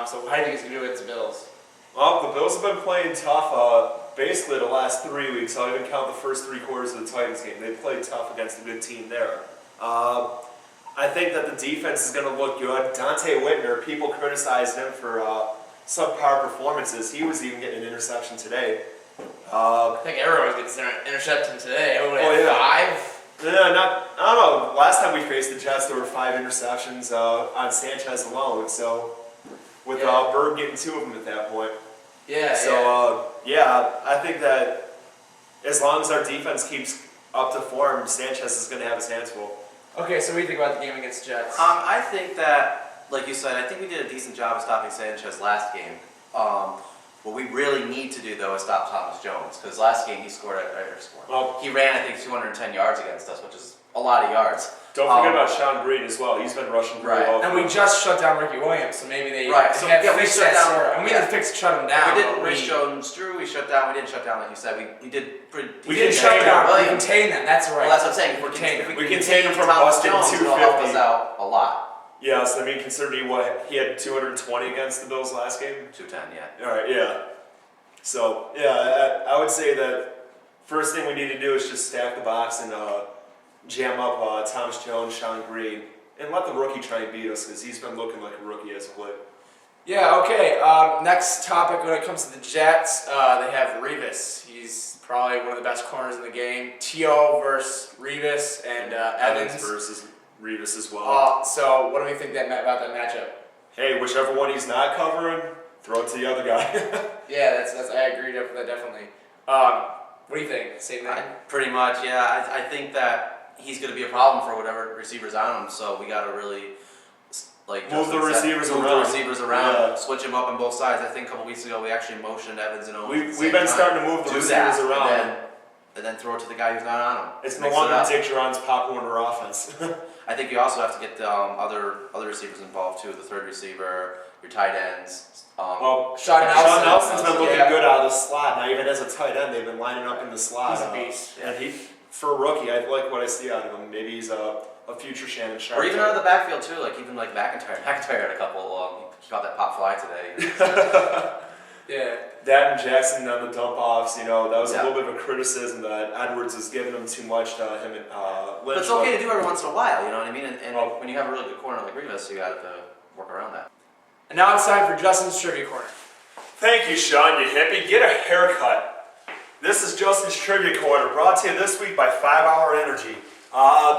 So how do you think he's gonna do against the Bills? Well, the Bills have been playing tough basically the last 3 weeks. I'll even count the first 3 quarters of the Titans game. They played tough against a good team there. I think that the defense is going to look good. Dante Whitner, people criticized him for subpar performances. He was even getting an interception today. I think everyone gets an interception today. Yeah. 5? Yeah, I don't know. Last time we faced the Jets, there were 5 interceptions on Sanchez alone. So with Bird getting 2 of them at that point. Yeah. So I think that as long as our defense keeps up to form, Sanchez is going to have his hands full. Okay, so what do you think about the game against the Jets? I think that, like you said, I think we did a decent job of stopping Sanchez last game. What we really need to do, though, is stop Thomas Jones, because last game he he ran, I think, 210 yards against us, which is a lot of yards. Don't forget about Sean Green as well. He's been rushing very well. And we just shut down Ricky Williams, so maybe they we fixed shut that down. sort. And we didn't shut him down. We didn't Rich Jones Drew. We shut down. We didn't shut down, like you said. We did pretty. We didn't shut down. We contained them. That's right. Well, that's what I'm saying. If we contain him from busting 250, it'll help us out a lot. Yes, I mean, considering he had 220 against the Bills last game. 210, yeah. All right, yeah. So I would say that first thing we need to do is just stack the box and jam up Thomas Jones, Sean Green, and let the rookie try and beat us because he's been looking like a rookie as of late. Yeah, okay. Next topic when it comes to the Jets, they have Revis. He's probably one of the best corners in the game. T.O. versus Revis and Evans versus Revis as well. So what do we think about that matchup? Hey, whichever one he's not covering, throw it to the other guy. Yeah, that's I agree with that definitely. What do you think? Same thing? Pretty much, yeah. I think that he's going to be a problem for whatever receivers on him, so we got to really move the receivers around. Yeah. Switch them up on both sides. I think a couple weeks ago we actually motioned Evans and Owens. We've been starting to move the receivers around. And then throw it to the guy who's not on him. It's no longer Dick Jauron's Pop Warner offense. I think you also have to get the other receivers involved too. The third receiver, your tight ends. Sean Nelson's been looking good out of the slot. Now even as a tight end, they've been lining up in the slot. He's a beast. And for a rookie, I like what I see out of him. Maybe he's a future Shannon Sharp. Or even out of the backfield too, even McIntyre. McIntyre had a couple. He got that pop fly today. Yeah. That and Jackson on the dump offs, that was a little bit of a criticism that Edwards has given him too much to him and Lynch. But it's okay to do every once in a while, you know what I mean? And when you have a really good corner like Revis, you got to work around that. And now it's time for Justin's Trivia Corner. Thank you, Sean, you hippie. Get a haircut. This is Justin's Trivia Corner, brought to you this week by 5 Hour Energy.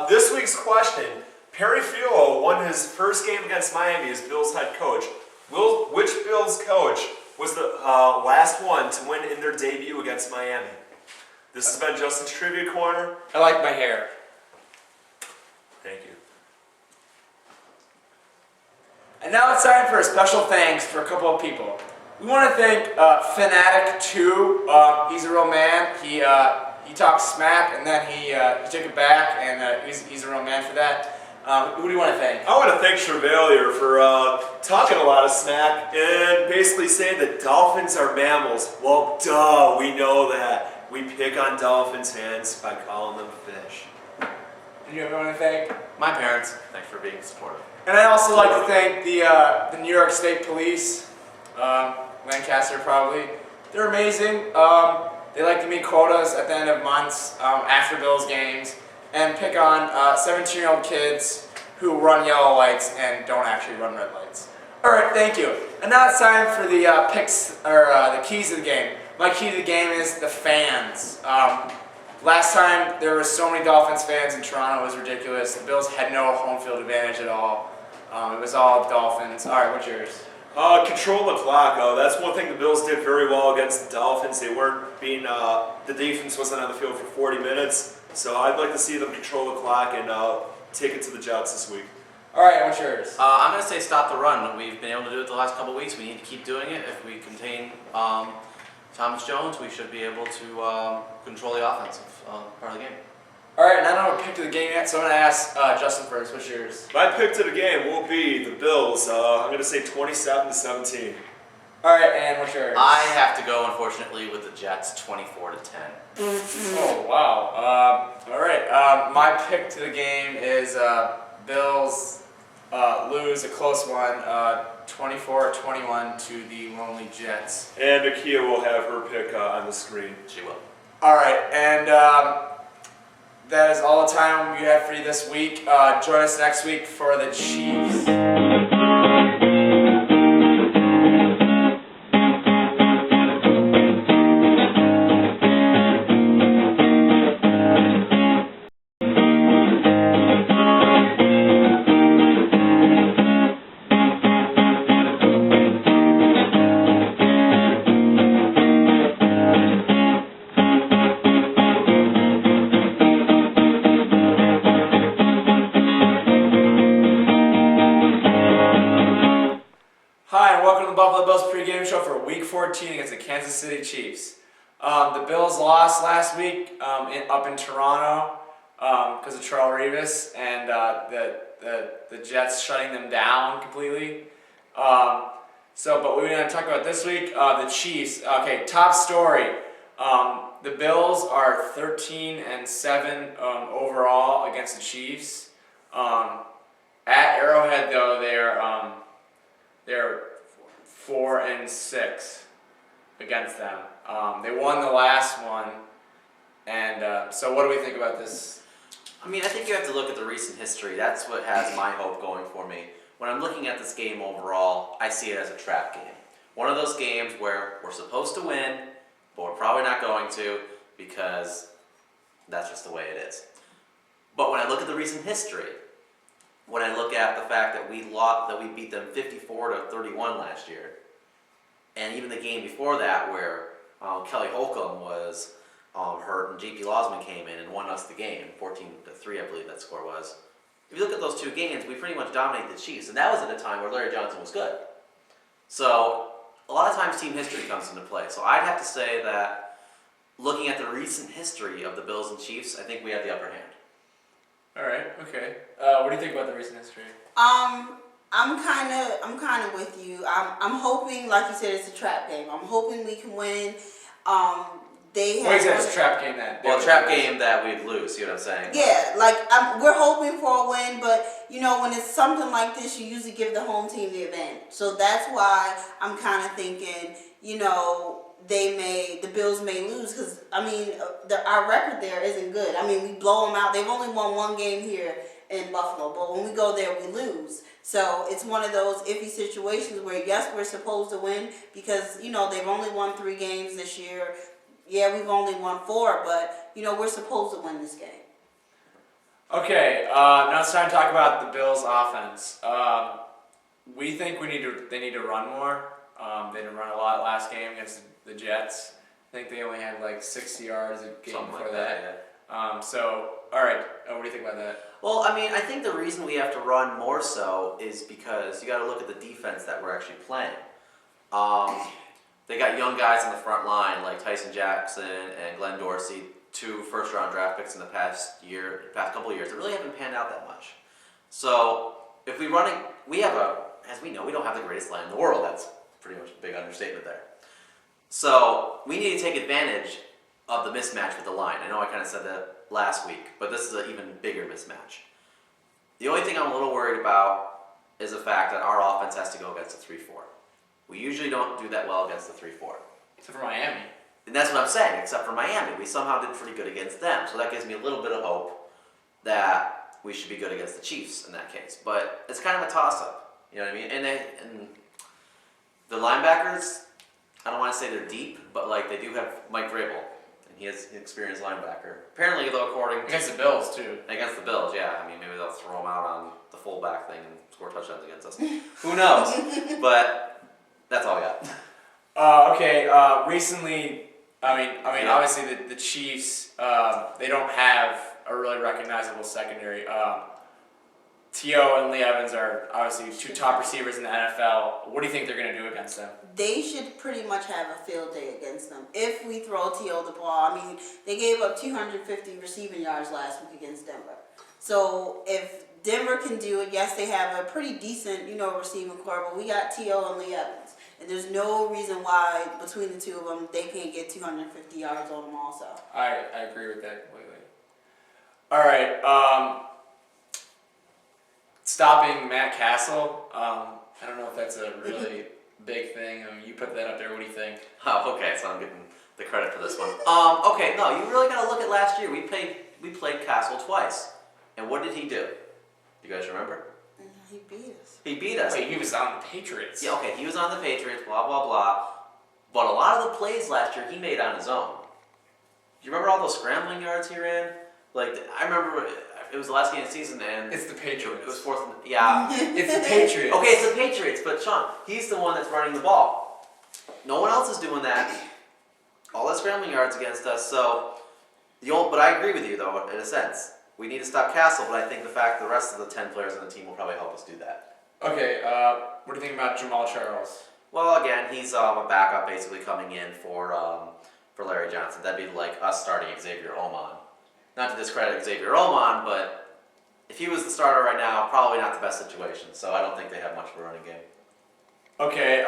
This week's question, Perry Fewell won his first game against Miami as Bills head coach. Which Bills coach was the last one to win in their debut against Miami? This has been Justin's Trivia Corner. I like my hair. Thank you. And now it's time for a special thanks for a couple of people. We want to thank Fanatic2. He's a real man. He he talked smack, and then he took it back, and he's a real man for that. Who do you want to thank? I want to thank Chevalier for talking a lot of smack and basically saying that dolphins are mammals. Well, duh, we know that. We pick on dolphins' fans by calling them fish. And you want to thank? My parents, thanks for being supportive. And I'd also like to thank the New York State Police, Lancaster probably. They're amazing. They like to meet quotas at the end of months after Bills games and pick on 17-year-old kids who run yellow lights and don't actually run red lights. All right, thank you. And now it's time for the picks or the keys of the game. My key to the game is the fans. Last time there were so many Dolphins fans in Toronto, it was ridiculous. The Bills had no home field advantage at all. It was all Dolphins. All right, what's yours? Control the clock. That's one thing the Bills did very well against the Dolphins. They weren't being, the defense wasn't on the field for 40 minutes. So I'd like to see them control the clock and take it to the Jets this week. All right, what's yours? I'm going to say stop the run. We've been able to do it the last couple of weeks. We need to keep doing it. If we contain Thomas Jones, we should be able to control the offensive part of the game. All right, and I don't have a pick to the game yet, so I'm going to ask Justin first. What's yours? My pick to the game will be the Bills. I'm going to say 27-17. All right, and what's yours? I have to go, unfortunately, with the Jets, 24-10. Oh, wow. All right, my pick to the game is Bills lose a close one, 24-21 to the Lonely Jets. And Akia will have her pick on the screen. She will. All right, and that is all the time we have for you this week. Join us next week for the Chiefs. Hi, and welcome to the Buffalo Bills Pregame Show for Week 14 against the Kansas City Chiefs. The Bills lost last week up in Toronto because of Terrell Owens and the Jets shutting them down completely. But what we're going to talk about this week, the Chiefs. Okay, top story. The Bills are 13-7 overall against the Chiefs. At Arrowhead, though, they're 4-6 against them. They won the last one, and so what do we think about this? I mean, I think you have to look at the recent history. That's what has my hope going for me. When I'm looking at this game overall, I see it as a trap game. One of those games where we're supposed to win, but we're probably not going to because that's just the way it is. But when I look at the recent history, when I look at the fact that we beat them 54-31 last year, and even the game before that where Kelly Holcomb was hurt and J.P. Losman came in and won us the game, 14-3 I believe that score was. If you look at those two games, we pretty much dominated the Chiefs, and that was at a time where Larry Johnson was good. So a lot of times team history comes into play. So I'd have to say that looking at the recent history of the Bills and Chiefs, I think we have the upper hand. All right, okay. What do you think about the recent history? I'm kind of with you. I'm hoping, like you said, it's a trap game. I'm hoping we can win. They Wait, it's a trap game then? Well, a trap game that we'd lose, see what I'm saying? Yeah, we're hoping for a win, but when it's something like this, you usually give the home team the advantage. So that's why I'm kind of thinking, the Bills may lose because our record there isn't good. We blow them out. They've only won one game here in Buffalo, but when we go there, we lose. So it's one of those iffy situations where yes, we're supposed to win because they've only won 3 games this year. Yeah, we've only won 4, but we're supposed to win this game. Okay, now it's time to talk about the Bills' offense. We think they need to run more. They didn't run a lot last game against the Jets. I think they only had 60 yards a game Something before like that. All right, what do you think about that? Well, I think the reason we have to run more so is because you got to look at the defense that we're actually playing. They got young guys on the front line like Tyson Jackson and Glenn Dorsey. 2 first-round draft picks in the past couple of years that really haven't panned out that much. So if we have as we know, we don't have the greatest line in the world. That's pretty much a big understatement there. So we need to take advantage of the mismatch with the line. I know I kind of said that last week, but this is an even bigger mismatch. The only thing I'm a little worried about is the fact that our offense has to go against a 3-4. We usually don't do that well against the 3-4. Except for Miami. And that's what I'm saying, except for Miami. We somehow did pretty good against them. So that gives me a little bit of hope that we should be good against the Chiefs in that case. But it's kind of a toss-up. You know what I mean? And the linebackers, I don't want to say they're deep, but like they do have Mike Vrabel. And he is an experienced linebacker. Apparently, though, according Against the Bills, too. Against the Bills, yeah. I mean, maybe they'll throw him out on the fullback thing and score touchdowns against us. Who knows? But that's all I got. Okay. Recently, I mean, obviously the Chiefs, they don't have a really recognizable secondary. T.O. and Lee Evans are obviously 2 top receivers in the NFL. What do you think they're going to do against them? They should pretty much have a field day against them if we throw T.O. the ball. I mean, they gave up 250 receiving yards last week against Denver. So if Denver can do it, yes, they have a pretty decent, receiving core, but we got T.O. and Lee Evans. And there's no reason why between the two of them they can't get 250 yards on them also. I agree with that completely. All right. Stopping Matt Castle. I don't know if that's a really big thing. I mean, you put that up there. What do you think? Oh, okay. So I'm getting the credit for this one. Okay. No, you really got to look at last year. We played Castle twice, and what did he do? You guys remember? He beat us. He beat us. Wait, he was on the Patriots. Yeah. Okay. He was on the Patriots. Blah blah blah. But a lot of the plays last year he made on his own. Do you remember all those scrambling yards he ran? Like I remember. It was the last game of the season, and It's the Patriots. it was fourth. Yeah. It's the Patriots. Okay, it's the Patriots, but Sean, he's the one that's running the ball. No one else is doing that. All the scrambling yards against us. So, but I agree with you though, in a sense. We need to stop Castle, but I think the fact the rest of the 10 players on the team will probably help us do that. Okay. What do you think about Jamal Charles? Well, again, he's a backup basically coming in for Larry Johnson. That'd be like us starting Xavier Oman. Not to discredit Xavier Oman, but if he was the starter right now, probably not the best situation. So I don't think they have much of a running game. Okay,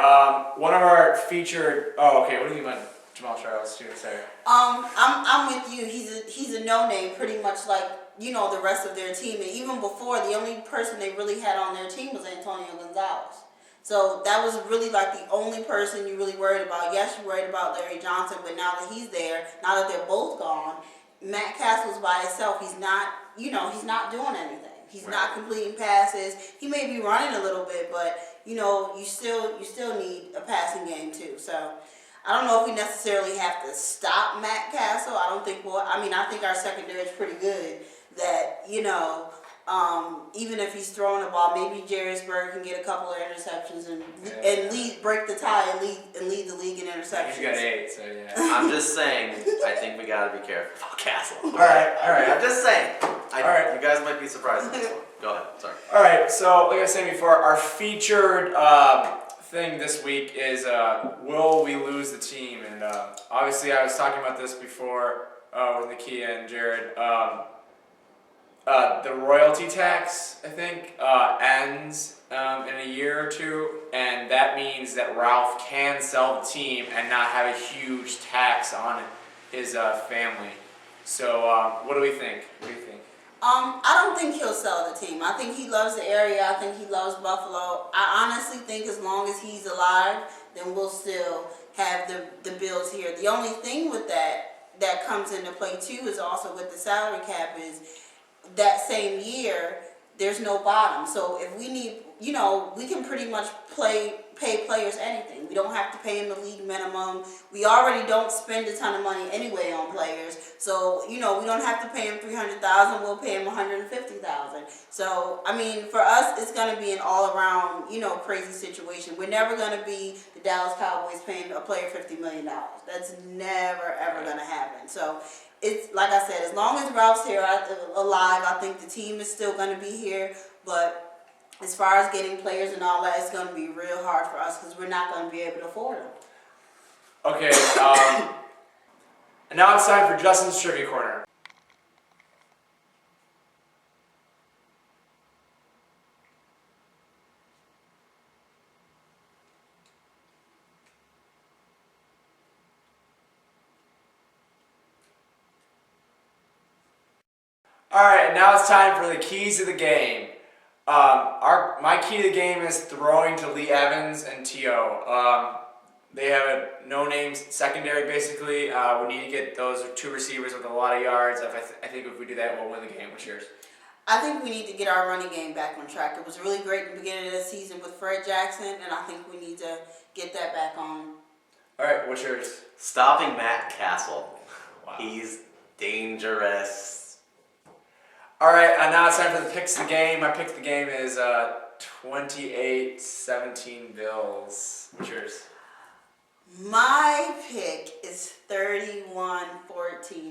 one of our featured. Oh, okay. What do you think about Jamal Charles? Sorry. I'm with you. He's a no-name, pretty much like the rest of their team. And even before, the only person they really had on their team was Antonio Gonzalez. So that was really like the only person you really worried about. Yes, you're worried about Larry Johnson, but now that he's there, now that they're both gone, Matt Castle's by himself. He's not, he's not doing anything. He's not completing passes. He may be running a little bit, but you still need a passing game too. So I don't know if we necessarily have to stop Matt Castle. I don't think I think our secondary is pretty good. That even if he's throwing the ball, maybe Jarrisburg can get a couple of interceptions and break the tie and lead the league in interceptions. He's got 8, so yeah. I'm just saying, I think we gotta be careful about Castle. All right. I'm just saying. Alright. You guys might be surprised at this one. Go ahead. Sorry. All right. So, like I was saying before, our featured thing this week is will we lose the team? And obviously, I was talking about this before with Nakia and Jared. The royalty tax, I think, ends in a year or two, and that means that Ralph can sell the team and not have a huge tax on his family. So, what do we think? What do you think? I don't think he'll sell the team. I think he loves the area. I think he loves Buffalo. I honestly think as long as he's alive, then we'll still have the Bills here. The only thing with that comes into play too is also with the salary cap is that same year there's no bottom. So if we need, we can pretty much pay players anything. We don't have to pay them the league minimum. We already don't spend a ton of money anyway on players. So, we don't have to pay them $300,000. We'll pay them $150,000. So, I mean, for us, it's going to be an all-around, crazy situation. We're never going to be the Dallas Cowboys paying a player $50 million. That's never, ever going to happen. So, it's like I said, as long as Ralph's here alive, I think the team is still going to be here. But as far as getting players and all that, it's going to be real hard for us because we're not going to be able to afford them. Okay. And now it's time for Justin's Trivia Corner. Alright, now it's time for the keys of the game. My key to the game is throwing to Lee Evans and T.O. They have a no-name secondary, basically. We need to get those two receivers with a lot of yards. I think if we do that, we'll win the game. What's yours? I think we need to get our running game back on track. It was really great in the beginning of the season with Fred Jackson, and I think we need to get that back on. Alright, what's yours? Stopping Matt Castle. Wow. He's dangerous. Alright, now it's time for the picks of the game. My pick of the game is 28-17 Bills. What's yours? My pick is 31-14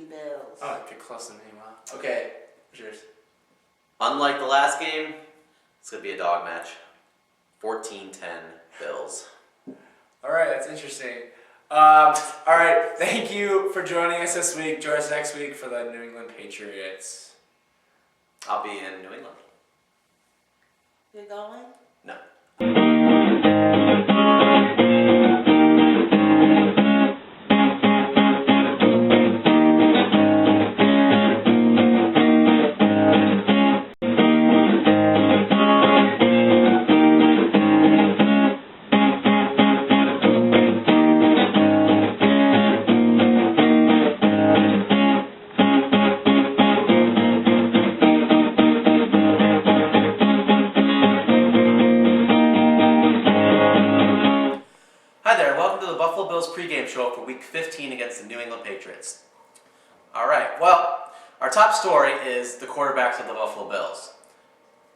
Bills. Oh, I picked close to me, wow. Okay, what's yours? Unlike the last game, it's going to be a dog match. 14-10 Bills. Alright, that's interesting. Alright, thank you for joining us this week. Join us next week for the New England Patriots. I'll be in New England. You're going? No. Buffalo Bills Pregame Show for Week 15 against the New England Patriots. All right, well, our top story is the quarterbacks of the Buffalo Bills.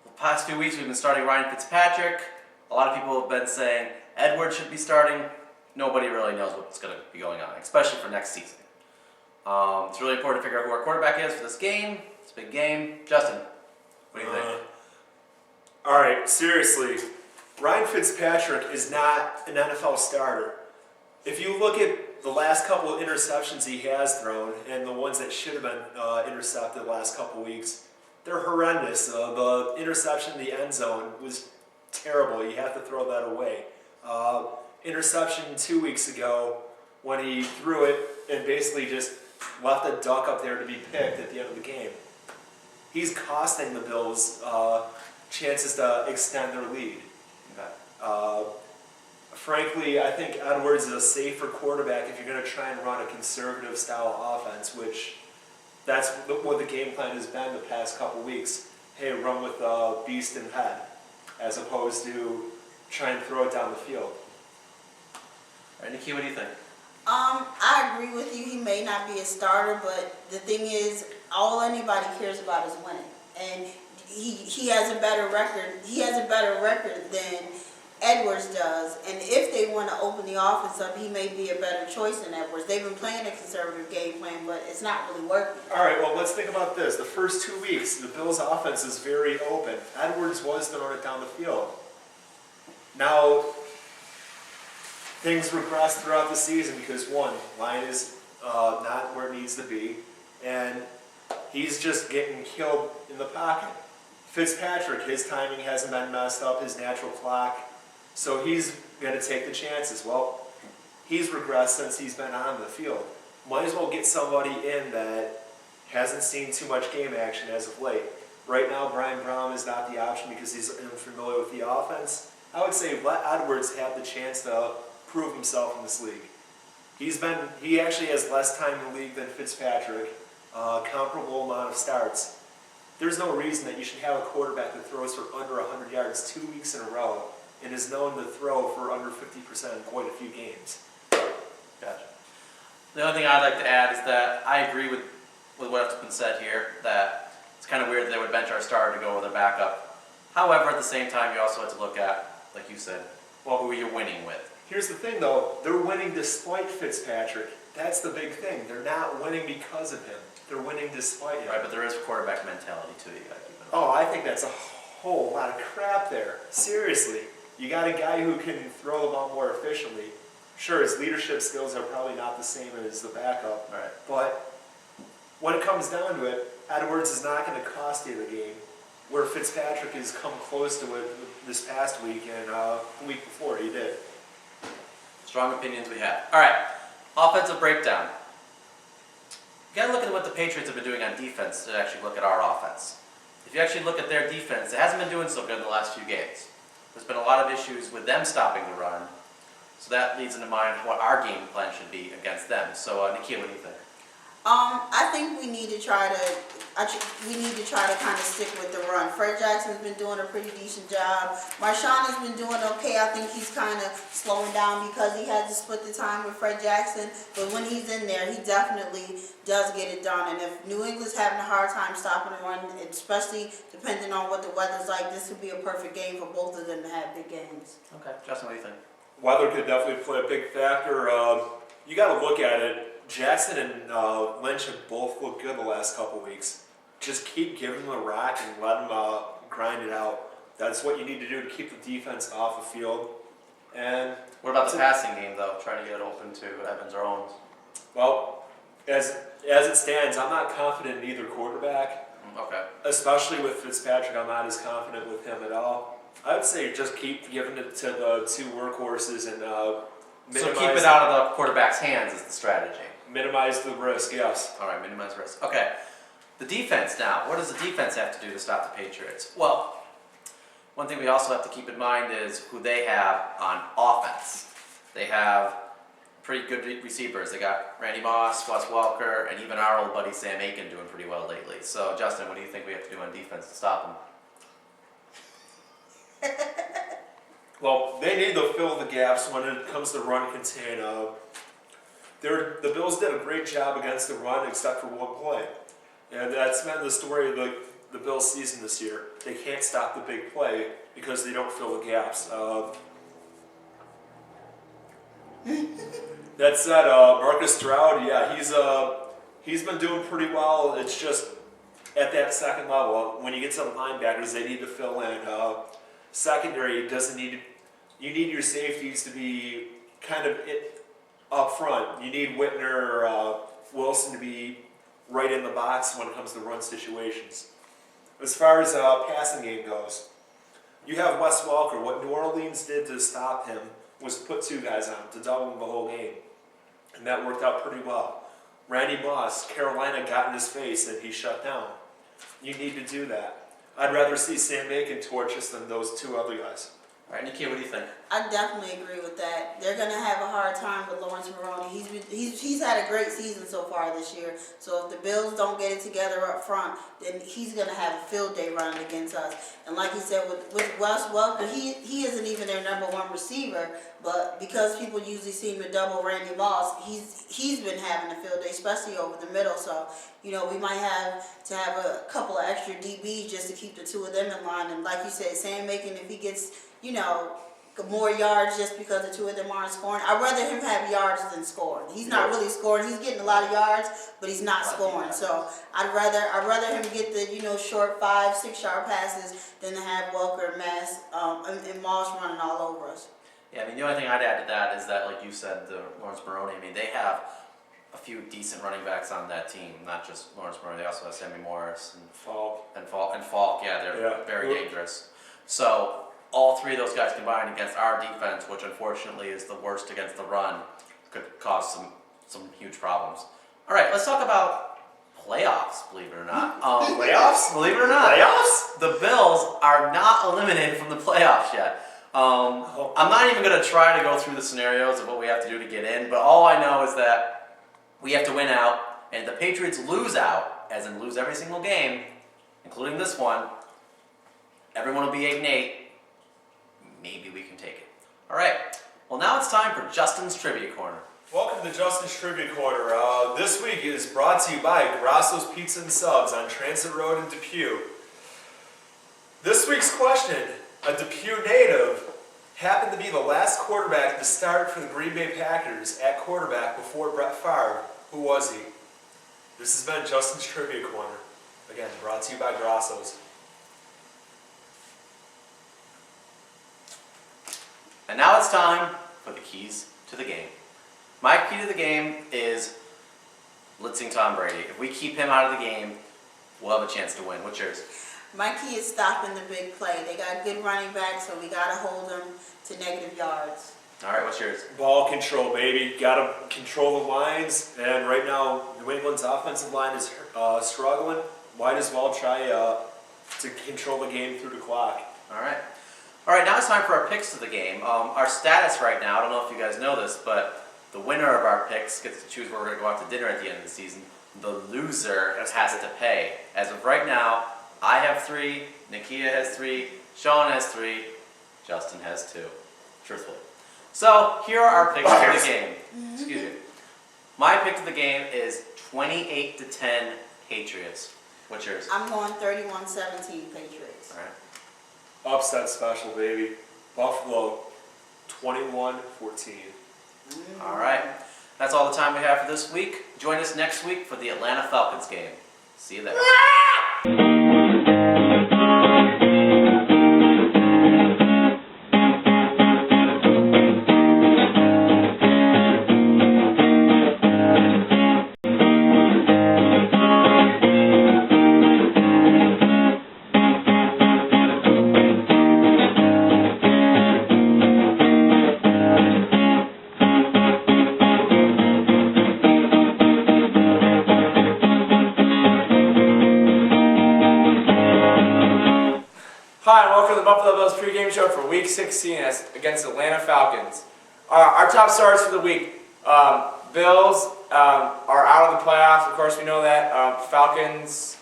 The past few weeks we've been starting Ryan Fitzpatrick. A lot of people have been saying Edwards should be starting. Nobody really knows what's going to be going on, especially for next season. It's really important to figure out who our quarterback is for this game. It's a big game. Justin, what do you think? All right, seriously, Ryan Fitzpatrick is not an NFL starter. If you look at the last couple of interceptions he has thrown and the ones that should have been intercepted the last couple of weeks, they're horrendous. The interception in the end zone was terrible. You have to throw that away. Interception 2 weeks ago when he threw it and basically just left a duck up there to be picked at the end of the game. He's costing the Bills chances to extend their lead. Frankly, I think Edwards is a safer quarterback if you're going to try and run a conservative style offense, which that's what the game plan has been the past couple weeks. Hey, run with beast in head, as opposed to try and throw it down the field. All right, Nikki, what do you think? I agree with you. He may not be a starter, but the thing is, all anybody cares about is winning. And he has a better record. He has a better record than Edwards does, and if they want to open the offense up, he may be a better choice than Edwards. They've been playing a conservative game plan, but it's not really working. All right, well, let's think about this. The first 2 weeks, the Bills' offense is very open. Edwards was throwing it down the field. Now, things regress throughout the season because, one, line is not where it needs to be, and he's just getting killed in the pocket. Fitzpatrick, his timing hasn't been messed up, his natural clock. So he's going to take the chances. Well, he's regressed since he's been on the field. Might as well get somebody in that hasn't seen too much game action as of late. Right now, Brian Brohm is not the option because he's unfamiliar with the offense. I would say let Edwards have the chance to prove himself in this league. He actually has less time in the league than Fitzpatrick, comparable amount of starts. There's no reason that you should have a quarterback that throws for under 100 yards 2 weeks in a row and is known to throw for under 50% in quite a few games. Gotcha. The only thing I'd like to add is that I agree with what's been said here, that it's kind of weird that they would bench our starter to go with a backup. However, at the same time, you also have to look at, like you said, who you're winning with. Here's the thing, though. They're winning despite Fitzpatrick. That's the big thing. They're not winning because of him. They're winning despite him. Right, but there is quarterback mentality, too. You gotta keep in mind. Oh, I think that's a whole lot of crap there. Seriously. You got a guy who can throw the ball more efficiently. Sure, his leadership skills are probably not the same as the backup. Right. But when it comes down to it, Edwards is not going to cost you the game, where Fitzpatrick has come close to it this past week and the week before he did. Strong opinions we have. All right, offensive breakdown. You gotta look at what the Patriots have been doing on defense to actually look at our offense. If you actually look at their defense, it hasn't been doing so good in the last few games. There's been a lot of issues with them stopping the run, so that leads into mind what our game plan should be against them. So, Nikia, what do you think? I think we need to try to kind of stick with the run. Fred Jackson's been doing a pretty decent job. Marshawn has been doing okay. I think he's kind of slowing down because he had to split the time with Fred Jackson. But when he's in there, he definitely does get it done. And if New England's having a hard time stopping the run, especially depending on what the weather's like, this could be a perfect game for both of them to have big games. Okay, Justin, what do you think? Weather could definitely play a big factor. You got to look at it. Jackson and Lynch have both looked good the last couple weeks. Just keep giving them the rock and let them grind it out. That's what you need to do to keep the defense off the field. And what about the passing game, though? Trying to get it open to Evans or Owens. Well, as it stands, I'm not confident in either quarterback. Okay. Especially with Fitzpatrick, I'm not as confident with him at all. I would say just keep giving it to the two workhorses and so keep it out of the quarterback's hands is the strategy. Minimize the risk, yes. All right, minimize risk. Okay. The defense now. What does the defense have to do to stop the Patriots? Well, one thing we also have to keep in mind is who they have on offense. They have pretty good receivers. They got Randy Moss, Wes Welker, and even our old buddy Sam Aiken doing pretty well lately. So, Justin, what do you think we have to do on defense to stop them? Well, they need to fill the gaps when it comes to run contain. The Bills did a great job against the run except for one play. And that's been the story of the Bills season this year. They can't stop the big play because they don't fill the gaps. That said, Marcus Stroud, yeah, he's been doing pretty well. It's just at that second level, when you get to the linebackers, they need to fill in. Secondary doesn't need. You need your safeties to be kind of up front. You need Whitner or Wilson to be right in the box when it comes to run situations. As far as passing game goes, you have Wes Welker. What New Orleans did to stop him was put two guys on him to double him the whole game, and that worked out pretty well. Randy Moss, Carolina got in his face and he shut down. You need to do that. I'd rather see Sam Aiken torch us than those two other guys. All right, Nikia, what do you think? I definitely agree with that. They're gonna have a hard time with Lawrence Maroney. He's had a great season so far this year. So if the Bills don't get it together up front, then he's gonna have a field day running against us. And like you said, with Wes Welker, he isn't even their number one receiver, but because people usually see him to double Randy Moss, he's been having a field day, especially over the middle. So we might have to have a couple of extra DBs just to keep the two of them in line. And like you said, Sam Aiken, if he gets more yards just because the two of them aren't scoring. I'd rather him have yards than scoring. He's not really scoring. He's getting a lot of yards, but he's not scoring. So I'd rather him get the short 5-6 yard passes than to have Welker and Moss running all over us. Yeah, I mean the only thing I'd add to that is that, like you said, the Lawrence Maroney. I mean they have a few decent running backs on that team, not just Lawrence Maroney. They also have Sammy Morris and Falk. Yeah, they're very dangerous. So all three of those guys combined against our defense, which unfortunately is the worst against the run, could cause some huge problems. All right, let's talk about playoffs, believe it or not. Playoffs? Believe it or not. Playoffs? The Bills are not eliminated from the playoffs yet. I'm not even going to try to go through the scenarios of what we have to do to get in, but all I know is that we have to win out, and if the Patriots lose out, as in lose every single game, including this one, everyone will be 8-8. Maybe we can take it. All right. Well, now it's time for Justin's Trivia Corner. Welcome to Justin's Trivia Corner. This week is brought to you by Grasso's Pizza and Subs on Transit Road in Depew. This week's question, a Depew native, happened to be the last quarterback to start for the Green Bay Packers at quarterback before Brett Favre. Who was he? This has been Justin's Trivia Corner. Again, brought to you by Grasso's. And now it's time for the keys to the game. My key to the game is blitzing Tom Brady. If we keep him out of the game, we'll have a chance to win. What's yours? My key is stopping the big play. They got good running backs, so we got to hold them to negative yards. All right, what's yours? Ball control, baby. Got to control the lines. And right now, New England's offensive line is struggling. Might as well try to control the game through the clock. All right. All right, now it's time for our picks of the game. Our status right now, I don't know if you guys know this, but the winner of our picks gets to choose where we're going to go out to dinner at the end of the season. The loser has to pay. As of right now, I have 3, Nakia has 3, Sean has 3, Justin has 2. Truthfully. So, here are our picks for the game. Excuse me. My pick of the game is 28-10 Patriots. What's yours? I'm going 31-17 Patriots. All right. Upset special, baby. Buffalo, 21-14. All right. That's all the time we have for this week. Join us next week for the Atlanta Falcons game. See you there. Hi, and welcome to the Buffalo Bills Pregame Show for Week 16 against the Atlanta Falcons. Our top stars for the week. Bills are out of the playoffs, of course we know that. Falcons,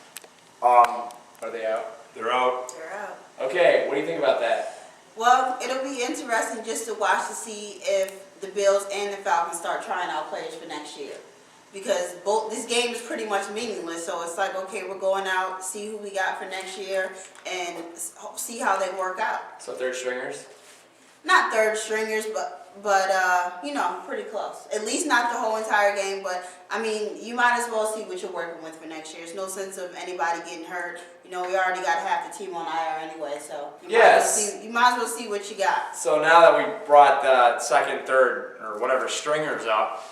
are they out? They're out. They're out. Okay, what do you think about that? Well, it'll be interesting just to watch to see if the Bills and the Falcons start trying out players for next year. Because this game is pretty much meaningless, so it's like, okay, we're going out, see who we got for next year, and see how they work out. So third stringers? Not third stringers, but you know, pretty close. At least not the whole entire game, but I mean, you might as well see what you're working with for next year. There's no sense of anybody getting hurt. You know, we already got half the team on IR anyway, so you might as well see what you got. So now that we brought the second, third, or whatever stringers up,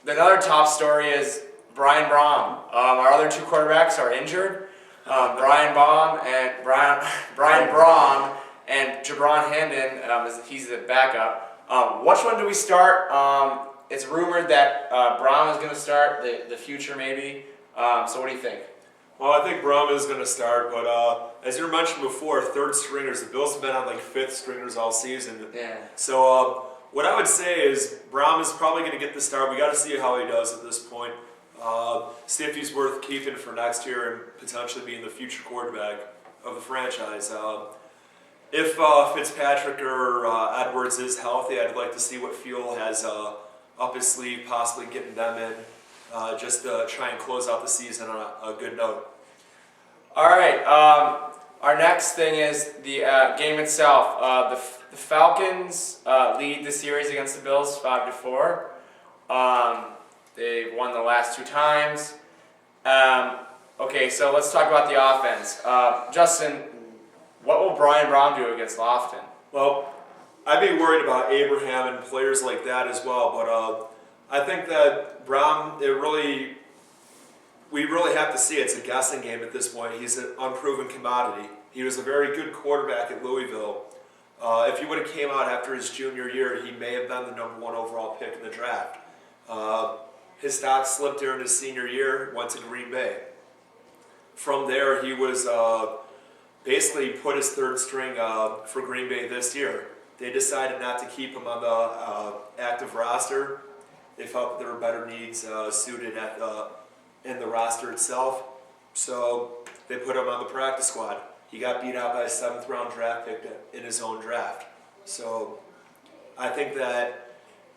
another top story is Brian Brohm. Our other 2 quarterbacks are injured. Brian Brohm and Jauron Hendon, he's the backup. Which one do we start? It's rumored that Brohm is going to start, the future maybe. So what do you think? Well, I think Brohm is going to start, but as you mentioned before, third stringers. The Bills have been on like 5th stringers all season. Yeah. So what I would say is Brohm is probably going to get the start. We got to see how he does at this point. See if he's worth keeping for next year and potentially being the future quarterback of the franchise. If Fitzpatrick or Edwards is healthy, I'd like to see what Fuel has up his sleeve, possibly getting them in, just to try and close out the season on a good note. All right. Our next thing is the game itself. The Falcons lead the series against the Bills 5-4. They've won the last 2 times. Okay, so let's talk about the offense. Justin, what will Brian Brohm do against Lofton? Well, I'd be worried about Abraham and players like that as well, but I think that Brohm, we really have to see it's a guessing game at this point. He's an unproven commodity. He was a very good quarterback at Louisville. If he would have came out after his junior year, he may have been the #1 overall pick in the draft. His stock slipped during his senior year, went to Green Bay. From there, he was basically put as third string for Green Bay this year. They decided not to keep him on the active roster. They felt that there were better needs suited in the roster itself. So they put him on the practice squad. He got beat out by a 7th-round draft pick in his own draft. So I think that...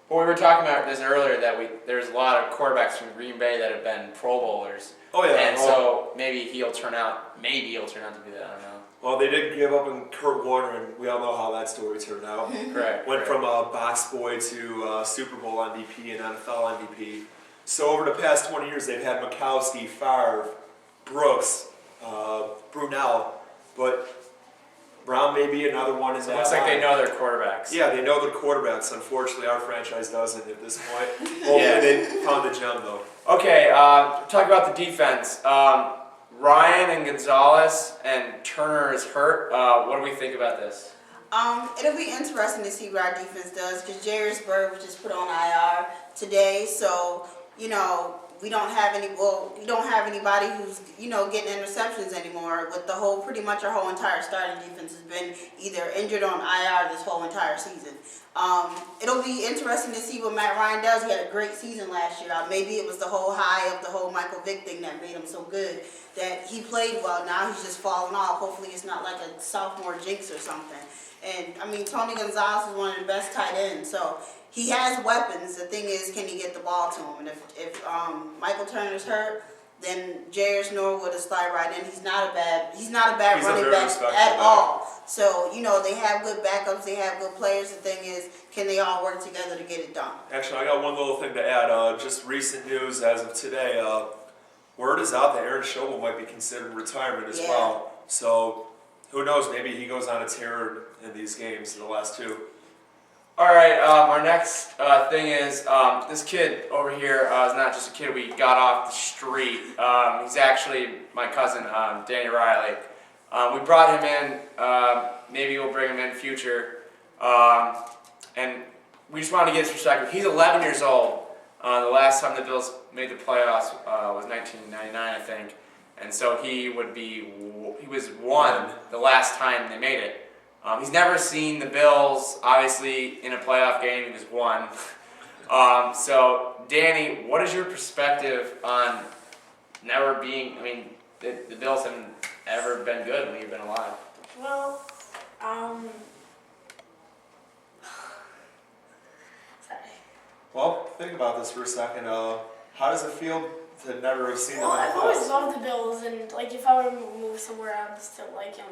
Well, we were talking about this earlier that there's a lot of quarterbacks from Green Bay that have been Pro Bowlers. Oh yeah. And so maybe he'll turn out to be that. I don't know. Well, they did give up on Kurt Warner, and we all know how that story turned out. Correct. Went from a box boy to Super Bowl MVP and NFL MVP. So over the past 20 years, they've had Mikowski, Favre, Brooks, Brunell, but Brown may be another one in So that it looks like they line. know their quarterbacks. Yeah, they know their quarterbacks. Unfortunately, our franchise doesn't at this point. Hopefully they found the gem, though. Okay, talk about the defense. Ryan and Gonzalez and Turner is hurt. What do we think about this? It'll be interesting to see what our defense does because Jairus Bird was just put on IR today, so we don't have anybody who's getting interceptions anymore. With pretty much our whole entire starting defense has been either injured or on IR this whole entire season. It'll be interesting to see what Matt Ryan does. He had a great season last year. Maybe it was the whole high of the whole Michael Vick thing that made him so good that he played well. Now he's just falling off. Hopefully it's not like a sophomore jinx or something. And I mean, Tony Gonzalez is one of the best tight ends, so he has weapons. The thing is, can he get the ball to him? And if Michael Turner's hurt, then Jairus Norwood will slide right in. He's not a bad running back at all. So they have good backups, they have good players. The thing is, can they all work together to get it done? Actually, I got one little thing to add. Just recent news as of today. Word is out that Aaron Schobel might be considered retirement as well. So who knows? Maybe he goes on a tear in these games, in the last two. All right, our next thing is this kid over here is not just a kid we got off the street. He's actually my cousin, Danny Riley. We brought him in. Maybe we'll bring him in future. And we just wanted to get his perspective. He's 11 years old. The last time the Bills made the playoffs was 1999, I think. And so he was one the last time they made it. He's never seen the Bills, obviously, in a playoff game. He was one. So, Danny, what is your perspective on never being, the Bills haven't ever been good when you've been alive? Well, sorry. Well, think about this for a second. How does it feel to never have seen them in the I've always playoffs? loved the Bills, and if I were to move somewhere, I would still like them.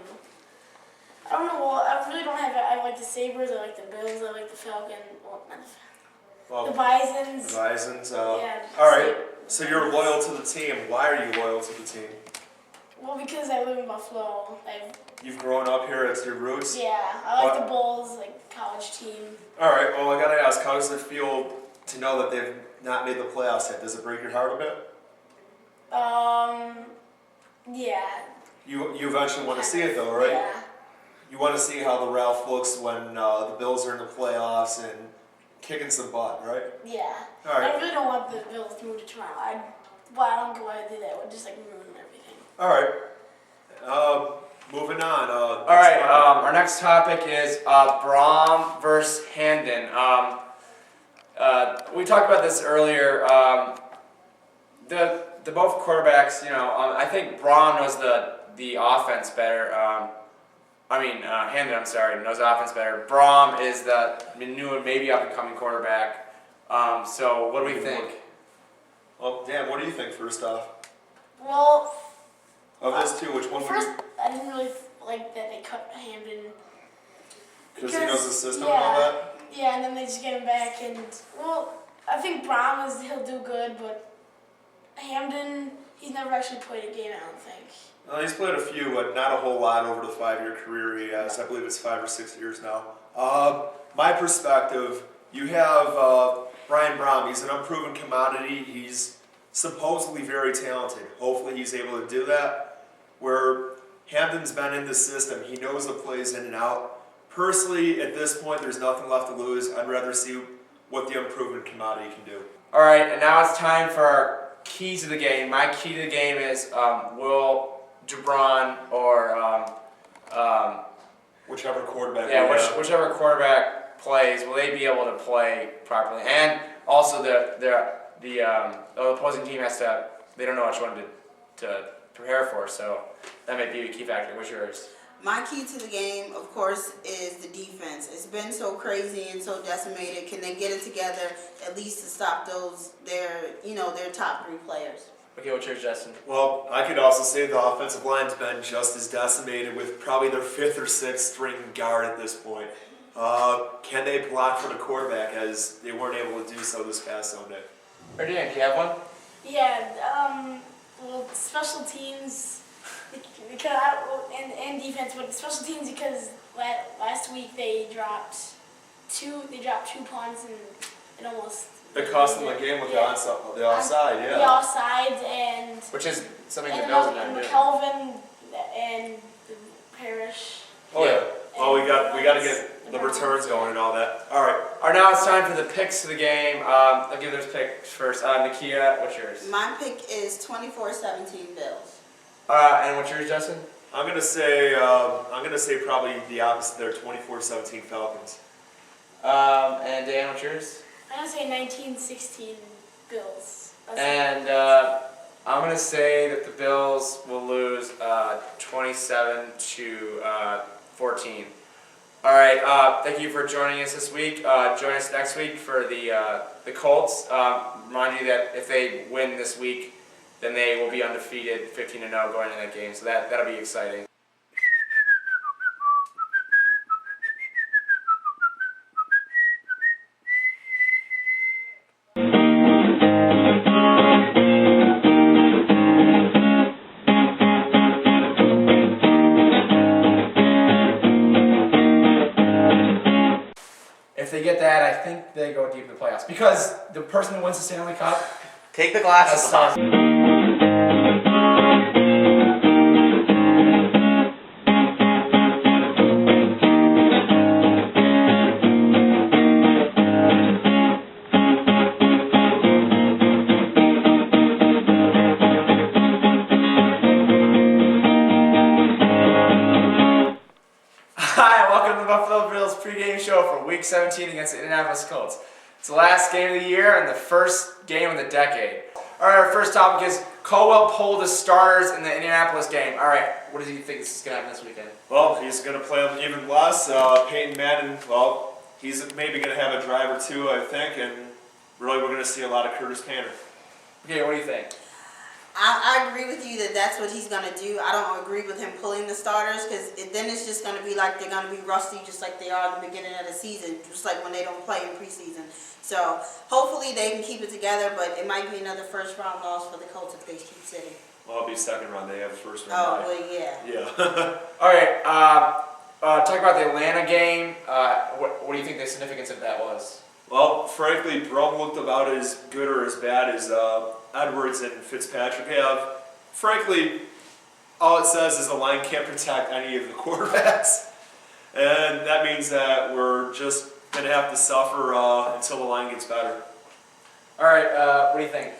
I don't know. Well, I really don't have. I like the Sabres. I like the Bills. I like the Falcons. Well, not the Well, Bisons. The Bisons. Yeah. All right. So you're loyal to the team. Why are you loyal to the team? Well, because I live in Buffalo. You've grown up here. It's your roots. Yeah, I like the Bulls, college team. All right. Well, I gotta ask, how does it feel to know that they've not made the playoffs yet? Does it break your heart a bit? Yeah. You eventually want to see it though, right? Yeah. You want to see how the Ralph looks when the Bills are in the playoffs and kicking some butt, right? Yeah. All right. I really don't want the Bills to move to Toronto. I don't know why I do that. It would just ruin everything. All right. Moving on. All right, our next topic is Brohm versus Hamden. We talked about this earlier. The both quarterbacks, I think Brohm knows the offense better. Hamden, knows the offense better. Brohm is the new, maybe up and coming quarterback. So what do we think? Well, Dan, what do you think first off? Well, of those two, which one would first, you? I didn't really like that they cut Hamden. Because he knows the system and all that? Yeah, and then they just get him back. And, I think Brohm he'll do good, but Hamden, he's never actually played a game, I don't think. Well, he's played a few, but not a whole lot over the 5-year career he has. I believe it's 5 or 6 years now. My perspective, you have Brian Brohm. He's an unproven commodity. He's supposedly very talented. Hopefully he's able to do that. Where Hamden's been in the system, he knows the plays in and out. Personally, at this point, there's nothing left to lose. I'd rather see what the unproven commodity can do. All right, and now it's time for our keys of the game. My key to the game is will Jauron or whichever quarterback. Whichever quarterback plays, will they be able to play properly? And also the opposing team they don't know which one to prepare for, so that might be a key factor. What's yours? My key to the game, of course, is the defense. It's been so crazy and so decimated. Can they get it together at least to stop their top 3 players? Okay, what's yours, Justin? Well, I could also say the offensive line's been just as decimated with probably their 5th or 6th string guard at this point. Can they block for the quarterback as they weren't able to do so this past Sunday? Dan, do you have one? Yeah, special teams. and defense, but special teams because last week they dropped two punts and it almost. It cost them the game with the offside, yeah. The offsides and. Which is something the and Bills are not doing. McKelvin and Parrish. Oh yeah. Well, we got to get the returns going and all that. All right. All right, now it's time for the picks of the game. I'll give those picks first. Nakia, what's yours? My pick is 24-17 Bills. And what's yours, Justin? I'm gonna say probably the opposite there, 24-17 Falcons. And Dan, what's yours? I'm gonna say 19-16 Bills. And I'm going to say that the Bills will lose 27-14. All right, thank you for joining us this week. Join us next week for the Colts. Remind you that if they win this week, then they will be undefeated, 15-0 going into that game. So that'll be exciting. If they get that, I think they go deep in the playoffs. Because the person who wins the Stanley Cup Take the glasses off. Hi, welcome to the Buffalo Bills Pregame Show for Week 17 against the Indianapolis Colts. It's the last game of the year and the first game of the decade. All right, our first topic is Caldwell pulled his starters in the Indianapolis game. All right, what do you think is going to happen this weekend? Well, he's going to play them even less. Peyton Manning, well, he's maybe going to have a drive or two, I think, and really we're going to see a lot of Curtis Painter. Okay, what do you think? I agree with you that that's what he's going to do. I don't agree with him pulling the starters because then it's just going to be like they're going to be rusty just like they are at the beginning of the season, just like when they don't play in preseason. So hopefully they can keep it together, but it might be another first-round loss for the Colts if they keep sitting. Well, it'll be second round. They have the first round. Oh, well, yeah. Yeah. All right, talk about the Atlanta game. What do you think the significance of that was? Well, frankly, Brohm looked about as good or as bad as Edwards and Fitzpatrick have. Frankly, all it says is the line can't protect any of the quarterbacks. And that means that we're just going to have to suffer until the line gets better. All right, what do you think?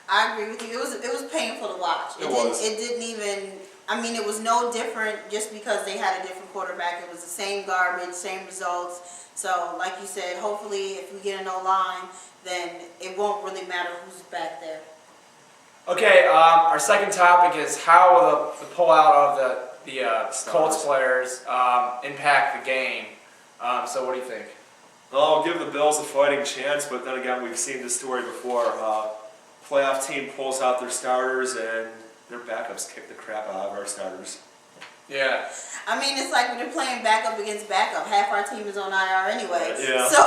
I agree with you. It was painful to watch. It didn't even. I mean, it was no different just because they had a different quarterback. It was the same garbage, same results. So, like you said, hopefully if we get an O-line, then it won't really matter who's back there. Okay, our second topic is how will the pullout of the Colts players impact the game. So what do you think? Well, I'll give the Bills a fighting chance, but then again, we've seen this story before. Playoff team pulls out their starters and their backups kick the crap out of our starters. Yeah. I mean, it's like when they're playing backup against backup. Half our team is on IR anyway. Yeah. So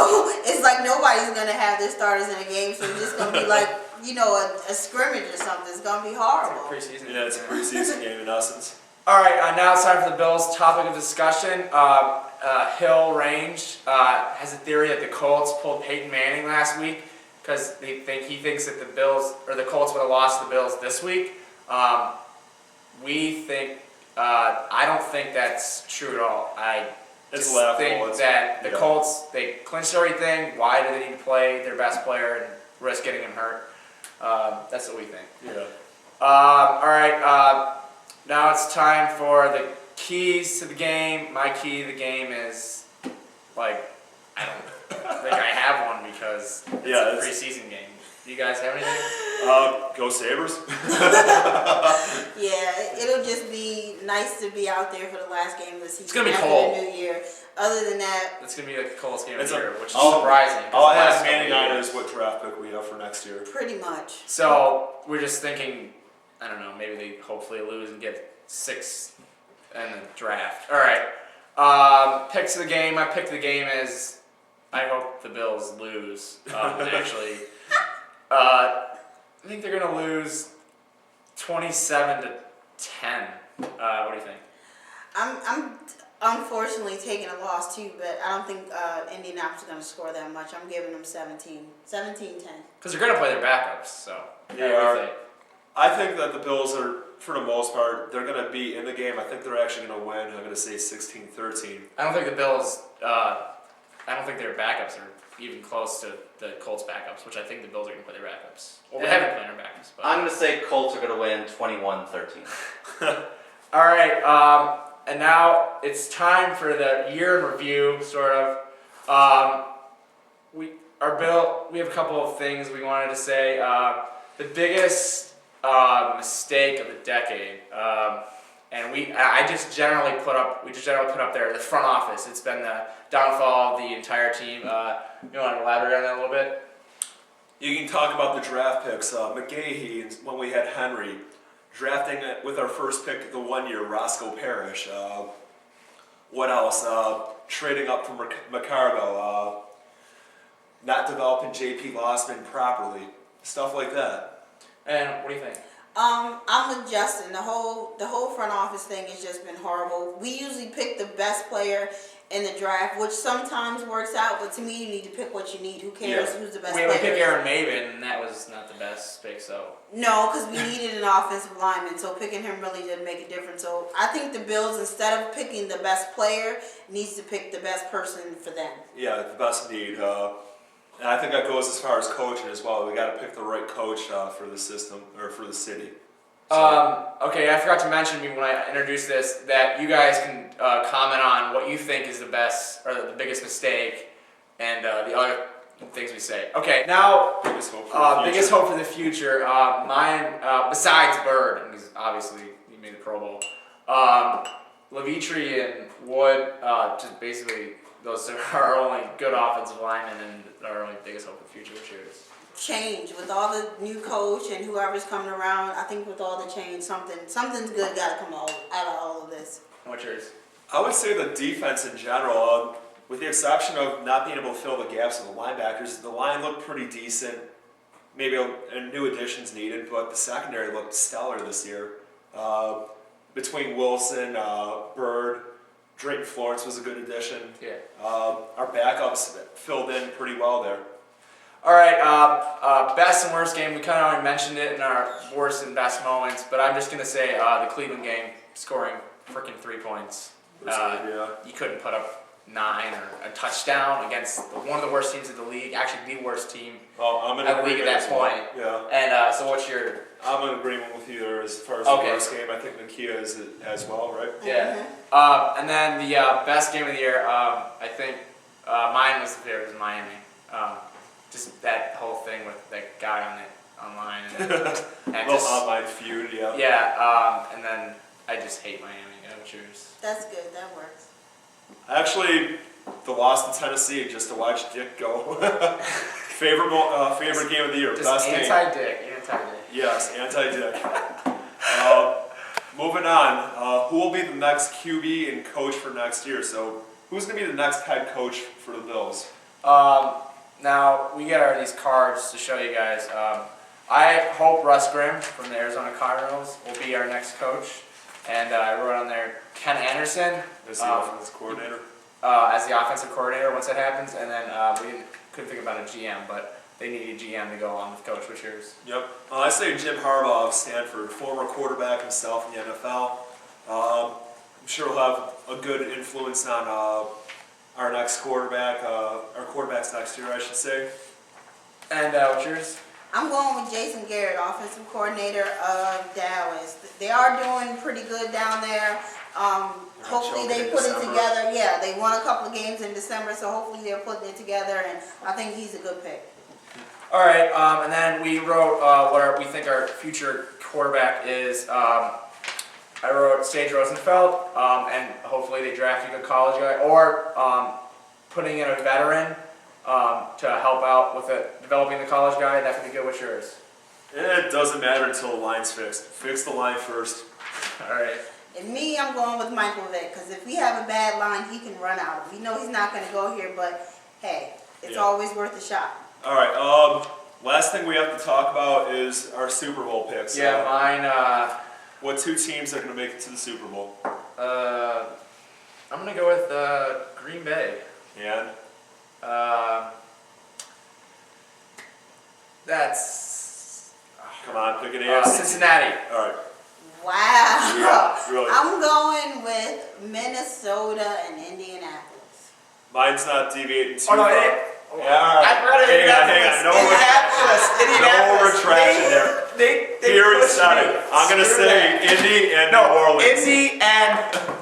it's like nobody's going to have their starters in a game, so it's just going to be like, you know, a scrimmage or something. It's going to be horrible. It's a preseason. Yeah, it's a preseason game in essence. All right, now it's time for the Bills' topic of discussion. Hill Range has a theory that the Colts pulled Peyton Manning last week because he thinks that the Colts would have lost to the Bills this week. We think I don't think that's true at all. I It's just laughable. think that the Colts, they clinched everything. Why do they need to play their best player and risk getting him hurt? That's what we think. Yeah. All right. Now it's time for the keys to the game. My key to the game is, like, I don't think I have one because it's a preseason game. Do you guys have anything? Go Sabres. Yeah, it'll just be nice to be out there for the last game of the season. It's gonna be after cold. the New Year. Other than that, It's going to be like the Colts game of It's the a- year, which is surprising. 'cause All I the last have Manning couple on years- is what draft pick we have for next year. pretty much. So we're just thinking, I don't know, maybe they hopefully lose and get 6 in the draft. All right. Picks of the game. My pick of the game is I hope the Bills lose. Actually, I think they're gonna lose 27-10. 10. What do you think? I'm unfortunately taking a loss too, but I don't think Indianapolis is going to score that much. I'm giving them 17-10. Because they're going to play their backups, so. They What do are. you think? I think that the Bills are, for the most part, they're going to be in the game. I think they're actually going to win. I'm going to say 16-13. I don't think the Bills, I don't think their backups are even close to the Colts backups, which I think the Bills are going to play their backups. Well, they haven't played their backups, but. I'm going to say Colts are going to win 21-13. All right, and now it's time for the year in review, sort of. We have a couple of things we wanted to say. The biggest mistake of the decade, and we just generally put up there the front office. It's been the downfall of the entire team. You want to elaborate on that a little bit? You can talk about the draft picks. McGahee, when we had Henry, drafting it with our first pick the 1 year, Roscoe Parrish. What else? Trading up from McCarville. Not developing J.P. Lossman properly. Stuff like that. And what do you think? I'm with Justin. The whole front office thing has just been horrible. We usually pick the best player in the draft, which sometimes works out, but to me, you need to pick what you need. Who cares who's the best player? We picked Aaron Maven, and that was not the best pick, so. No, because we needed an offensive lineman, so picking him really didn't make a difference. So I think the Bills, instead of picking the best player, needs to pick the best person for them. Yeah, the best need. And I think that goes as far as coaching as well. We got to pick the right coach for the system or for the city. Okay, I forgot to mention when I introduced this that you guys can comment on what you think is the best or the biggest mistake and the other things we say. Okay, now biggest hope for the future. Mine, besides Bird, because obviously he made the Pro Bowl. Levitre and Wood, just basically those are our only good offensive linemen and our only biggest hope for the future. What's yours? Change with all the new coach and whoever's coming around. I think with all the change, something's good got to come out of all of this. What's yours? I would say the defense in general, with the exception of not being able to fill the gaps of the linebackers, the line looked pretty decent. Maybe new additions needed, but the secondary looked stellar this year. Between Wilson, Bird, Drayton Florence was a good addition. Yeah. Our backups filled in pretty well there. All right, best and worst game. We kind of already mentioned it in our worst and best moments, but I'm just going to say the Cleveland game, scoring freaking 3 points. You couldn't put up 9 or a touchdown against one of the worst teams in the league, actually the worst team I'm in in the league at that point. Yeah. And so what's your... I'm in agreement with you there as far as the worst game. I think Nakia is as well, right? Yeah. And then the best game of the year, I think mine was Miami. Just that whole thing with that guy online and little online feud, yeah. Yeah, and then I just hate Miami. What's yours? That's good. That works. Actually, the loss in Tennessee just to watch Dick go. favorite game of the year. Just best anti-Dick. Yes, anti-Dick. Moving on, who will be the next QB and coach for next year? So, who's going to be the next head coach for the Bills? Now, we get these cards to show you guys. I hope Russ Grimm from the Arizona Cardinals will be our next coach. And I wrote on there Ken Anderson As the offensive coordinator. As the offensive coordinator once that happens. And then we couldn't think about a GM, but they need a GM to go on with coach. What's yours? Yep. I say Jim Harbaugh of Stanford, former quarterback himself in the NFL. I'm sure he'll have a good influence on our next quarterback, our quarterbacks next year, I should say. And what's yours? I'm going with Jason Garrett, offensive coordinator of Dallas. They are doing pretty good down there. Hopefully they put it together. Yeah, they won a couple of games in December, so hopefully they're putting it together, and I think he's a good pick. All right, and then we wrote what we think our future quarterback is. I wrote Sage Rosenfeld, and hopefully they draft a good college guy, or putting in a veteran to help out with developing the college guy. That could be good. What's yours? It doesn't matter until the line's fixed. Fix the line first. All right. And me, I'm going with Michael Vick, because if we have a bad line, he can run out. We know he's not going to go here, but hey, it's always worth a shot. All right. Last thing we have to talk about is our Super Bowl picks. Yeah, mine. What two teams are going to make it to the Super Bowl? I'm gonna go with Green Bay. And That's come on, pick an AFC. Cincinnati. All right. Wow. Yeah, really. I'm going with Minnesota and Indianapolis. Mine's not deviating too Oh no, far. yeah, all right. I'd rather Hang on. No retraction there. They Here pushed it's me. I'm going to Screw say that. Indy and No, New Orleans. Indy and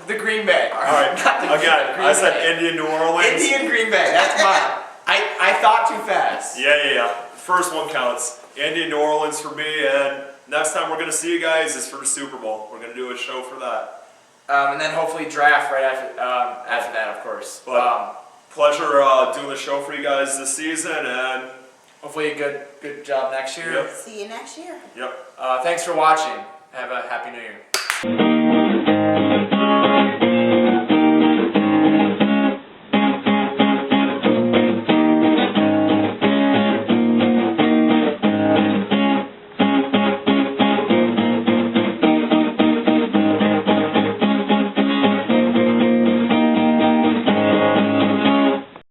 the Green Bay. All right. Not the Again, Green I said Bay. Indy and New Orleans. Indy and Green Bay. That's mine. I thought too fast. Yeah. First one counts. Indy and New Orleans for me, and next time we're going to see you guys is for the Super Bowl. We're going to do a show for that. And then hopefully draft right after that, of course. But pleasure doing the show for you guys this season, and hopefully a good job next year. Yep. See you next year. Yep. Thanks for watching. Have a happy New Year.